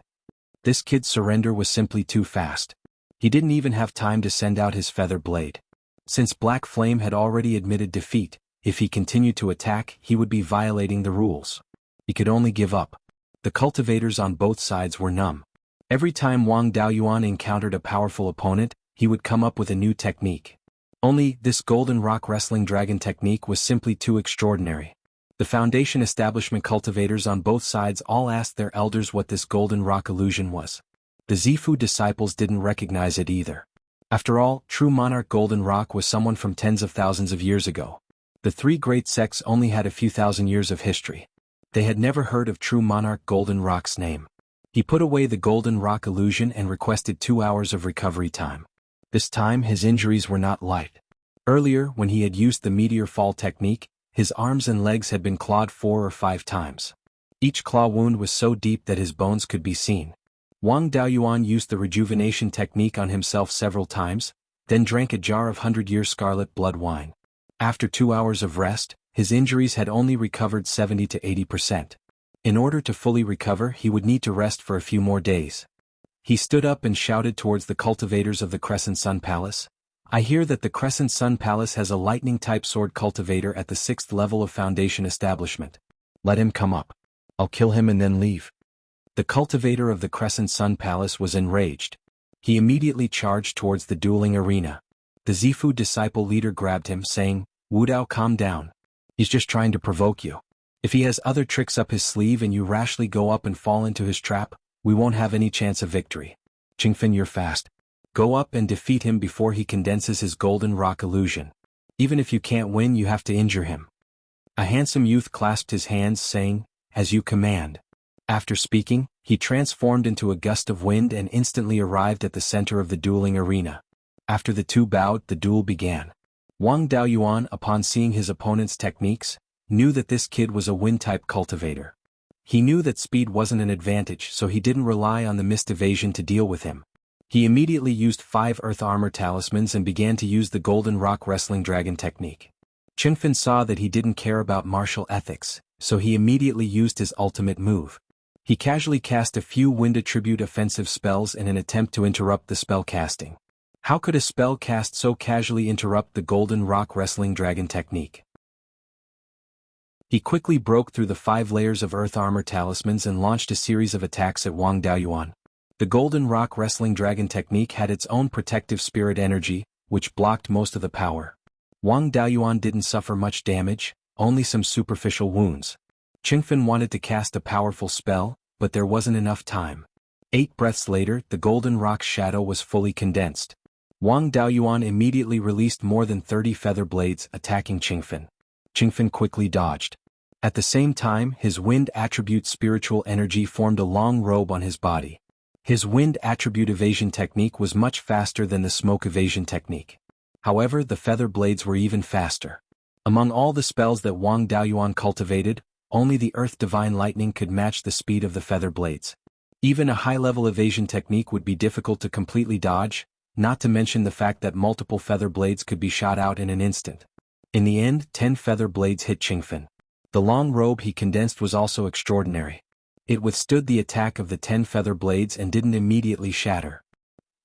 This kid's surrender was simply too fast. He didn't even have time to send out his feather blade. Since Black Flame had already admitted defeat, if he continued to attack, he would be violating the rules. He could only give up. The cultivators on both sides were numb. Every time Wang Daoyuan encountered a powerful opponent, he would come up with a new technique. Only, this Golden Rock Wrestling Dragon technique was simply too extraordinary. The Foundation establishment cultivators on both sides all asked their elders what this Golden Rock illusion was. The Zifu disciples didn't recognize it either. After all, true monarch Golden Rock was someone from tens of thousands of years ago. The 3 great sects only had a few thousand years of history. They had never heard of true monarch Golden Rock's name. He put away the Golden Rock illusion and requested 2 hours of recovery time. This time his injuries were not light. Earlier, when he had used the meteor fall technique, his arms and legs had been clawed 4 or 5 times. Each claw wound was so deep that his bones could be seen. Wang Daoyuan used the rejuvenation technique on himself several times, then drank a jar of 100-year scarlet blood wine. After 2 hours of rest, his injuries had only recovered 70 to 80%. In order to fully recover, he would need to rest for a few more days. He stood up and shouted towards the cultivators of the Crescent Sun Palace. I hear that the Crescent Sun Palace has a lightning-type sword cultivator at the 6th level of Foundation establishment. Let him come up. I'll kill him and then leave. The cultivator of the Crescent Sun Palace was enraged. He immediately charged towards the dueling arena. The Zifu disciple leader grabbed him, saying, Wu Dao, calm down. He's just trying to provoke you. If he has other tricks up his sleeve and you rashly go up and fall into his trap, we won't have any chance of victory. Qingfen, you're fast. Go up and defeat him before he condenses his golden rock illusion. Even if you can't win, you have to injure him. A handsome youth clasped his hands, saying, As you command. After speaking, he transformed into a gust of wind and instantly arrived at the center of the dueling arena. After the two bowed, the duel began. Wang Daoyuan, upon seeing his opponent's techniques, knew that this kid was a wind-type cultivator. He knew that speed wasn't an advantage, so he didn't rely on the mist evasion to deal with him. He immediately used 5 earth armor talismans and began to use the golden rock wrestling dragon technique. Qingfen saw that he didn't care about martial ethics, so he immediately used his ultimate move. He casually cast a few wind attribute offensive spells in an attempt to interrupt the spell casting. How could a spell cast so casually interrupt the golden rock wrestling dragon technique? He quickly broke through the 5 layers of earth armor talismans and launched a series of attacks at Wang Daoyuan. The golden rock wrestling dragon technique had its own protective spirit energy, which blocked most of the power. Wang Daoyuan didn't suffer much damage, only some superficial wounds. Qingfen wanted to cast a powerful spell, but there wasn't enough time. 8 breaths later, the golden rock's shadow was fully condensed. Wang Daoyuan immediately released more than 30 feather blades, attacking Qingfen. Qingfen quickly dodged. At the same time, his wind attribute spiritual energy formed a long robe on his body. His wind attribute evasion technique was much faster than the smoke evasion technique. However, the feather blades were even faster. Among all the spells that Wang Daoyuan cultivated, only the Earth Divine Lightning could match the speed of the feather blades. Even a high-level evasion technique would be difficult to completely dodge, not to mention the fact that multiple feather blades could be shot out in an instant. In the end, 10 feather blades hit Qingfen. The long robe he condensed was also extraordinary. It withstood the attack of the 10 feather blades and didn't immediately shatter.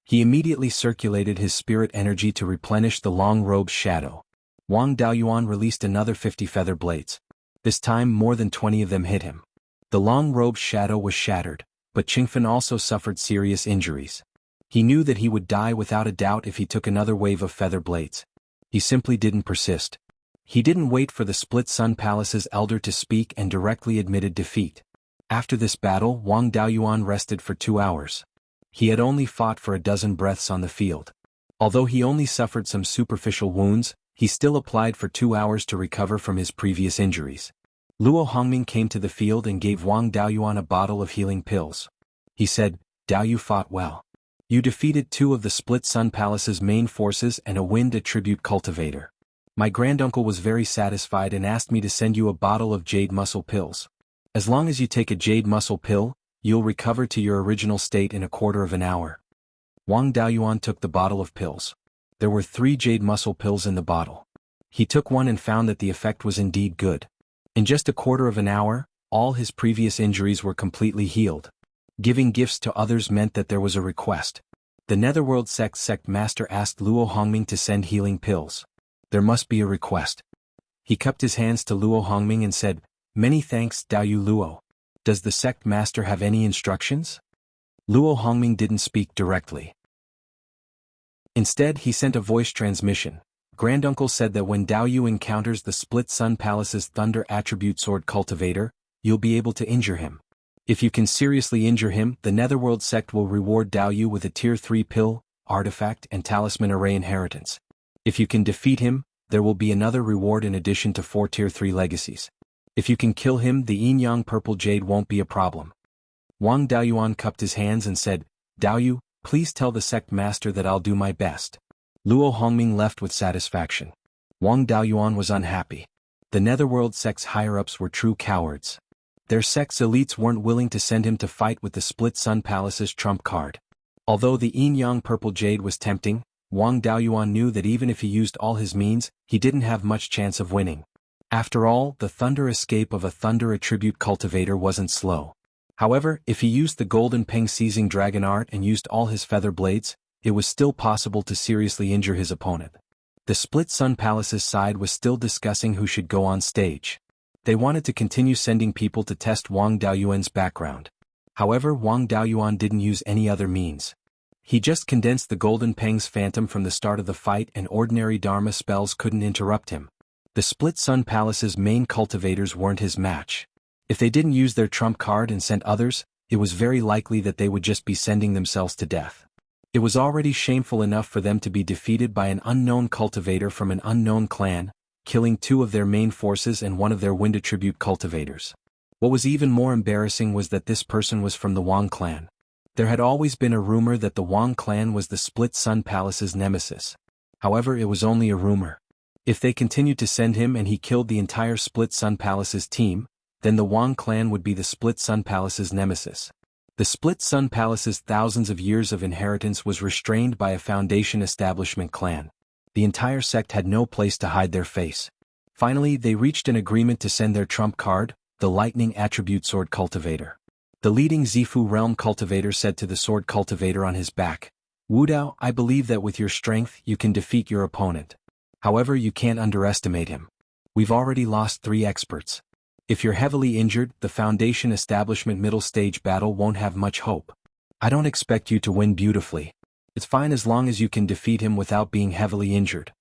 He immediately circulated his spirit energy to replenish the long robe's shadow. Wang Daoyuan released another 50 feather blades. This time more than 20 of them hit him. The long robe's shadow was shattered, but Qingfen also suffered serious injuries. He knew that he would die without a doubt if he took another wave of feather blades. He simply didn't persist. He didn't wait for the Split Sun Palace's elder to speak and directly admitted defeat. After this battle, Wang Daoyuan rested for 2 hours. He had only fought for a dozen breaths on the field. Although he only suffered some superficial wounds, he still applied for 2 hours to recover from his previous injuries. Luo Hongming came to the field and gave Wang Daoyuan a bottle of healing pills. He said, Dao, you fought well. You defeated 2 of the Split Sun Palace's main forces and a wind attribute cultivator. My granduncle was very satisfied and asked me to send you a bottle of jade muscle pills. As long as you take a jade muscle pill, you'll recover to your original state in a quarter of an hour. Wang Daoyuan took the bottle of pills. There were 3 jade muscle pills in the bottle. He took one and found that the effect was indeed good. In just a quarter of an hour, all his previous injuries were completely healed. Giving gifts to others meant that there was a request. The Netherworld sect master asked Luo Hongming to send healing pills. There must be a request. He cupped his hands to Luo Hongming and said, Many thanks, Daoyu Luo. Does the sect master have any instructions? Luo Hongming didn't speak directly. Instead, he sent a voice transmission. Granduncle said that when Daoyu encounters the Split Sun Palace's Thunder Attribute Sword Cultivator, you'll be able to injure him. If you can seriously injure him, the Netherworld sect will reward Daoyu with a Tier 3 pill, artifact and talisman array inheritance. If you can defeat him, there will be another reward in addition to 4 Tier 3 legacies. If you can kill him, the Yin-Yang Purple Jade won't be a problem. Wang Daoyuan cupped his hands and said, Daoyu, please tell the sect master that I'll do my best. Luo Hongming left with satisfaction. Wang Daoyuan was unhappy. The Netherworld sect's higher-ups were true cowards. Their sect's elites weren't willing to send him to fight with the Split Sun Palace's trump card. Although the yin-yang purple jade was tempting, Wang Daoyuan knew that even if he used all his means, he didn't have much chance of winning. After all, the thunder escape of a thunder attribute cultivator wasn't slow. However, if he used the golden peng seizing dragon art and used all his feather blades, it was still possible to seriously injure his opponent. The Split Sun Palace's side was still discussing who should go on stage. They wanted to continue sending people to test Wang Daoyuan's background. However, Wang Daoyuan didn't use any other means. He just condensed the golden peng's phantom from the start of the fight, and ordinary Dharma spells couldn't interrupt him. The Split Sun Palace's main cultivators weren't his match. If they didn't use their trump card and sent others, it was very likely that they would just be sending themselves to death. It was already shameful enough for them to be defeated by an unknown cultivator from an unknown clan, killing 2 of their main forces and 1 of their wind attribute cultivators. What was even more embarrassing was that this person was from the Wang clan. There had always been a rumor that the Wang clan was the Split Sun Palace's nemesis. However, it was only a rumor. If they continued to send him and he killed the entire Split Sun Palace's team, then the Wang clan would be the Split Sun Palace's nemesis. The Split Sun Palace's thousands of years of inheritance was restrained by a foundation establishment clan. The entire sect had no place to hide their face. Finally, they reached an agreement to send their trump card, the Lightning Attribute Sword Cultivator. The leading Zifu realm cultivator said to the sword cultivator on his back, "Wu Dao, I believe that with your strength you can defeat your opponent. However, you can't underestimate him. We've already lost 3 experts. If you're heavily injured, the Foundation Establishment middle stage battle won't have much hope. I don't expect you to win beautifully. It's fine as long as you can defeat him without being heavily injured."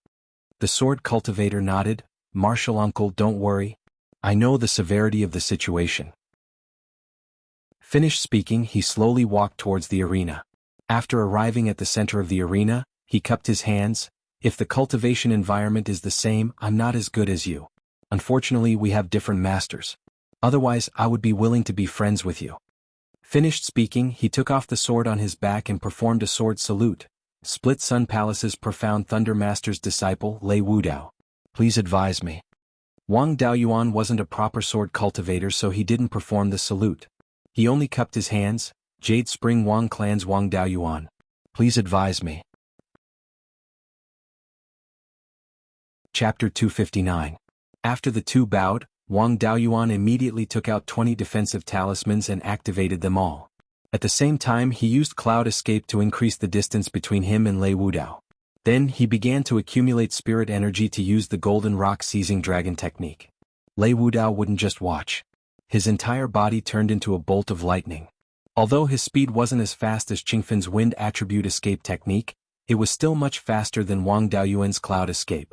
The sword cultivator nodded. "Martial uncle, don't worry. I know the severity of the situation." Finished speaking, he slowly walked towards the arena. After arriving at the center of the arena, he cupped his hands. "If the cultivation environment is the same, I'm not as good as you. Unfortunately, we have different masters. Otherwise, I would be willing to be friends with you." Finished speaking, he took off the sword on his back and performed a sword salute. "Split Sun Palace's profound Thunder Master's disciple, Lei Wudao. Please advise me." Wang Daoyuan wasn't a proper sword cultivator, so he didn't perform the salute. He only cupped his hands. "Jade Spring Wang Clan's Wang Daoyuan. Please advise me." Chapter 259. After the 2 bowed, Wang Daoyuan immediately took out 20 defensive talismans and activated them all. At the same time, he used Cloud Escape to increase the distance between him and Lei Wudao. Then, he began to accumulate spirit energy to use the Golden Rock Seizing Dragon technique. Lei Wudao wouldn't just watch. His entire body turned into a bolt of lightning. Although his speed wasn't as fast as Qingfen's Wind Attribute Escape technique, it was still much faster than Wang Daoyuan's Cloud Escape.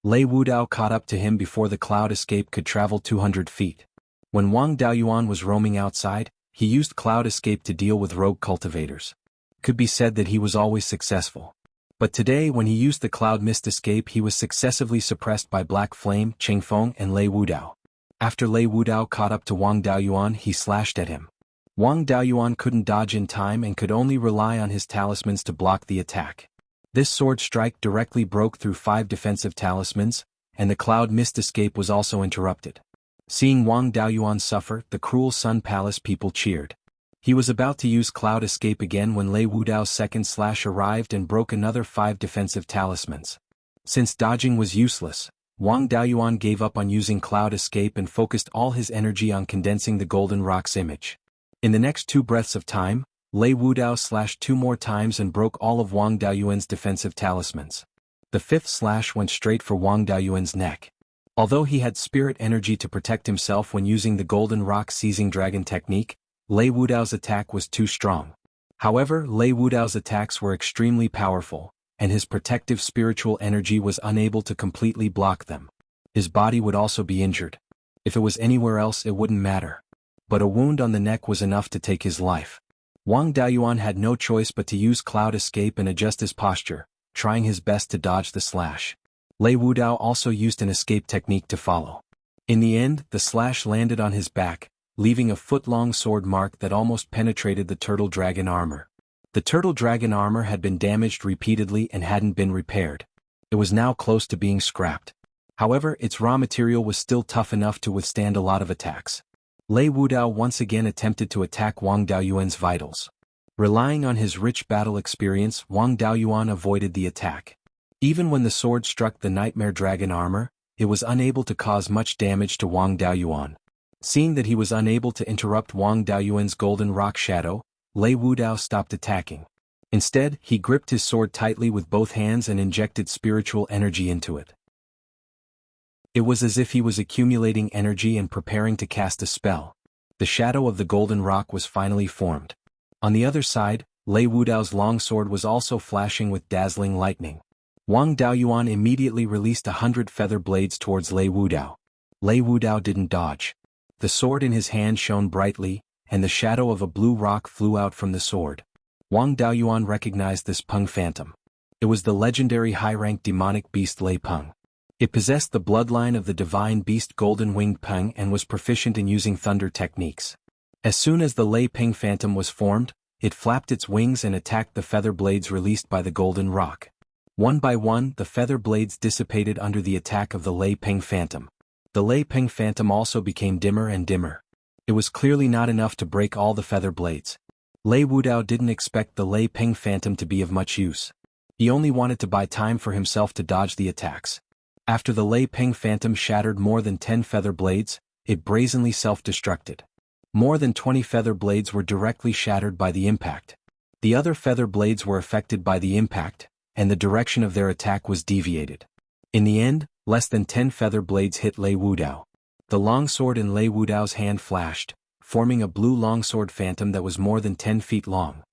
Lei Wudao caught up to him before the Cloud Escape could travel 200 feet. When Wang Daoyuan was roaming outside, he used Cloud Escape to deal with rogue cultivators. Could be said that he was always successful. But today, when he used the Cloud Mist Escape, he was successively suppressed by Black Flame, Qingfeng, and Lei Wudao. After Lei Wudao caught up to Wang Daoyuan, he slashed at him. Wang Daoyuan couldn't dodge in time and could only rely on his talismans to block the attack. This sword strike directly broke through 5 defensive talismans, and the Cloud Mist Escape was also interrupted. Seeing Wang Daoyuan suffer, the cruel Sun Palace people cheered. He was about to use Cloud Escape again when Lei Wudao's second slash arrived and broke another 5 defensive talismans. Since dodging was useless, Wang Daoyuan gave up on using Cloud Escape and focused all his energy on condensing the Golden Rock's image. In the next 2 breaths of time, Lei Wudao slashed 2 more times and broke all of Wang Daoyuan's defensive talismans. The 5th slash went straight for Wang Daoyuan's neck. Although he had spirit energy to protect himself when using the Golden Rock Seizing Dragon technique, Lei Wudao's attack was too strong. However, Lei Wudao's attacks were extremely powerful, and his protective spiritual energy was unable to completely block them. His body would also be injured. If it was anywhere else, it wouldn't matter. But a wound on the neck was enough to take his life. Wang Daoyuan had no choice but to use Cloud Escape and adjust his posture, trying his best to dodge the slash. Lei Wudao also used an escape technique to follow. In the end, the slash landed on his back, leaving a foot-long sword mark that almost penetrated the turtle dragon armor. The turtle dragon armor had been damaged repeatedly and hadn't been repaired. It was now close to being scrapped. However, its raw material was still tough enough to withstand a lot of attacks. Lei Wudao once again attempted to attack Wang Daoyuan's vitals. Relying on his rich battle experience, Wang Daoyuan avoided the attack. Even when the sword struck the Nightmare Dragon armor, it was unable to cause much damage to Wang Daoyuan. Seeing that he was unable to interrupt Wang Daoyuan's golden rock shadow, Lei Wudao stopped attacking. Instead, he gripped his sword tightly with both hands and injected spiritual energy into it. It was as if he was accumulating energy and preparing to cast a spell. The shadow of the golden rock was finally formed. On the other side, Lei Wudao's longsword was also flashing with dazzling lightning. Wang Daoyuan immediately released 100 feather blades towards Lei Wudao. Lei Wudao didn't dodge. The sword in his hand shone brightly, and the shadow of a blue rock flew out from the sword. Wang Daoyuan recognized this Peng Phantom. It was the legendary high-rank demonic beast Lei Peng. It possessed the bloodline of the divine beast Golden-Winged Peng and was proficient in using thunder techniques. As soon as the Lei Peng Phantom was formed, it flapped its wings and attacked the feather blades released by the golden rock. One by one, the feather blades dissipated under the attack of the Lei Peng Phantom. The Lei Peng Phantom also became dimmer and dimmer. It was clearly not enough to break all the feather blades. Lei Wudao didn't expect the Lei Peng Phantom to be of much use. He only wanted to buy time for himself to dodge the attacks. After the Lei Peng Phantom shattered more than 10 feather blades, it brazenly self-destructed. More than 20 feather blades were directly shattered by the impact. The other feather blades were affected by the impact, and the direction of their attack was deviated. In the end, less than 10 feather blades hit Lei Wudao. The longsword in Lei Wudao's hand flashed, forming a blue longsword phantom that was more than 10 feet long.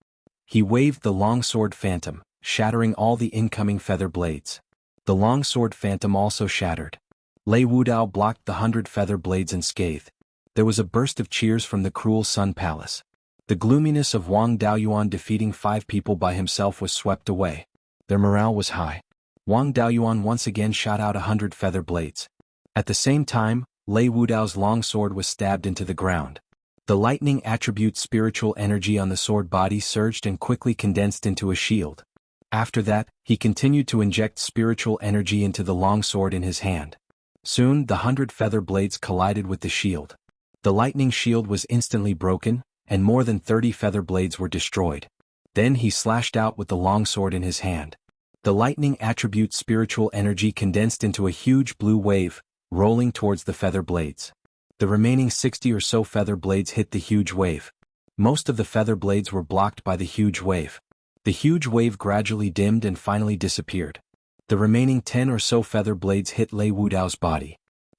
He waved the longsword phantom, shattering all the incoming feather blades. The longsword phantom also shattered. Lei Wudao blocked the 100 feather blades unscathed. There was a burst of cheers from the cruel Sun Palace. The gloominess of Wang Daoyuan defeating 5 people by himself was swept away. Their morale was high. Wang Daoyuan once again shot out 100 feather blades. At the same time, Lei Wudao's longsword was stabbed into the ground. The lightning attribute spiritual energy on the sword body surged and quickly condensed into a shield. After that, he continued to inject spiritual energy into the longsword in his hand. Soon, the 100 feather blades collided with the shield. The lightning shield was instantly broken, and more than 30 feather blades were destroyed. Then he slashed out with the longsword in his hand. The lightning attribute spiritual energy condensed into a huge blue wave, rolling towards the feather blades. The remaining 60 or so feather blades hit the huge wave. Most of the feather blades were blocked by the huge wave. The huge wave gradually dimmed and finally disappeared. The remaining 10 or so feather blades hit Lei Wudao's body.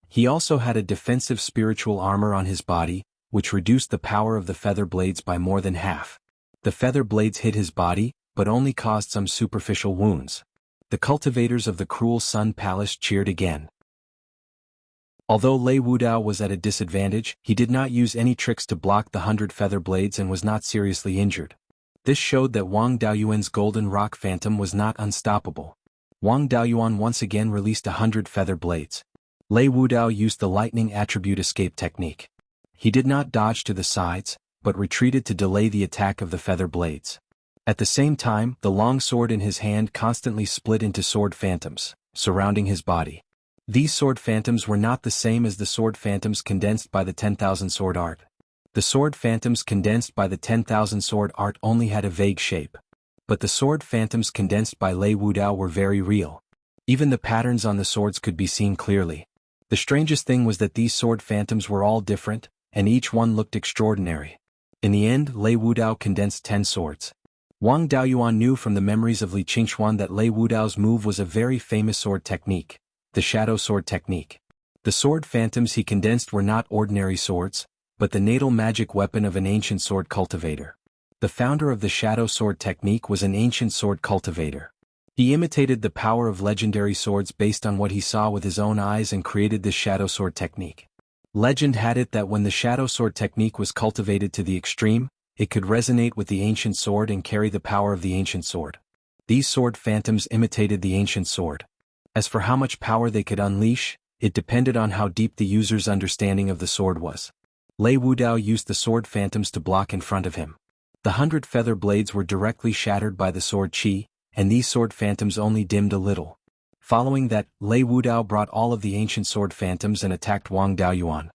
He also had a defensive spiritual armor on his body, which reduced the power of the feather blades by more than half. The feather blades hit his body, but only caused some superficial wounds. The cultivators of the cruel Sun Palace cheered again. Although Lei Wudao was at a disadvantage, he did not use any tricks to block the 100 feather blades and was not seriously injured. This showed that Wang Daoyuan's golden rock phantom was not unstoppable. Wang Daoyuan once again released 100 feather blades. Lei Wudao used the lightning attribute escape technique. He did not dodge to the sides, but retreated to delay the attack of the feather blades. At the same time, the long sword in his hand constantly split into sword phantoms, surrounding his body. These sword phantoms were not the same as the sword phantoms condensed by the 10,000 sword art. The sword phantoms condensed by the 10,000 sword art only had a vague shape. But the sword phantoms condensed by Lei Wudao were very real. Even the patterns on the swords could be seen clearly. The strangest thing was that these sword phantoms were all different, and each one looked extraordinary. In the end, Lei Wudao condensed 10 swords. Wang Daoyuan knew from the memories of Li Qingxuan that Lei Wudao's move was a very famous sword technique, the shadow sword technique. The sword phantoms he condensed were not ordinary swords, but the natal magic weapon of an ancient sword cultivator. The founder of the shadow sword technique was an ancient sword cultivator. He imitated the power of legendary swords based on what he saw with his own eyes and created this shadow sword technique. Legend had it that when the shadow sword technique was cultivated to the extreme, it could resonate with the ancient sword and carry the power of the ancient sword. These sword phantoms imitated the ancient sword. As for how much power they could unleash, it depended on how deep the user's understanding of the sword was. Lei Wudao used the sword phantoms to block in front of him. The 100 feather blades were directly shattered by the sword chi, and these sword phantoms only dimmed a little. Following that, Lei Wudao brought all of the ancient sword phantoms and attacked Wang Daoyuan.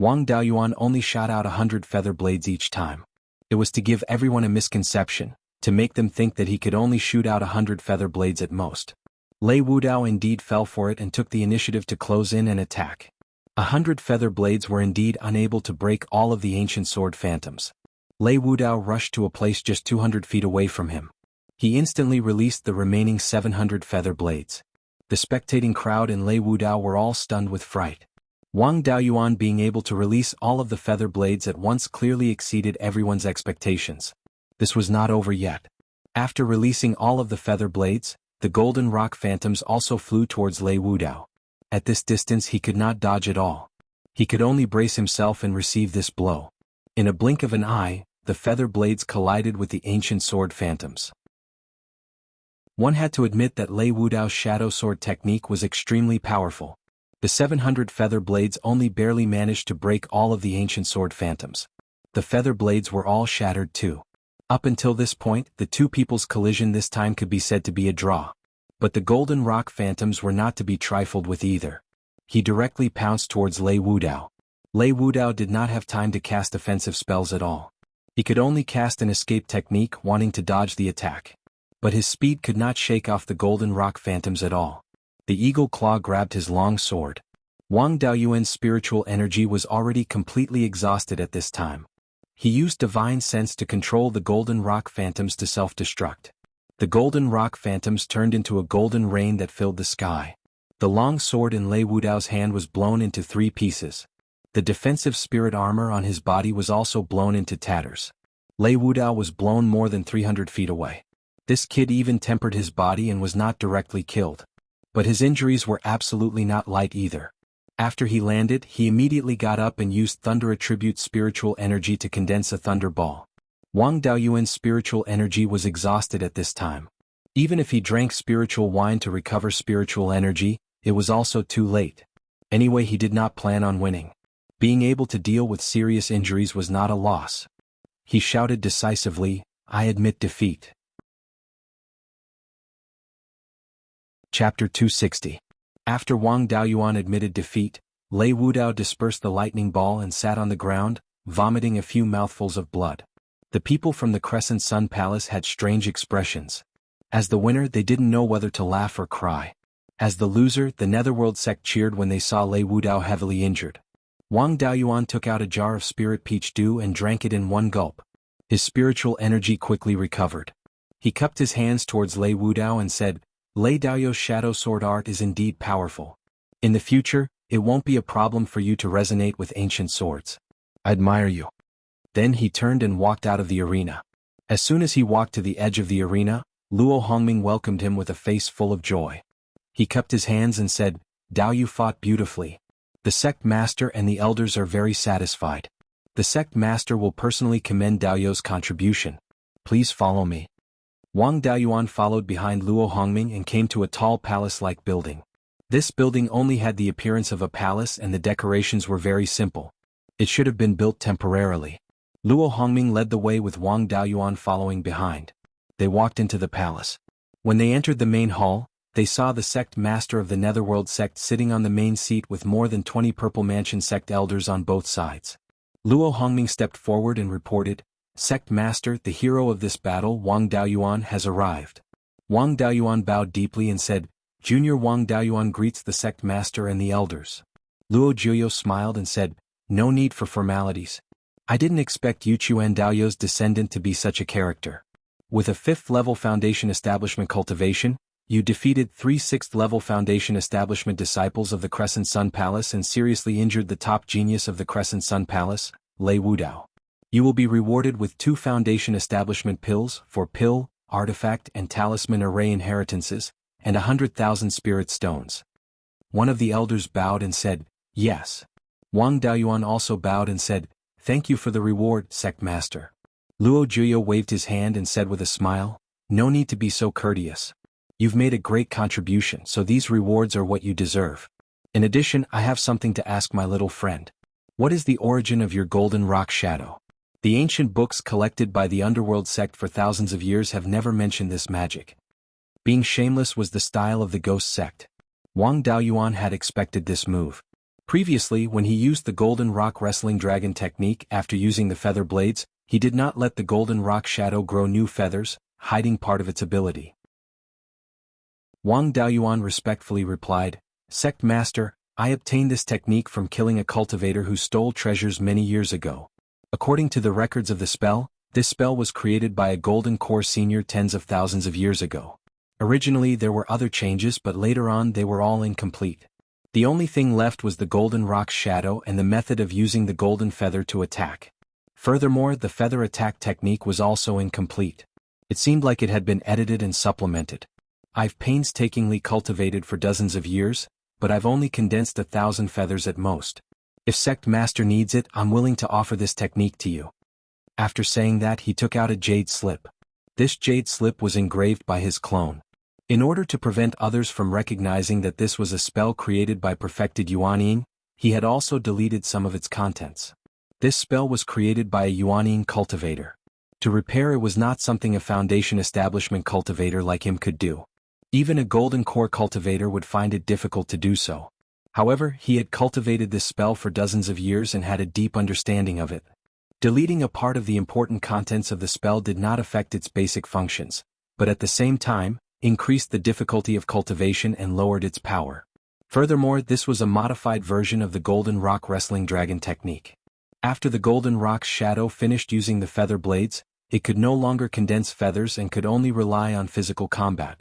Wang Daoyuan only shot out 100 feather blades each time. It was to give everyone a misconception, to make them think that he could only shoot out 100 feather blades at most. Lei Wudao indeed fell for it and took the initiative to close in and attack. 100 feather blades were indeed unable to break all of the ancient sword phantoms. Lei Wudao rushed to a place just 200 feet away from him. He instantly released the remaining 700 feather blades. The spectating crowd and Lei Wudao were all stunned with fright. Wang Daoyuan being able to release all of the feather blades at once clearly exceeded everyone's expectations. This was not over yet. After releasing all of the feather blades, the golden rock phantoms also flew towards Lei Wudao. At this distance he could not dodge at all. He could only brace himself and receive this blow. In a blink of an eye, the feather blades collided with the ancient sword phantoms. One had to admit that Lei Wudao's shadow sword technique was extremely powerful. The 700 feather blades only barely managed to break all of the ancient sword phantoms. The feather blades were all shattered too. Up until this point, the two people's collision this time could be said to be a draw. But the golden rock phantoms were not to be trifled with either. He directly pounced towards Lei Wudao. Lei Wudao did not have time to cast offensive spells at all. He could only cast an escape technique wanting to dodge the attack. But his speed could not shake off the golden rock phantoms at all. The eagle claw grabbed his long sword. Wang Daoyuan's spiritual energy was already completely exhausted at this time. He used divine sense to control the golden rock phantoms to self-destruct. The golden rock phantoms turned into a golden rain that filled the sky. The long sword in Lei Wudao's hand was blown into 3 pieces. The defensive spirit armor on his body was also blown into tatters. Lei Wudao was blown more than 300 feet away. This kid even tempered his body and was not directly killed. But his injuries were absolutely not light either. After he landed, he immediately got up and used Thunder Attribute spiritual energy to condense a thunder ball. Wang Daoyuan's spiritual energy was exhausted at this time. Even if he drank spiritual wine to recover spiritual energy, it was also too late. Anyway, he did not plan on winning. Being able to deal with serious injuries was not a loss. He shouted decisively, "I admit defeat." Chapter 260. After Wang Daoyuan admitted defeat, Lei Wudao dispersed the lightning ball and sat on the ground, vomiting a few mouthfuls of blood. The people from the Crescent Sun Palace had strange expressions. As the winner, they didn't know whether to laugh or cry. As the loser, the Netherworld sect cheered when they saw Lei Wudao heavily injured. Wang Daoyuan took out a jar of spirit peach dew and drank it in one gulp. His spiritual energy quickly recovered. He cupped his hands towards Lei Wudao and said, "Lei Daoyu's shadow sword art is indeed powerful. In the future, it won't be a problem for you to resonate with ancient swords. I admire you." Then he turned and walked out of the arena. As soon as he walked to the edge of the arena, Luo Hongming welcomed him with a face full of joy. He cupped his hands and said, "Daoyu fought beautifully. The sect master and the elders are very satisfied. The sect master will personally commend Daoyu's contribution. Please follow me." Wang Daoyuan followed behind Luo Hongming and came to a tall palace-like building. This building only had the appearance of a palace and the decorations were very simple. It should have been built temporarily. Luo Hongming led the way with Wang Daoyuan following behind. They walked into the palace. When they entered the main hall, they saw the sect master of the Netherworld sect sitting on the main seat with more than 20 Purple Mansion sect elders on both sides. Luo Hongming stepped forward and reported, "Sect master, the hero of this battle, Wang Daoyuan, has arrived." Wang Daoyuan bowed deeply and said, "Junior Wang Daoyuan greets the sect master and the elders." Luo Jiuyo smiled and said, "No need for formalities. I didn't expect Yuchuan Daoyu's descendant to be such a character. With a 5th-level foundation establishment cultivation, you defeated 3 6th-level foundation establishment disciples of the Crescent Sun Palace and seriously injured the top genius of the Crescent Sun Palace, Lei Wudao. You will be rewarded with 2 foundation establishment pills for pill, artifact and talisman array inheritances, and 100,000 spirit stones." One of the elders bowed and said, "Yes." Wang Daoyuan also bowed and said, "Thank you for the reward, sect master." Luo Jiuyo waved his hand and said with a smile, "No need to be so courteous. You've made a great contribution, so these rewards are what you deserve. In addition, I have something to ask my little friend. What is the origin of your golden rock shadow? The ancient books collected by the Underworld sect for thousands of years have never mentioned this magic." Being shameless was the style of the ghost sect. Wang Daoyuan had expected this move. Previously, when he used the Golden Rock Wrestling Dragon technique after using the feather blades, he did not let the Golden Rock Shadow grow new feathers, hiding part of its ability. Wang Daoyuan respectfully replied, "Sect Master, I obtained this technique from killing a cultivator who stole treasures many years ago. According to the records of the spell, this spell was created by a Golden Core Senior tens of thousands of years ago. Originally there were other changes, but later on they were all incomplete. The only thing left was the Golden Rock Shadow and the method of using the Golden Feather to attack. Furthermore, the feather attack technique was also incomplete. It seemed like it had been edited and supplemented. I've painstakingly cultivated for dozens of years, but I've only condensed 1,000 feathers at most. If Sect Master needs it, I'm willing to offer this technique to you." After saying that, he took out a jade slip. This jade slip was engraved by his clone. In order to prevent others from recognizing that this was a spell created by perfected Yuanying, he had also deleted some of its contents. This spell was created by a Yuanying cultivator. To repair it was not something a foundation establishment cultivator like him could do. Even a Golden Core cultivator would find it difficult to do so. However, he had cultivated this spell for dozens of years and had a deep understanding of it. Deleting a part of the important contents of the spell did not affect its basic functions, but at the same time, increased the difficulty of cultivation and lowered its power. Furthermore, this was a modified version of the Golden Rock Wrestling Dragon technique. After the Golden Rock's shadow finished using the feather blades, it could no longer condense feathers and could only rely on physical combat.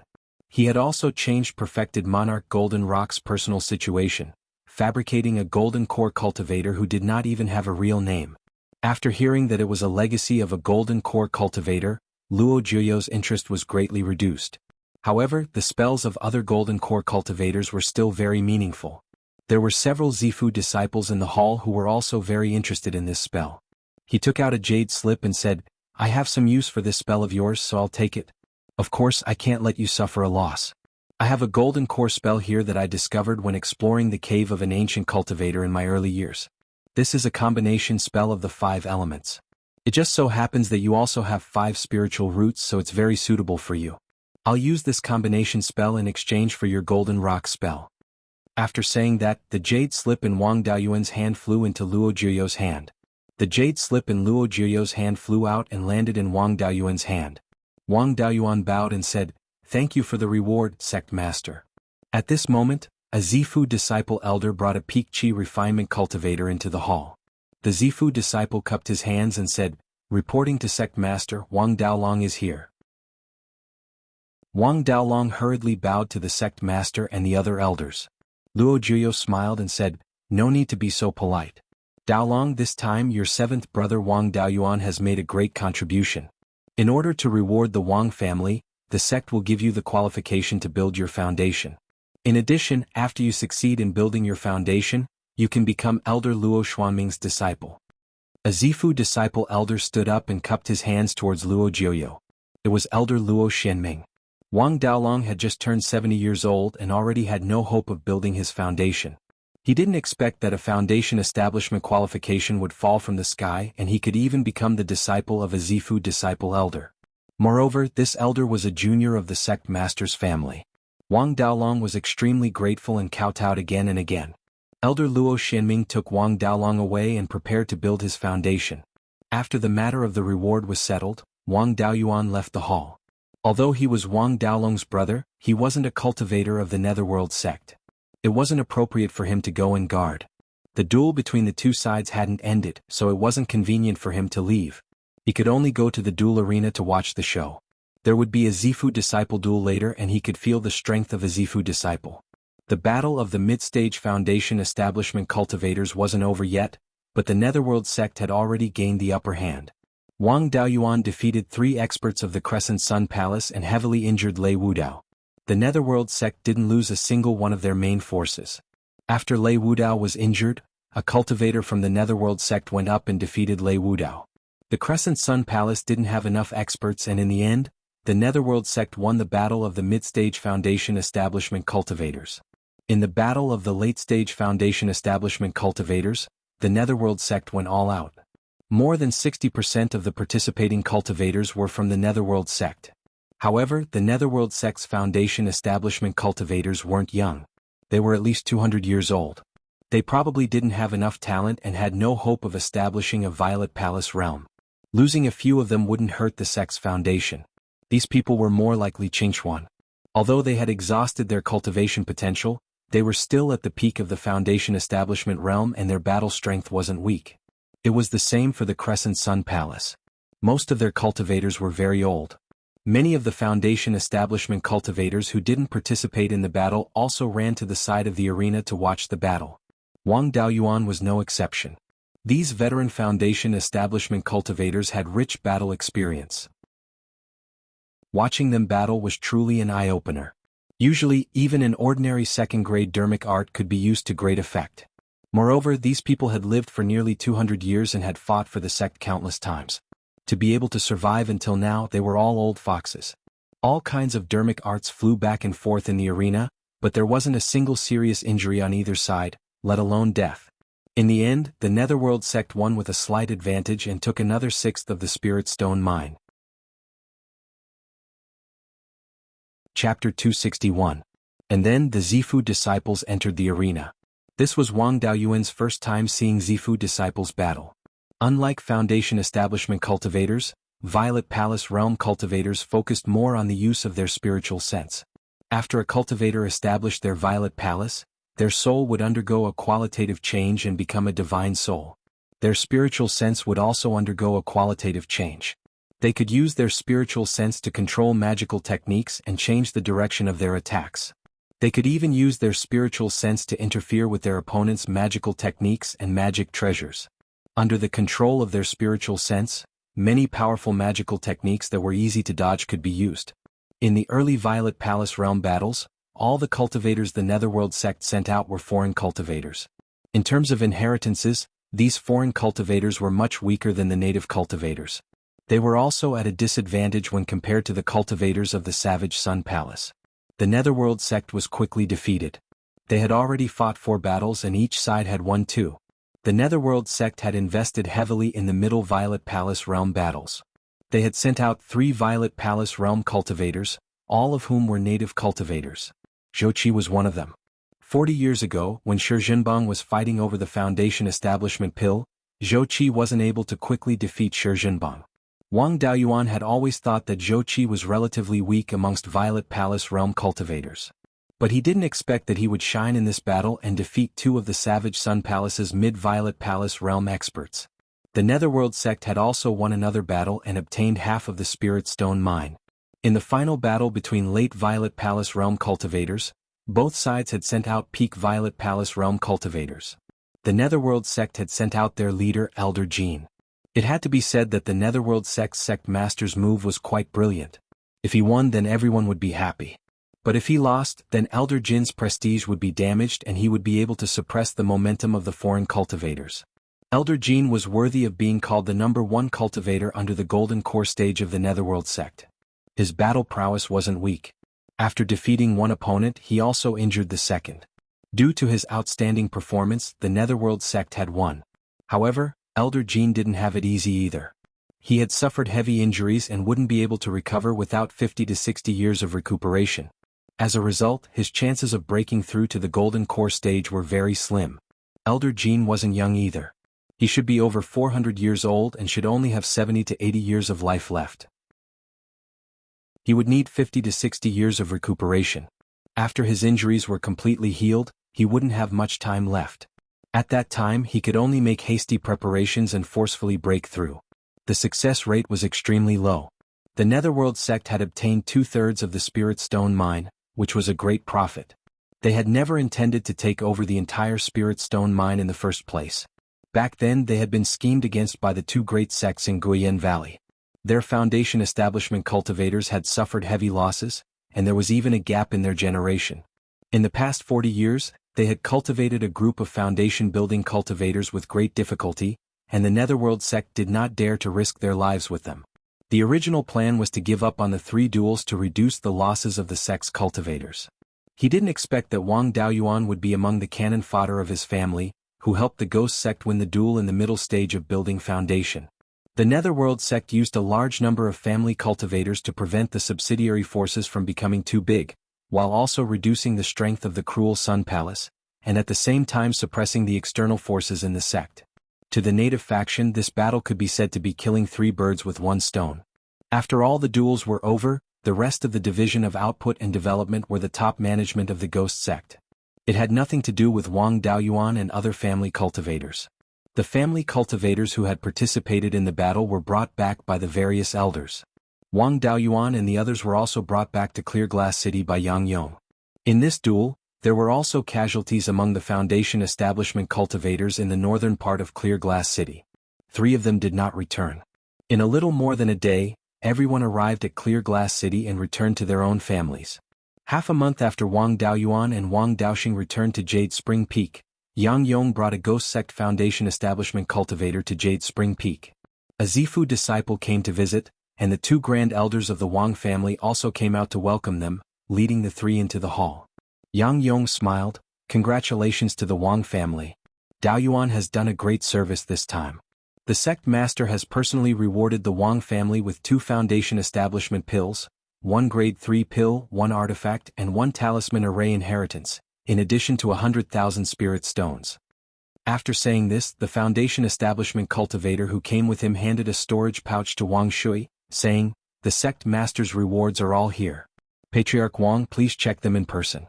He had also changed perfected Monarch Golden Rock's personal situation, fabricating a Golden Core cultivator who did not even have a real name. After hearing that it was a legacy of a Golden Core cultivator, Luo Jiuyo's interest was greatly reduced. However, the spells of other Golden Core cultivators were still very meaningful. There were several Zifu disciples in the hall who were also very interested in this spell. He took out a jade slip and said, "I have some use for this spell of yours, so I'll take it. Of course, I can't let you suffer a loss. I have a Golden Core spell here that I discovered when exploring the cave of an ancient cultivator in my early years. This is a combination spell of the 5 elements. It just so happens that you also have 5 spiritual roots, so it's very suitable for you. I'll use this combination spell in exchange for your Golden Rock spell." After saying that, the jade slip in Wang Daoyuan's hand flew into Luo Jiuyo's hand. The jade slip in Luo Jiuyo's hand flew out and landed in Wang Daoyuan's hand. Wang Daoyuan bowed and said, "Thank you for the reward, Sect Master." At this moment, a Zifu disciple elder brought a Peak Chi refinement cultivator into the hall. The Zifu disciple cupped his hands and said, "Reporting to Sect Master, Wang Daolong is here." Wang Daolong hurriedly bowed to the Sect Master and the other elders. Luo Jiuyo smiled and said, "No need to be so polite. Daolong, this time your 7th brother Wang Daoyuan has made a great contribution. In order to reward the Wang family, the sect will give you the qualification to build your foundation. In addition, after you succeed in building your foundation, you can become Elder Luo Xuanming's disciple." A Zifu disciple elder stood up and cupped his hands towards Luo Jiuyo. It was Elder Luo Xianming. Wang Daolong had just turned 70 years old and already had no hope of building his foundation. He didn't expect that a foundation establishment qualification would fall from the sky and he could even become the disciple of a Zifu disciple elder. Moreover, this elder was a junior of the sect master's family. Wang Daolong was extremely grateful and kowtowed again and again. Elder Luo Xianming took Wang Daolong away and prepared to build his foundation. After the matter of the reward was settled, Wang Daoyuan left the hall. Although he was Wang Daolong's brother, he wasn't a cultivator of the Netherworld sect. It wasn't appropriate for him to go and guard. The duel between the two sides hadn't ended, so it wasn't convenient for him to leave. He could only go to the duel arena to watch the show. There would be a Zifu disciple duel later and he could feel the strength of a Zifu disciple. The battle of the mid-stage foundation establishment cultivators wasn't over yet, but the Netherworld sect had already gained the upper hand. Wang Daoyuan defeated 3 experts of the Crescent Sun Palace and heavily injured Lei Wudao. The Netherworld sect didn't lose a single one of their main forces. After Lei Wudao was injured, a cultivator from the Netherworld sect went up and defeated Lei Wudao. The Crescent Sun Palace didn't have enough experts and in the end, the Netherworld sect won the battle of the mid-stage foundation establishment cultivators. In the battle of the late-stage foundation establishment cultivators, the Netherworld sect went all out. More than 60% of the participating cultivators were from the Netherworld sect. However, the Netherworld sect's foundation establishment cultivators weren't young. They were at least 200 years old. They probably didn't have enough talent and had no hope of establishing a Violet Palace realm. Losing a few of them wouldn't hurt the sect's foundation. These people were more likely Qingchuan. Although they had exhausted their cultivation potential, they were still at the peak of the foundation establishment realm and their battle strength wasn't weak. It was the same for the Crescent Sun Palace. Most of their cultivators were very old. Many of the foundation establishment cultivators who didn't participate in the battle also ran to the side of the arena to watch the battle. Wang Daoyuan was no exception. These veteran foundation establishment cultivators had rich battle experience. Watching them battle was truly an eye-opener. Usually, even an ordinary second-grade dermic art could be used to great effect. Moreover, these people had lived for nearly 200 years and had fought for the sect countless times. To be able to survive until now, they were all old foxes. All kinds of dermic arts flew back and forth in the arena, but there wasn't a single serious injury on either side, let alone death. In the end, the Netherworld sect won with a slight advantage and took another sixth of the Spirit Stone mine. Chapter 261. And then the Zifu disciples entered the arena. This was Wang Daoyuan's first time seeing Zifu disciples battle. Unlike foundation establishment cultivators, Violet Palace realm cultivators focused more on the use of their spiritual sense. After a cultivator established their Violet Palace, their soul would undergo a qualitative change and become a divine soul. Their spiritual sense would also undergo a qualitative change. They could use their spiritual sense to control magical techniques and change the direction of their attacks. They could even use their spiritual sense to interfere with their opponent's magical techniques and magic treasures. Under the control of their spiritual sense, many powerful magical techniques that were easy to dodge could be used. In the early Violet Palace realm battles, all the cultivators the Netherworld sect sent out were foreign cultivators. In terms of inheritances, these foreign cultivators were much weaker than the native cultivators. They were also at a disadvantage when compared to the cultivators of the Savage Sun Palace. The Netherworld sect was quickly defeated. They had already fought 4 battles and each side had won 2. The Netherworld sect had invested heavily in the Middle Violet Palace realm battles. They had sent out 3 Violet Palace realm cultivators, all of whom were native cultivators. Zhou Qi was one of them. 40 years ago, when Shi Zhenbang was fighting over the foundation establishment pill, Zhou Qi wasn't able to quickly defeat Shi Zhenbang. Wang Daoyuan had always thought that Zhou Qi was relatively weak amongst Violet Palace realm cultivators. But he didn't expect that he would shine in this battle and defeat 2 of the Savage Sun Palace's mid-Violet Palace realm experts. The Netherworld sect had also won another battle and obtained half of the Spirit Stone mine. In the final battle between late Violet Palace realm cultivators, both sides had sent out peak Violet Palace realm cultivators. The Netherworld sect had sent out their leader Elder Jean. It had to be said that the Netherworld sect's sect master's move was quite brilliant. If he won, then everyone would be happy. But if he lost, then Elder Jin's prestige would be damaged and he would be able to suppress the momentum of the foreign cultivators. Elder Jin was worthy of being called the #1 cultivator under the Golden Core stage of the Netherworld sect. His battle prowess wasn't weak. After defeating one opponent, he also injured the second. Due to his outstanding performance, the Netherworld sect had won. However, Elder Jin didn't have it easy either. He had suffered heavy injuries and wouldn't be able to recover without 50 to 60 years of recuperation. As a result, his chances of breaking through to the Golden Core stage were very slim. Elder Jin wasn't young either. He should be over 400 years old and should only have 70 to 80 years of life left. He would need 50 to 60 years of recuperation. After his injuries were completely healed, he wouldn't have much time left. At that time, he could only make hasty preparations and forcefully break through. The success rate was extremely low. The Netherworld sect had obtained 2/3 of the Spirit Stone mine, which was a great profit. They had never intended to take over the entire Spirit Stone mine in the first place. Back then they had been schemed against by the 2 great sects in Guiyan Valley. Their foundation establishment cultivators had suffered heavy losses, and there was even a gap in their generation. In the past 40 years, they had cultivated a group of foundation building cultivators with great difficulty, and the Netherworld sect did not dare to risk their lives with them. The original plan was to give up on the 3 duels to reduce the losses of the sect's cultivators. He didn't expect that Wang Daoyuan would be among the cannon fodder of his family, who helped the Ghost sect win the duel in the middle stage of building foundation. The Netherworld sect used a large number of family cultivators to prevent the subsidiary forces from becoming too big, while also reducing the strength of the cruel Sun Palace, and at the same time suppressing the external forces in the sect. To the native faction, this battle could be said to be killing 3 birds with 1 stone. After all the duels were over, the rest of the division of output and development were the top management of the Ghost sect. It had nothing to do with Wang Daoyuan and other family cultivators. The family cultivators who had participated in the battle were brought back by the various elders. Wang Daoyuan and the others were also brought back to Clear Glass City by Yang Yong. In this duel, there were also casualties among the Foundation establishment cultivators in the northern part of Clear Glass City. 3 of them did not return. In a little more than a day, everyone arrived at Clear Glass City and returned to their own families. Half a month after Wang Daoyuan and Wang Daoxing returned to Jade Spring Peak, Yang Yong brought a Ghost Sect Foundation establishment cultivator to Jade Spring Peak. A Zifu disciple came to visit, and the 2 grand elders of the Wang family also came out to welcome them, leading the 3 into the hall. Yang Yong smiled, "Congratulations to the Wang family. Daoyuan has done a great service this time. The sect master has personally rewarded the Wang family with 2 foundation establishment pills, 1 grade 3 pill, 1 artifact and 1 talisman array inheritance, in addition to 100,000 spirit stones." After saying this, the foundation establishment cultivator who came with him handed a storage pouch to Wang Shui, saying, "The sect master's rewards are all here. Patriarch Wang, please check them in person."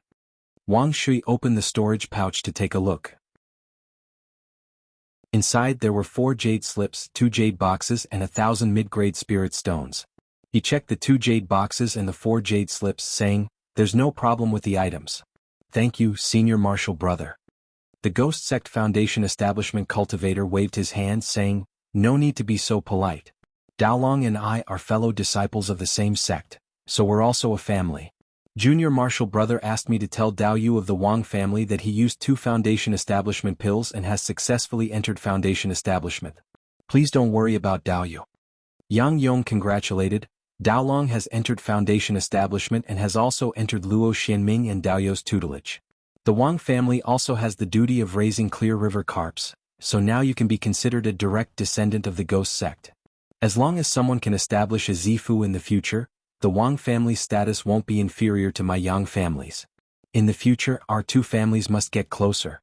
Wang Shui opened the storage pouch to take a look. Inside there were 4 jade slips, 2 jade boxes and 1,000 mid-grade spirit stones. He checked the 2 jade boxes and the 4 jade slips, saying, "There's no problem with the items. Thank you, senior martial brother." The Ghost Sect Foundation establishment cultivator waved his hand, saying, "No need to be so polite. Daolong and I are fellow disciples of the same sect, so we're also a family. Junior martial brother asked me to tell Dao Yu of the Wang family that he used 2 foundation establishment pills and has successfully entered foundation establishment. Please don't worry about Dao Yu." Yang Yong congratulated. Daolong has entered foundation establishment and has also entered Luo Xianming and Dao Yu's tutelage. The Wang family also has the duty of raising Clear River carps, so now you can be considered a direct descendant of the Ghost Sect. As long as someone can establish a Zifu in the future, the Wang family's status won't be inferior to my Yang family's. In the future, our 2 families must get closer.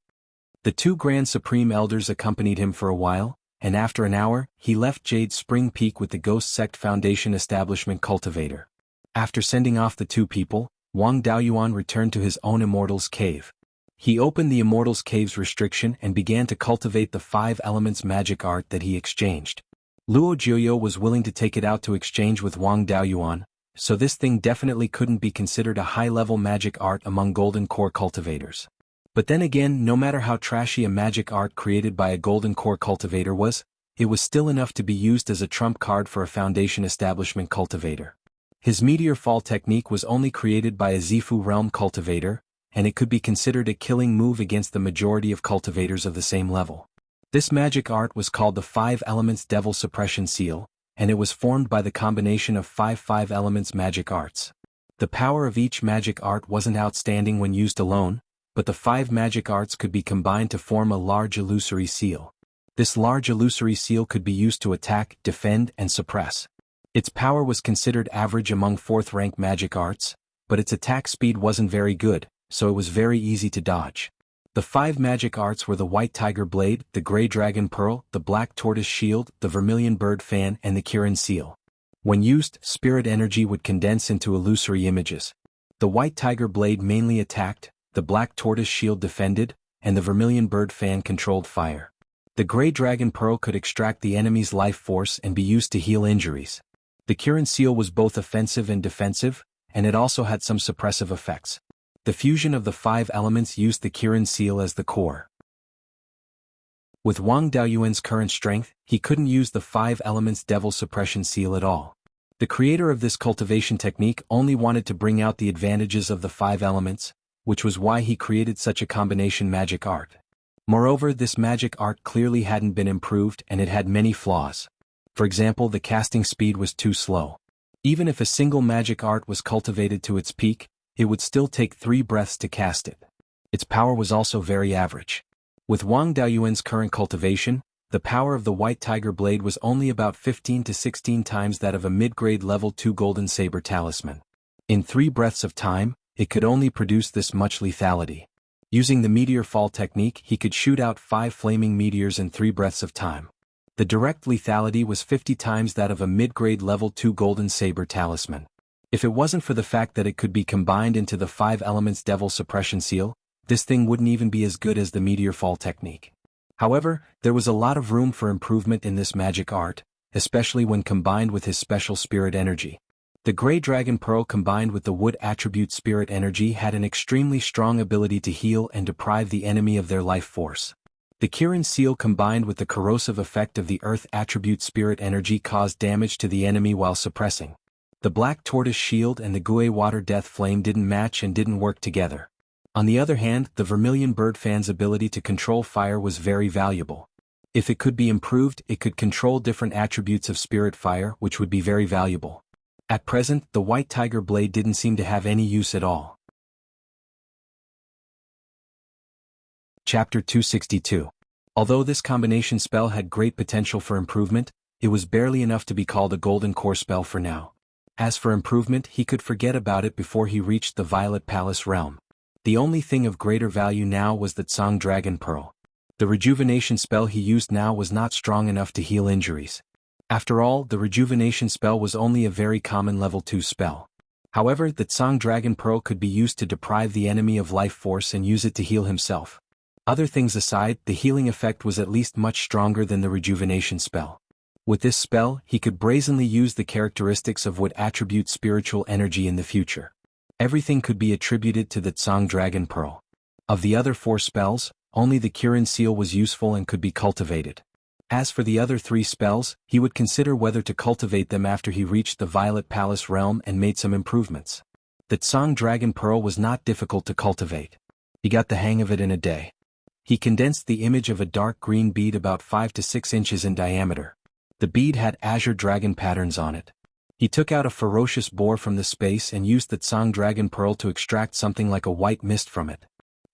The 2 Grand Supreme Elders accompanied him for a while, and after an hour, he left Jade Spring Peak with the Ghost Sect Foundation establishment cultivator. After sending off the 2 people, Wang Daoyuan returned to his own Immortal's Cave. He opened the Immortal's Cave's restriction and began to cultivate the 5 elements magic art that he exchanged. Luo Jiuyo was willing to take it out to exchange with Wang Daoyuan, so this thing definitely couldn't be considered a high-level magic art among Golden Core cultivators. But then again, no matter how trashy a magic art created by a Golden Core cultivator was, it was still enough to be used as a trump card for a foundation establishment cultivator. His Meteor Fall technique was only created by a Zifu realm cultivator, and it could be considered a killing move against the majority of cultivators of the same level. This magic art was called the 5 Elements Devil Suppression Seal, and it was formed by the combination of 5 elements magic arts. The power of each magic art wasn't outstanding when used alone, but the 5 magic arts could be combined to form a large illusory seal. This large illusory seal could be used to attack, defend, and suppress. Its power was considered average among 4th-rank magic arts, but its attack speed wasn't very good, so it was very easy to dodge. The 5 magic arts were the White Tiger Blade, the Grey Dragon Pearl, the Black Tortoise Shield, the Vermilion Bird Fan, and the Kirin Seal. When used, spirit energy would condense into illusory images. The White Tiger Blade mainly attacked, the Black Tortoise Shield defended, and the Vermilion Bird Fan controlled fire. The Grey Dragon Pearl could extract the enemy's life force and be used to heal injuries. The Kirin Seal was both offensive and defensive, and it also had some suppressive effects. The fusion of the 5 elements used the Kirin Seal as the core. With Wang Daoyuan's current strength, he couldn't use the 5 elements Devil Suppression Seal at all. The creator of this cultivation technique only wanted to bring out the advantages of the 5 elements, which was why he created such a combination magic art. Moreover, this magic art clearly hadn't been improved and it had many flaws. For example, the casting speed was too slow. Even if a single magic art was cultivated to its peak, it would still take 3 breaths to cast it. Its power was also very average. With Wang Daoyuan's current cultivation, the power of the White Tiger Blade was only about 15 to 16 times that of a mid-grade level 2 Golden Saber Talisman. In 3 breaths of time, it could only produce this much lethality. Using the meteor fall technique, he could shoot out 5 flaming meteors in 3 breaths of time. The direct lethality was 50 times that of a mid-grade level 2 golden saber talisman. If it wasn't for the fact that it could be combined into the 5 elements devil suppression seal, this thing wouldn't even be as good as the meteor fall technique. However, there was a lot of room for improvement in this magic art, especially when combined with his special spirit energy. The Grey Dragon Pearl combined with the wood attribute spirit energy had an extremely strong ability to heal and deprive the enemy of their life force. The Kirin Seal combined with the corrosive effect of the earth attribute spirit energy caused damage to the enemy while suppressing. The Black Tortoise Shield and the Gui Water Death Flame didn't match and didn't work together. On the other hand, the Vermilion Bird Fan's ability to control fire was very valuable. If it could be improved, it could control different attributes of spirit fire, which would be very valuable. At present, the White Tiger Blade didn't seem to have any use at all. Chapter 262. Although this combination spell had great potential for improvement, it was barely enough to be called a Golden Core spell for now. As for improvement, he could forget about it before he reached the Violet Palace realm. The only thing of greater value now was the Tsang Dragon Pearl. The rejuvenation spell he used now was not strong enough to heal injuries. After all, the rejuvenation spell was only a very common level 2 spell. However, the Tsang Dragon Pearl could be used to deprive the enemy of life force and use it to heal himself. Other things aside, the healing effect was at least much stronger than the rejuvenation spell. With this spell, he could brazenly use the characteristics of what attribute spiritual energy in the future. Everything could be attributed to the Tsang Dragon Pearl. Of the other 4 spells, only the Kirin Seal was useful and could be cultivated. As for the other 3 spells, he would consider whether to cultivate them after he reached the Violet Palace realm and made some improvements. The Tsang Dragon Pearl was not difficult to cultivate. He got the hang of it in a day. He condensed the image of a dark green bead about 5 to 6 inches in diameter. The bead had azure dragon patterns on it. He took out a ferocious boar from the space and used the Tsang Dragon Pearl to extract something like a white mist from it.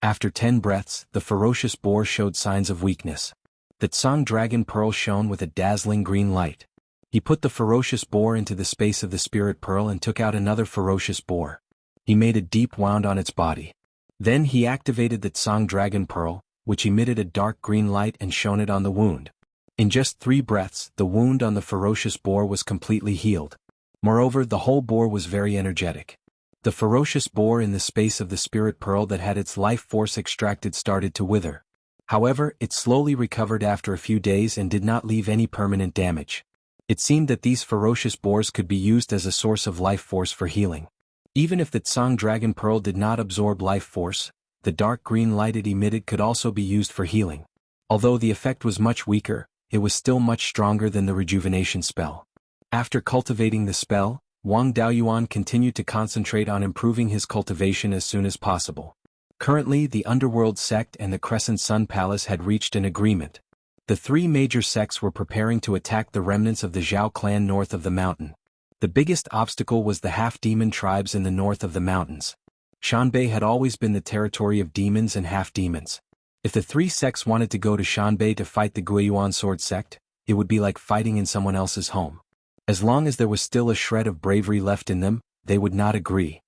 After 10 breaths, the ferocious boar showed signs of weakness. The Tsang Dragon Pearl shone with a dazzling green light. He put the ferocious boar into the space of the Spirit Pearl and took out another ferocious boar. He made a deep wound on its body. Then he activated the Tsang Dragon Pearl, which emitted a dark green light and shone it on the wound. In just 3 breaths, the wound on the ferocious boar was completely healed. Moreover, the whole boar was very energetic. The ferocious boar in the space of the Spirit Pearl that had its life force extracted started to wither. However, it slowly recovered after a few days and did not leave any permanent damage. It seemed that these ferocious boars could be used as a source of life force for healing. Even if the Tsang Dragon Pearl did not absorb life force, the dark green light it emitted could also be used for healing. Although the effect was much weaker, it was still much stronger than the rejuvenation spell. After cultivating the spell, Wang Daoyuan continued to concentrate on improving his cultivation as soon as possible. Currently, the Underworld Sect and the Crescent Sun Palace had reached an agreement. The 3 major sects were preparing to attack the remnants of the Zhao clan north of the mountain. The biggest obstacle was the half-demon tribes in the north of the mountains. Shanbei had always been the territory of demons and half-demons. If the 3 sects wanted to go to Shanbei to fight the Guiyuan Sword Sect, it would be like fighting in someone else's home. As long as there was still a shred of bravery left in them, they would not agree.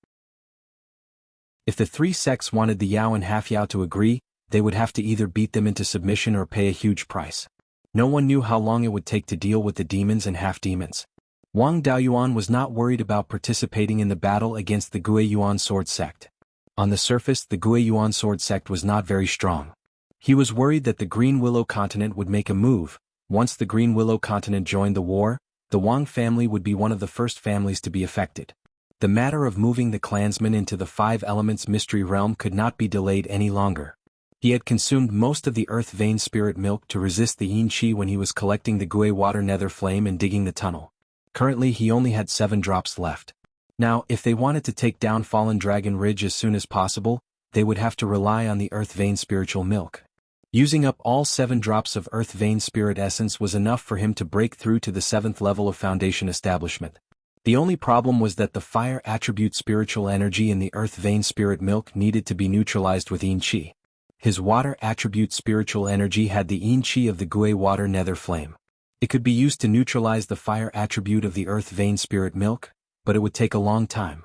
If the 3 sects wanted the Yao and Half-Yao to agree, they would have to either beat them into submission or pay a huge price. No one knew how long it would take to deal with the demons and half-demons. Wang Daoyuan was not worried about participating in the battle against the Guiyuan Sword Sect. On the surface, the Guiyuan Sword Sect was not very strong. He was worried that the Green Willow Continent would make a move. Once the Green Willow Continent joined the war, the Wang family would be one of the first families to be affected. The matter of moving the clansmen into the 5 Elements Mystery Realm could not be delayed any longer. He had consumed most of the Earth Vein Spirit Milk to resist the Yin Qi when he was collecting the Gui Water Nether Flame and digging the tunnel. Currently he only had 7 drops left. Now, if they wanted to take down Fallen Dragon Ridge as soon as possible, they would have to rely on the Earth Vein Spiritual Milk. Using up all 7 drops of Earth Vein Spirit Essence was enough for him to break through to the 7th level of Foundation Establishment. The only problem was that the fire attribute spiritual energy in the Earth Vein Spirit Milk needed to be neutralized with Yin Qi. His water attribute spiritual energy had the Yin Qi of the Gui Water Nether Flame. It could be used to neutralize the fire attribute of the Earth Vein Spirit Milk, but it would take a long time.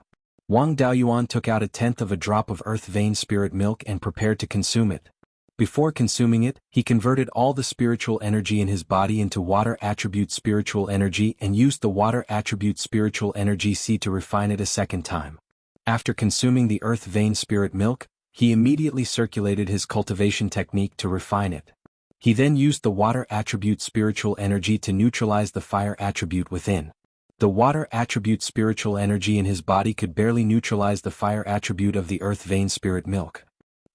Wang Daoyuan took out 1/10 of a drop of earth vein spirit milk and prepared to consume it. Before consuming it, he converted all the spiritual energy in his body into water attribute spiritual energy and used the water attribute spiritual energy C to refine it a second time. After consuming the earth vein spirit milk, he immediately circulated his cultivation technique to refine it. He then used the water attribute spiritual energy to neutralize the fire attribute within. The water attribute spiritual energy in his body could barely neutralize the fire attribute of the earth vein spirit milk.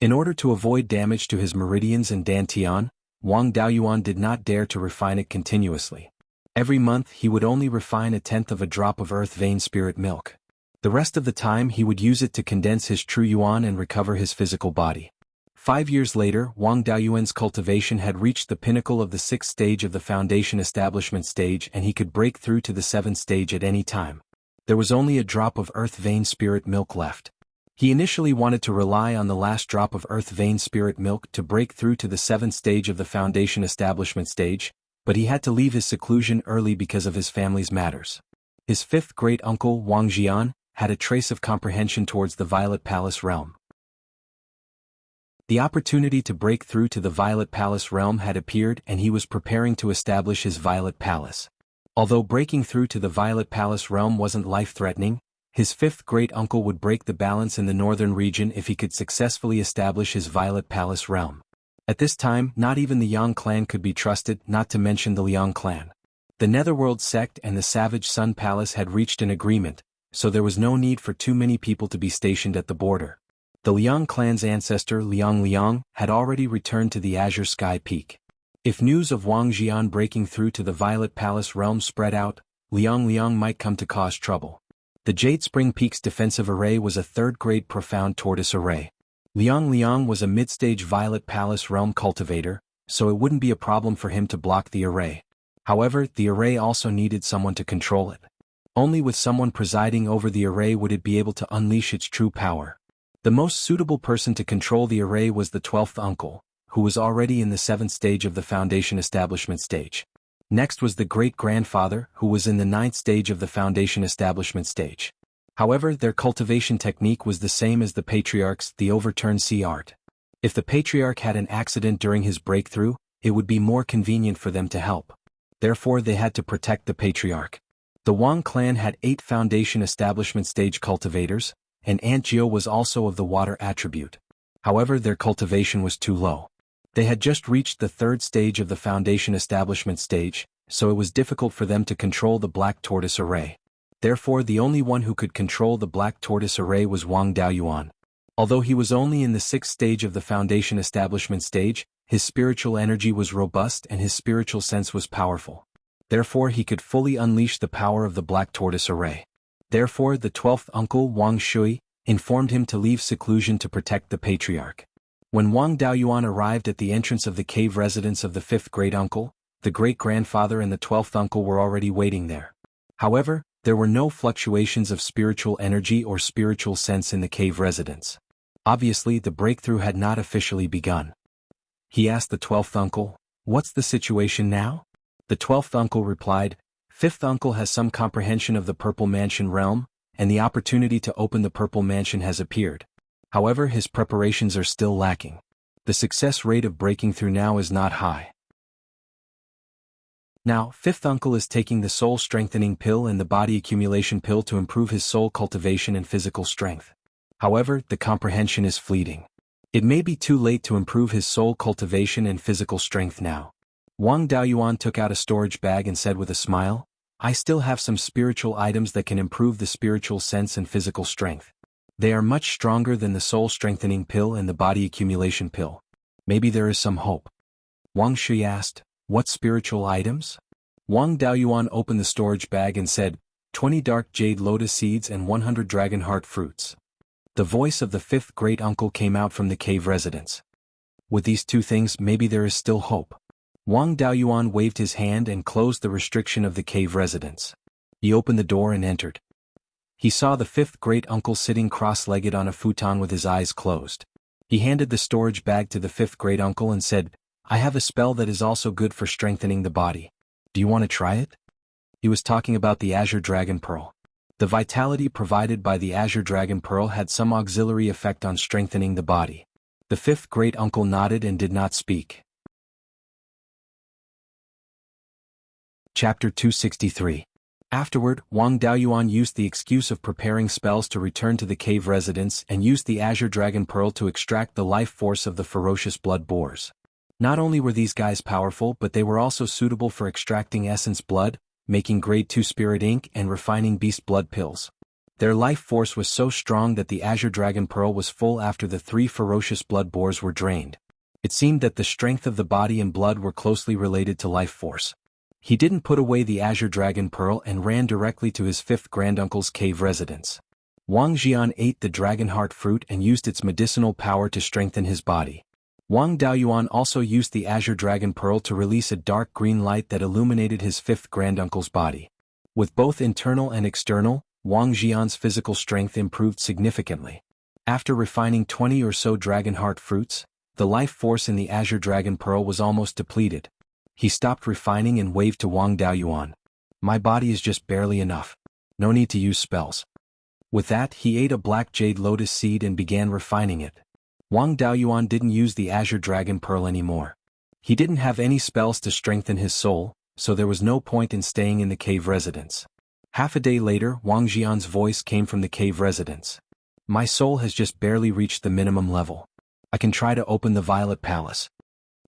In order to avoid damage to his meridians and dantian, Wang Daoyuan did not dare to refine it continuously. Every month he would only refine 1/10 of a drop of earth vein spirit milk. The rest of the time he would use it to condense his true yuan and recover his physical body. 5 years later, Wang Daoyuan's cultivation had reached the pinnacle of the 6th stage of the foundation establishment stage, and he could break through to the 7th stage at any time. There was only a drop of earth vein spirit milk left. He initially wanted to rely on the last drop of earth vein spirit milk to break through to the 7th stage of the foundation establishment stage, but he had to leave his seclusion early because of his family's matters. His 5th great-uncle, Wang Jian, had a trace of comprehension towards the Violet Palace realm. The opportunity to break through to the Violet Palace realm had appeared, and he was preparing to establish his Violet Palace. Although breaking through to the Violet Palace realm wasn't life-threatening, his 5th great-uncle would break the balance in the northern region if he could successfully establish his Violet Palace realm. At this time, not even the Yang clan could be trusted, not to mention the Liang clan. The Netherworld sect and the Savage Sun Palace had reached an agreement, so there was no need for too many people to be stationed at the border. The Liang clan's ancestor Liang had already returned to the Azure Sky Peak. If news of Wang Jian breaking through to the Violet Palace realm spread out, Liang might come to cause trouble. The Jade Spring Peak's defensive array was a 3rd-grade profound tortoise array. Liang was a mid-stage Violet Palace realm cultivator, so it wouldn't be a problem for him to block the array. However, the array also needed someone to control it. Only with someone presiding over the array would it be able to unleash its true power. The most suitable person to control the array was the 12th uncle, who was already in the 7th stage of the foundation establishment stage. Next was the great-grandfather, who was in the 9th stage of the foundation establishment stage. However, their cultivation technique was the same as the patriarch's, the overturned sea art. If the patriarch had an accident during his breakthrough, it would be more convenient for them to help. Therefore they had to protect the patriarch. The Wang clan had 8 foundation establishment stage cultivators, and Aunt Jiu was also of the water attribute. However, their cultivation was too low. They had just reached the 3rd stage of the foundation establishment stage, so it was difficult for them to control the black tortoise array. Therefore the only one who could control the black tortoise array was Wang Daoyuan. Although he was only in the 6th stage of the foundation establishment stage, his spiritual energy was robust and his spiritual sense was powerful. Therefore he could fully unleash the power of the black tortoise array. Therefore the 12th uncle, Wang Shui, informed him to leave seclusion to protect the patriarch. When Wang Daoyuan arrived at the entrance of the cave residence of the 5th great-uncle, the great-grandfather and the 12th uncle were already waiting there. However, there were no fluctuations of spiritual energy or spiritual sense in the cave residence. Obviously the breakthrough had not officially begun. He asked the 12th uncle, "What's the situation now?" The 12th uncle replied, "5th uncle has some comprehension of the Purple Mansion realm, and the opportunity to open the Purple Mansion has appeared. However, his preparations are still lacking. The success rate of breaking through now is not high. Now, 5th uncle is taking the soul strengthening pill and the body accumulation pill to improve his soul cultivation and physical strength. However, the comprehension is fleeting. It may be too late to improve his soul cultivation and physical strength now." Wang Daoyuan took out a storage bag and said with a smile, "I still have some spiritual items that can improve the spiritual sense and physical strength. They are much stronger than the soul strengthening pill and the body accumulation pill. Maybe there is some hope." Wang Shui asked, "What spiritual items?" Wang Daoyuan opened the storage bag and said, 20 dark jade lotus seeds and 100 dragon heart fruits. The voice of the 5th great-uncle came out from the cave residence. "With these 2 things maybe there is still hope." Wang Daoyuan waved his hand and closed the restriction of the cave residence. He opened the door and entered. He saw the 5th great-uncle sitting cross-legged on a futon with his eyes closed. He handed the storage bag to the 5th great-uncle and said, "I have a spell that is also good for strengthening the body. Do you want to try it?" He was talking about the Azure Dragon Pearl. The vitality provided by the Azure Dragon Pearl had some auxiliary effect on strengthening the body. The fifth great uncle nodded and did not speak. Chapter 263. Afterward, Wang Daoyuan used the excuse of preparing spells to return to the cave residence and used the Azure Dragon Pearl to extract the life force of the ferocious blood boars. Not only were these guys powerful, but they were also suitable for extracting essence blood, making grade 2 spirit ink and refining beast blood pills. Their life force was so strong that the Azure Dragon Pearl was full after the 3 ferocious blood boars were drained. It seemed that the strength of the body and blood were closely related to life force. He didn't put away the Azure Dragon Pearl and ran directly to his fifth granduncle's cave residence. Wang Jian ate the dragon heart fruit and used its medicinal power to strengthen his body. Wang Daoyuan also used the Azure Dragon Pearl to release a dark green light that illuminated his fifth granduncle's body. With both internal and external, Wang Jian's physical strength improved significantly. After refining 20 or so dragon heart fruits, the life force in the Azure Dragon Pearl was almost depleted. He stopped refining and waved to Wang Daoyuan. "My body is just barely enough. No need to use spells." With that, he ate a black jade lotus seed and began refining it. Wang Daoyuan didn't use the Azure Dragon Pearl anymore. He didn't have any spells to strengthen his soul, so there was no point in staying in the cave residence. Half a day later, Wang Jian's voice came from the cave residence. "My soul has just barely reached the minimum level. I can try to open the Violet Palace."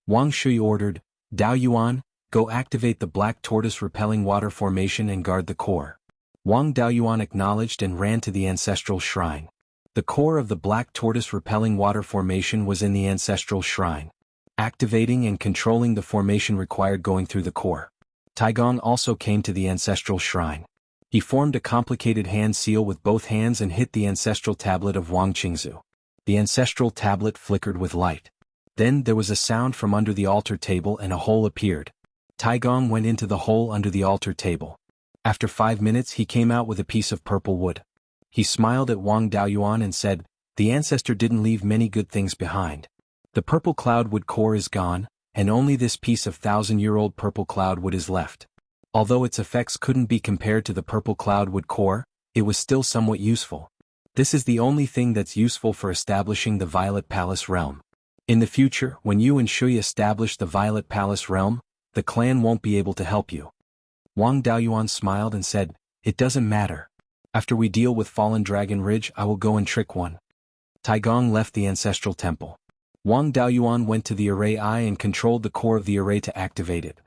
Wang Shui ordered, "Daoyuan, go activate the black tortoise repelling water formation and guard the core." Wang Daoyuan acknowledged and ran to the ancestral shrine. The core of the black tortoise repelling water formation was in the ancestral shrine. Activating and controlling the formation required going through the core. Taigong also came to the ancestral shrine. He formed a complicated hand seal with both hands and hit the ancestral tablet of Wang Qingzu. The ancestral tablet flickered with light. Then there was a sound from under the altar table and a hole appeared. Taigong went into the hole under the altar table. After 5 minutes he came out with a piece of purple wood. He smiled at Wang Daoyuan and said, "The ancestor didn't leave many good things behind. The purple cloudwood core is gone, and only this piece of 1,000-year-old purple cloudwood is left. Although its effects couldn't be compared to the purple cloudwood core, it was still somewhat useful. This is the only thing that's useful for establishing the Violet Palace realm. In the future, when you and Shui establish the Violet Palace realm, the clan won't be able to help you." Wang Daoyuan smiled and said, "It doesn't matter. After we deal with Fallen Dragon Ridge, I will go and trick one." Taigong left the ancestral temple. Wang Daoyuan went to the array eye and controlled the core of the array to activate it.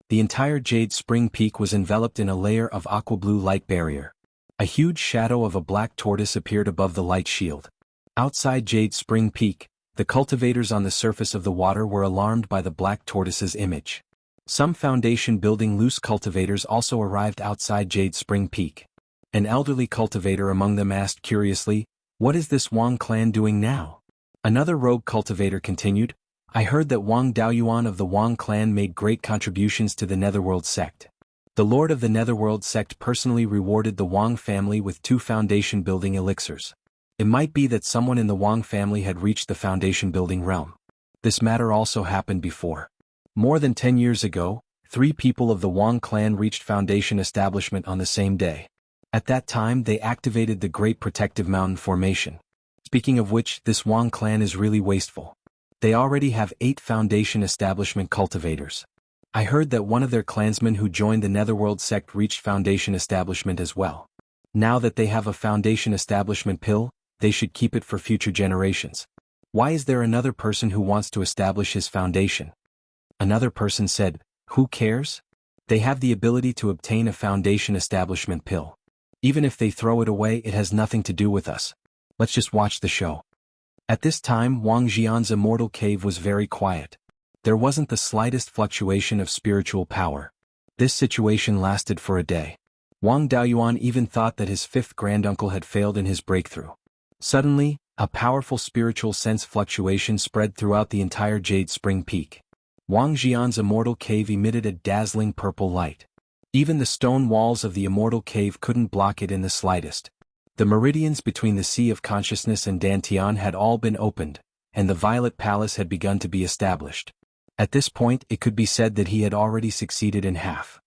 The entire Jade Spring Peak was enveloped in a layer of aqua blue light barrier. A huge shadow of a black tortoise appeared above the light shield. Outside Jade Spring Peak, the cultivators on the surface of the water were alarmed by the black tortoise's image. Some foundation building loose cultivators also arrived outside Jade Spring Peak. An elderly cultivator among them asked curiously, "What is this Wang clan doing now?" Another rogue cultivator continued, "I heard that Wang Daoyuan of the Wang clan made great contributions to the Netherworld sect. The Lord of the Netherworld sect personally rewarded the Wang family with 2 foundation building elixirs. It might be that someone in the Wang family had reached the foundation building realm. This matter also happened before. More than 10 years ago, 3 people of the Wang clan reached foundation establishment on the same day. At that time they activated the Great Protective Mountain formation. Speaking of which, this Wang clan is really wasteful. They already have 8 foundation establishment cultivators. I heard that one of their clansmen who joined the Netherworld sect reached foundation establishment as well. Now that they have a foundation establishment pill, they should keep it for future generations. Why is there another person who wants to establish his foundation?" Another person said, "Who cares? They have the ability to obtain a foundation establishment pill. Even if they throw it away, it has nothing to do with us. Let's just watch the show." At this time, Wang Jian's immortal cave was very quiet. There wasn't the slightest fluctuation of spiritual power. This situation lasted for a day. Wang Daoyuan even thought that his 5th granduncle had failed in his breakthrough. Suddenly, a powerful spiritual sense fluctuation spread throughout the entire Jade Spring Peak. Wang Jian's immortal cave emitted a dazzling purple light. Even the stone walls of the immortal cave couldn't block it in the slightest. The meridians between the Sea of Consciousness and Dantian had all been opened, and the Violet Palace had begun to be established. At this point, it could be said that he had already succeeded in half.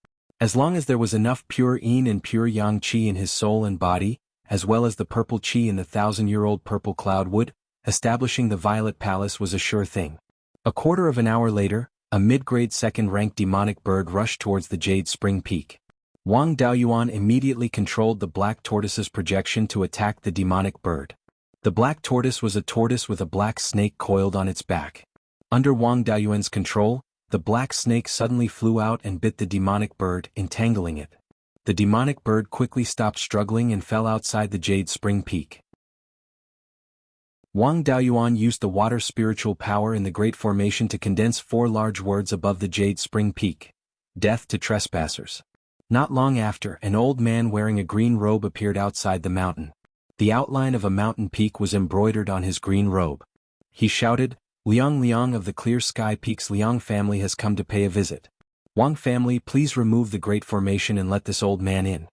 As long as there was enough pure yin and pure yang qi in his soul and body, as well as the purple qi in the 1,000-year-old purple cloud wood, establishing the Violet Palace was a sure thing. A quarter of an hour later, a mid-grade second-ranked demonic bird rushed towards the Jade Spring Peak. Wang Daoyuan immediately controlled the black tortoise's projection to attack the demonic bird. The black tortoise was a tortoise with a black snake coiled on its back. Under Wang Daoyuan's control, the black snake suddenly flew out and bit the demonic bird, entangling it. The demonic bird quickly stopped struggling and fell outside the Jade Spring Peak. Wang Daoyuan used the water spiritual power in the Great Formation to condense 4 large words above the Jade Spring Peak. Death to trespassers. Not long after, an old man wearing a green robe appeared outside the mountain. The outline of a mountain peak was embroidered on his green robe. He shouted, "Liang Liang of the Clear Sky Peaks, Liang family has come to pay a visit. Wang family, please remove the Great Formation and let this old man in."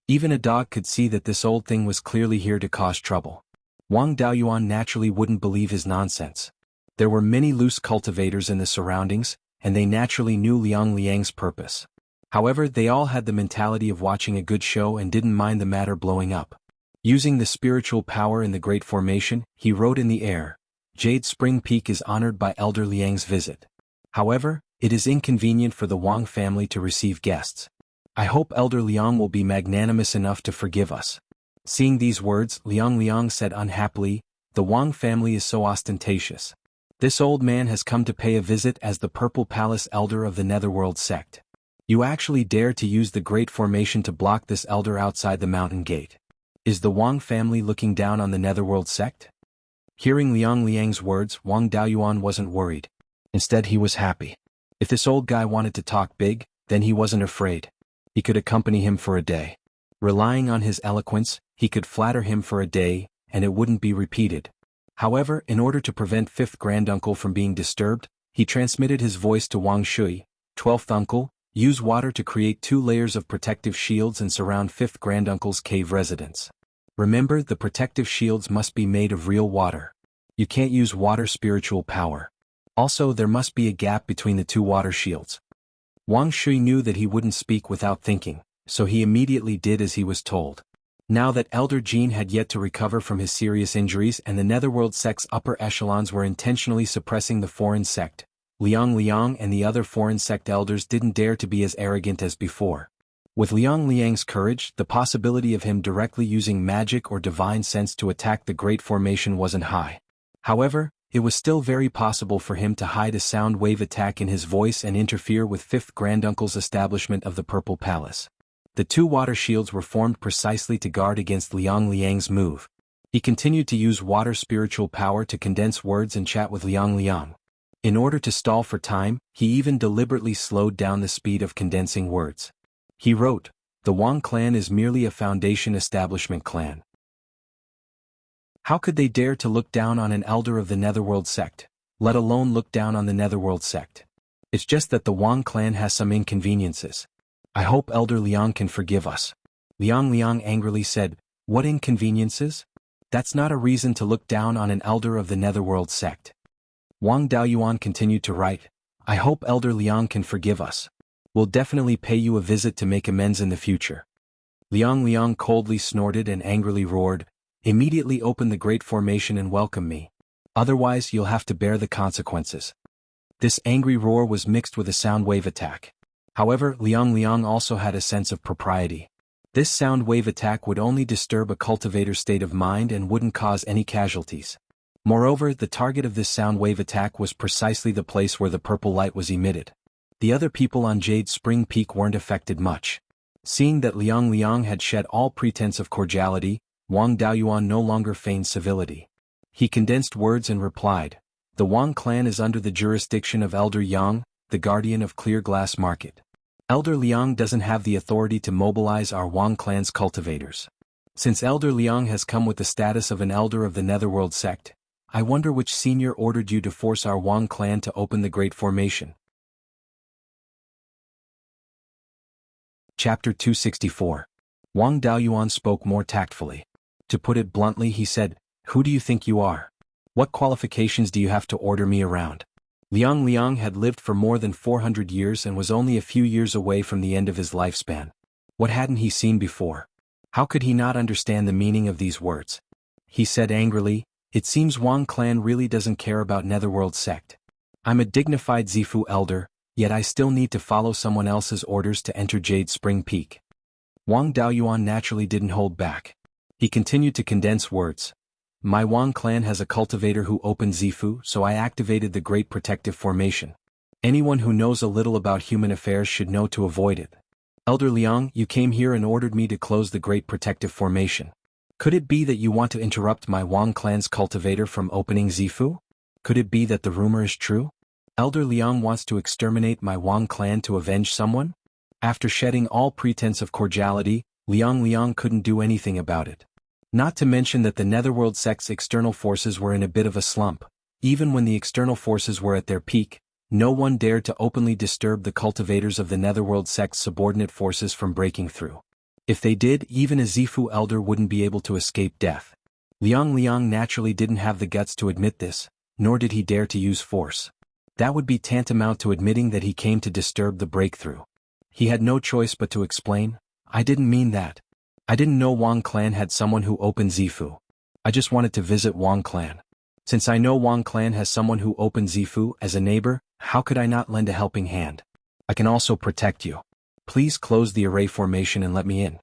Even a dog could see that this old thing was clearly here to cause trouble. Wang Daoyuan naturally wouldn't believe his nonsense. There were many loose cultivators in the surroundings, and they naturally knew Liang Liang's purpose. However, they all had the mentality of watching a good show and didn't mind the matter blowing up. Using the spiritual power in the Great Formation, he wrote in the air, "Jade Spring Peak is honored by Elder Liang's visit. However, it is inconvenient for the Wang family to receive guests. I hope Elder Liang will be magnanimous enough to forgive us." Seeing these words, Liang Liang said unhappily, "The Wang family is so ostentatious. This old man has come to pay a visit as the Purple Palace Elder of the Netherworld sect. You actually dare to use the Great Formation to block this elder outside the mountain gate. Is the Wang family looking down on the Netherworld sect?" Hearing Liang Liang's words, Wang Daoyuan wasn't worried. Instead, he was happy. If this old guy wanted to talk big, then he wasn't afraid. He could accompany him for a day. Relying on his eloquence, he could flatter him for a day, and it wouldn't be repeated. However, in order to prevent 5th granduncle from being disturbed, he transmitted his voice to Wang Shui, 12th uncle, use water to create 2 layers of protective shields and surround 5th granduncle's cave residence. Remember, the protective shields must be made of real water. You can't use water spiritual power. Also, there must be a gap between the 2 water shields. Wang Shui knew that he wouldn't speak without thinking, so he immediately did as he was told. Now that Elder Jean had yet to recover from his serious injuries and the Netherworld sect's upper echelons were intentionally suppressing the foreign sect, Liang Liang and the other foreign sect elders didn't dare to be as arrogant as before. With Liang Liang's courage, the possibility of him directly using magic or divine sense to attack the Great Formation wasn't high. However, it was still very possible for him to hide a sound wave attack in his voice and interfere with 5th granduncle's establishment of the Purple Palace. The 2 water shields were formed precisely to guard against Liang Liang's move. He continued to use water spiritual power to condense words and chat with Liang Liang. In order to stall for time, he even deliberately slowed down the speed of condensing words. He wrote, "The Wang clan is merely a foundation establishment clan. How could they dare to look down on an elder of the Netherworld sect, let alone look down on the Netherworld sect? It's just that the Wang clan has some inconveniences. I hope Elder Liang can forgive us." Liang Liang angrily said, "What inconveniences? That's not a reason to look down on an elder of the Netherworld sect." Wang Daoyuan continued to write, "I hope Elder Liang can forgive us. We'll definitely pay you a visit to make amends in the future." Liang Liang coldly snorted and angrily roared, "Immediately open the Great Formation and welcome me. Otherwise you'll have to bear the consequences." This angry roar was mixed with a sound wave attack. However, Liang Liang also had a sense of propriety. This sound wave attack would only disturb a cultivator's state of mind and wouldn't cause any casualties. Moreover, the target of this sound wave attack was precisely the place where the purple light was emitted. The other people on Jade Spring Peak weren't affected much. Seeing that Liang Liang had shed all pretense of cordiality, Wang Daoyuan no longer feigned civility. He condensed words and replied, "The Wang clan is under the jurisdiction of Elder Yang, the guardian of Clear Glass Market. Elder Liang doesn't have the authority to mobilize our Wang clan's cultivators. Since Elder Liang has come with the status of an elder of the Netherworld sect, I wonder which senior ordered you to force our Wang clan to open the Great Formation." Chapter 264. Wang Daoyuan spoke more tactfully. To put it bluntly, he said, "Who do you think you are? What qualifications do you have to order me around?" Liang Liang had lived for more than 400 years and was only a few years away from the end of his lifespan. What hadn't he seen before? How could he not understand the meaning of these words? He said angrily, "It seems Wang clan really doesn't care about Netherworld sect. I'm a dignified Zifu elder, yet I still need to follow someone else's orders to enter Jade Spring Peak." Wang Daoyuan naturally didn't hold back. He continued to condense words. "My Wang clan has a cultivator who opened Zifu, so I activated the Great Protective Formation. Anyone who knows a little about human affairs should know to avoid it. Elder Liang, you came here and ordered me to close the Great Protective Formation. Could it be that you want to interrupt my Wang clan's cultivator from opening Zifu? Could it be that the rumor is true? Elder Liang wants to exterminate my Wang clan to avenge someone?" After shedding all pretense of cordiality, Liang Liang couldn't do anything about it. Not to mention that the Netherworld sect's external forces were in a bit of a slump. Even when the external forces were at their peak, no one dared to openly disturb the cultivators of the Netherworld sect's subordinate forces from breaking through. If they did, even a Zifu elder wouldn't be able to escape death. Liang Liang naturally didn't have the guts to admit this, nor did he dare to use force. That would be tantamount to admitting that he came to disturb the breakthrough. He had no choice but to explain, "I didn't mean that. I didn't know Wang clan had someone who opened Zifu. I just wanted to visit Wang clan. Since I know Wang clan has someone who opened Zifu as a neighbor, how could I not lend a helping hand? I can also protect you. Please close the array formation and let me in."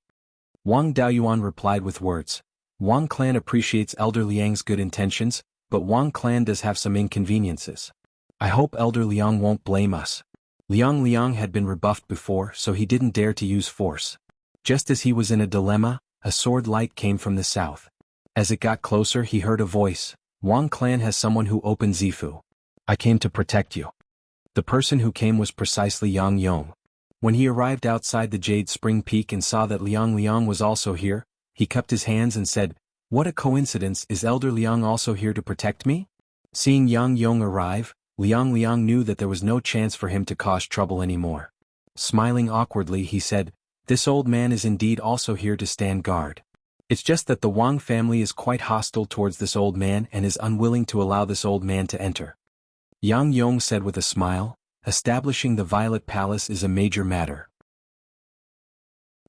Wang Daoyuan replied with words. Wang clan appreciates Elder Liang's good intentions, but Wang clan does have some inconveniences. I hope Elder Liang won't blame us. Liang Liang had been rebuffed before, so he didn't dare to use force. Just as he was in a dilemma, a sword light came from the south. As it got closer, he heard a voice. Wang clan has someone who opened Zifu. I came to protect you. The person who came was precisely Yang Yong. When he arrived outside the Jade Spring Peak and saw that Liang Liang was also here, he cupped his hands and said, "What a coincidence, is Elder Liang also here to protect me?" Seeing Yang Yong arrive, Liang Liang knew that there was no chance for him to cause trouble anymore. Smiling awkwardly, he said, "This old man is indeed also here to stand guard. It's just that the Wang family is quite hostile towards this old man and is unwilling to allow this old man to enter." Yang Yong said with a smile, "Establishing the Violet Palace is a major matter.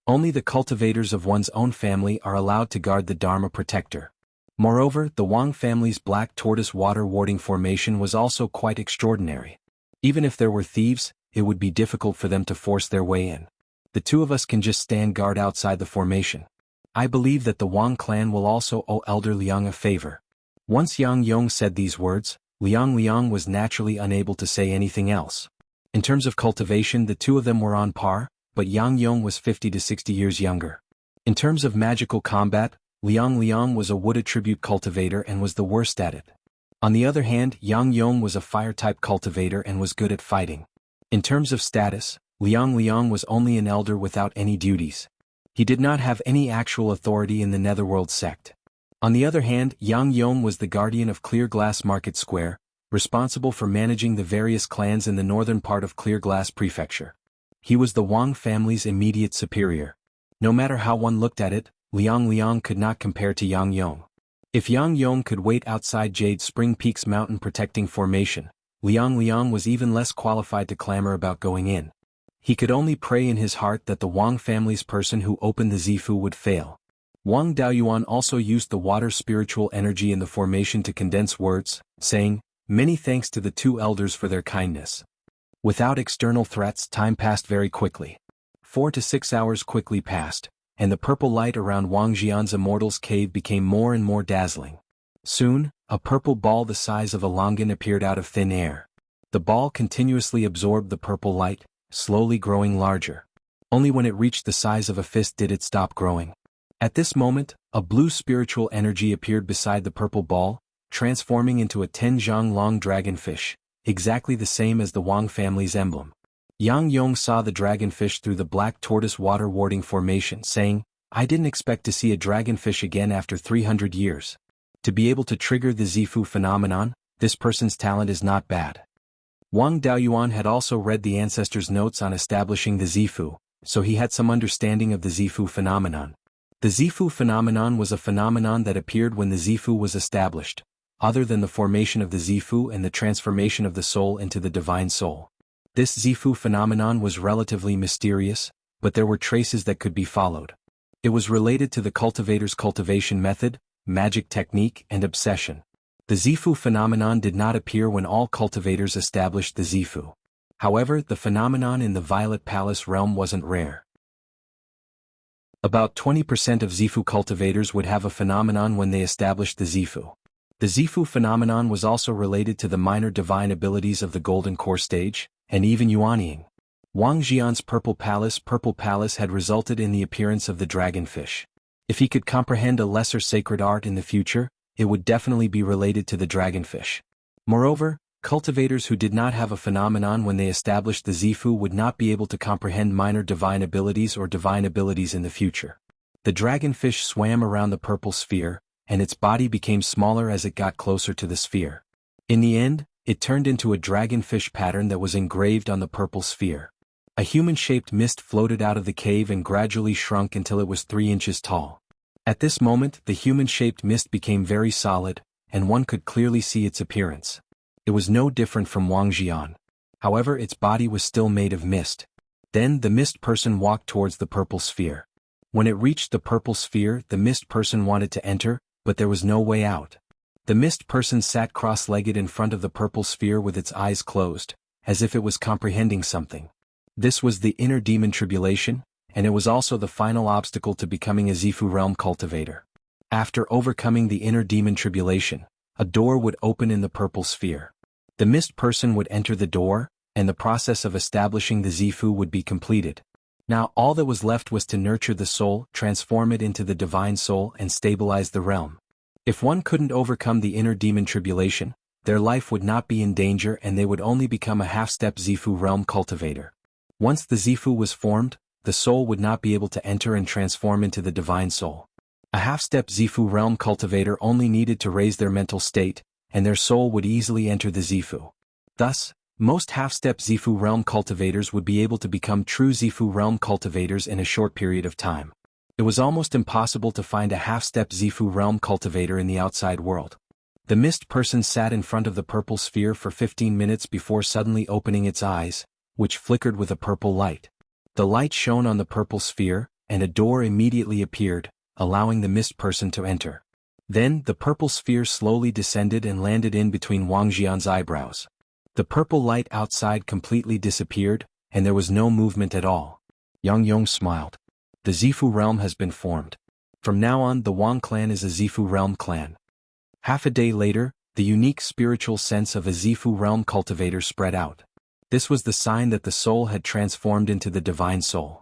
Only the cultivators of one's own family are allowed to guard the Dharma Protector. Moreover, the Wang family's Black Tortoise Water Warding Formation was also quite extraordinary. Even if there were thieves, it would be difficult for them to force their way in. The two of us can just stand guard outside the formation. I believe that the Wang clan will also owe Elder Liang a favor." Once Yang Yong said these words, Liang Liang was naturally unable to say anything else. In terms of cultivation, the two of them were on par, but Yang Yong was 50 to 60 years younger. In terms of magical combat, Liang Liang was a wood attribute cultivator and was the worst at it. On the other hand, Yang Yong was a fire-type cultivator and was good at fighting. In terms of status, Liang Liang was only an elder without any duties. He did not have any actual authority in the Netherworld sect. On the other hand, Yang Yong was the guardian of Clear Glass Market Square, responsible for managing the various clans in the northern part of Clear Glass Prefecture. He was the Wang family's immediate superior. No matter how one looked at it, Liang Liang could not compare to Yang Yong. If Yang Yong could wait outside Jade Spring Peak's mountain protecting formation, Liang Liang was even less qualified to clamor about going in. He could only pray in his heart that the Wang family's person who opened the Zifu would fail. Wang Daoyuan also used the water spiritual energy in the formation to condense words, saying, "Many thanks to the two elders for their kindness." Without external threats, time passed very quickly. 4 to 6 hours quickly passed, and the purple light around Wang Jian's Immortal's cave became more and more dazzling. Soon, a purple ball the size of a longan appeared out of thin air. The ball continuously absorbed the purple light, slowly growing larger. Only when it reached the size of a fist did it stop growing. At this moment, a blue spiritual energy appeared beside the purple ball, transforming into a 10-zhang long dragonfish, exactly the same as the Wang family's emblem. Yang Yong saw the dragonfish through the Black Tortoise Water Warding Formation, saying, "I didn't expect to see a dragonfish again after 300 years. To be able to trigger the Zifu phenomenon, this person's talent is not bad." Wang Daoyuan had also read the ancestors' notes on establishing the Zifu, so he had some understanding of the Zifu phenomenon. The Zifu phenomenon was a phenomenon that appeared when the Zifu was established. other than the formation of the Zifu and the transformation of the soul into the divine soul. This Zifu phenomenon was relatively mysterious, but there were traces that could be followed. It was related to the cultivator's cultivation method, magic technique, and obsession. The Zifu phenomenon did not appear when all cultivators established the Zifu. However, the phenomenon in the Violet Palace realm wasn't rare. About 20% of Zifu cultivators would have a phenomenon when they established the Zifu. The Zifu phenomenon was also related to the minor divine abilities of the Golden Core stage, and even Yuanying. Wang Jian's Purple Palace had resulted in the appearance of the dragonfish. If he could comprehend a lesser sacred art in the future, it would definitely be related to the dragonfish. Moreover, cultivators who did not have a phenomenon when they established the Zifu would not be able to comprehend minor divine abilities or divine abilities in the future. The dragonfish swam around the purple sphere, and its body became smaller as it got closer to the sphere. In the end, it turned into a dragonfish pattern that was engraved on the purple sphere. A human-shaped mist floated out of the cave and gradually shrunk until it was 3 inches tall. At this moment, the human-shaped mist became very solid, and one could clearly see its appearance. It was no different from Wang Jian. However, its body was still made of mist. Then the mist person walked towards the purple sphere. When it reached the purple sphere, the mist person wanted to enter, but there was no way out. The mist person sat cross-legged in front of the purple sphere with its eyes closed, as if it was comprehending something. This was the inner demon tribulation, and it was also the final obstacle to becoming a Zifu realm cultivator. After overcoming the inner demon tribulation, a door would open in the purple sphere. The mist person would enter the door, and the process of establishing the Zifu would be completed. Now all that was left was to nurture the soul, transform it into the divine soul, and stabilize the realm. If one couldn't overcome the inner demon tribulation, their life would not be in danger and they would only become a half-step Zifu realm cultivator. Once the Zifu was formed, the soul would not be able to enter and transform into the divine soul. A half-step Zifu realm cultivator only needed to raise their mental state, and their soul would easily enter the Zifu. Thus, most half-step Zifu realm cultivators would be able to become true Zifu realm cultivators in a short period of time. It was almost impossible to find a half-step Zifu realm cultivator in the outside world. The mist person sat in front of the purple sphere for 15 minutes before suddenly opening its eyes, which flickered with a purple light. The light shone on the purple sphere, and a door immediately appeared, allowing the mist person to enter. Then the purple sphere slowly descended and landed in between Wang Jian's eyebrows. The purple light outside completely disappeared, and there was no movement at all. Yang Yong smiled. The Zifu realm has been formed. From now on, the Wang clan is a Zifu realm clan. Half a day later, the unique spiritual sense of a Zifu realm cultivator spread out. This was the sign that the soul had transformed into the divine soul.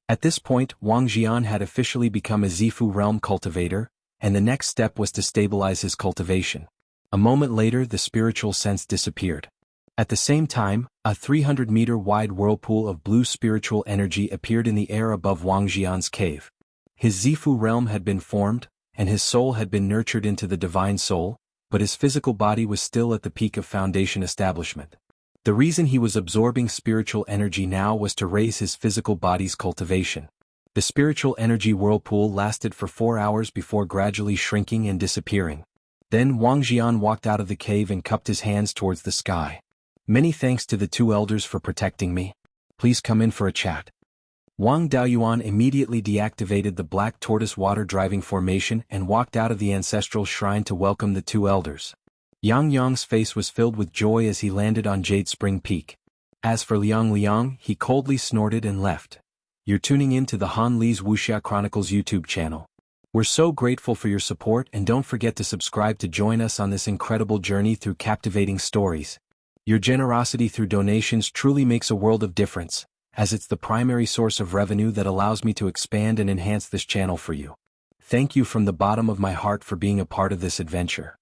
At this point, Wang Jian had officially become a Zifu realm cultivator, and the next step was to stabilize his cultivation. A moment later, the spiritual sense disappeared. At the same time, a 300-meter wide whirlpool of blue spiritual energy appeared in the air above Wang Jian's cave. His Zifu realm had been formed, and his soul had been nurtured into the divine soul, but his physical body was still at the peak of foundation establishment. The reason he was absorbing spiritual energy now was to raise his physical body's cultivation. The spiritual energy whirlpool lasted for 4 hours before gradually shrinking and disappearing. Then Wang Jian walked out of the cave and cupped his hands towards the sky. Many thanks to the 2 elders for protecting me. Please come in for a chat. Wang Daoyuan immediately deactivated the black tortoise water driving formation and walked out of the ancestral shrine to welcome the 2 elders. Yang Yang's face was filled with joy as he landed on Jade Spring Peak. As for Liang, he coldly snorted and left. You're tuning in to the Han Li's Wuxia Chronicles YouTube channel. We're so grateful for your support, and don't forget to subscribe to join us on this incredible journey through captivating stories. Your generosity through donations truly makes a world of difference, as it's the primary source of revenue that allows me to expand and enhance this channel for you. Thank you from the bottom of my heart for being a part of this adventure.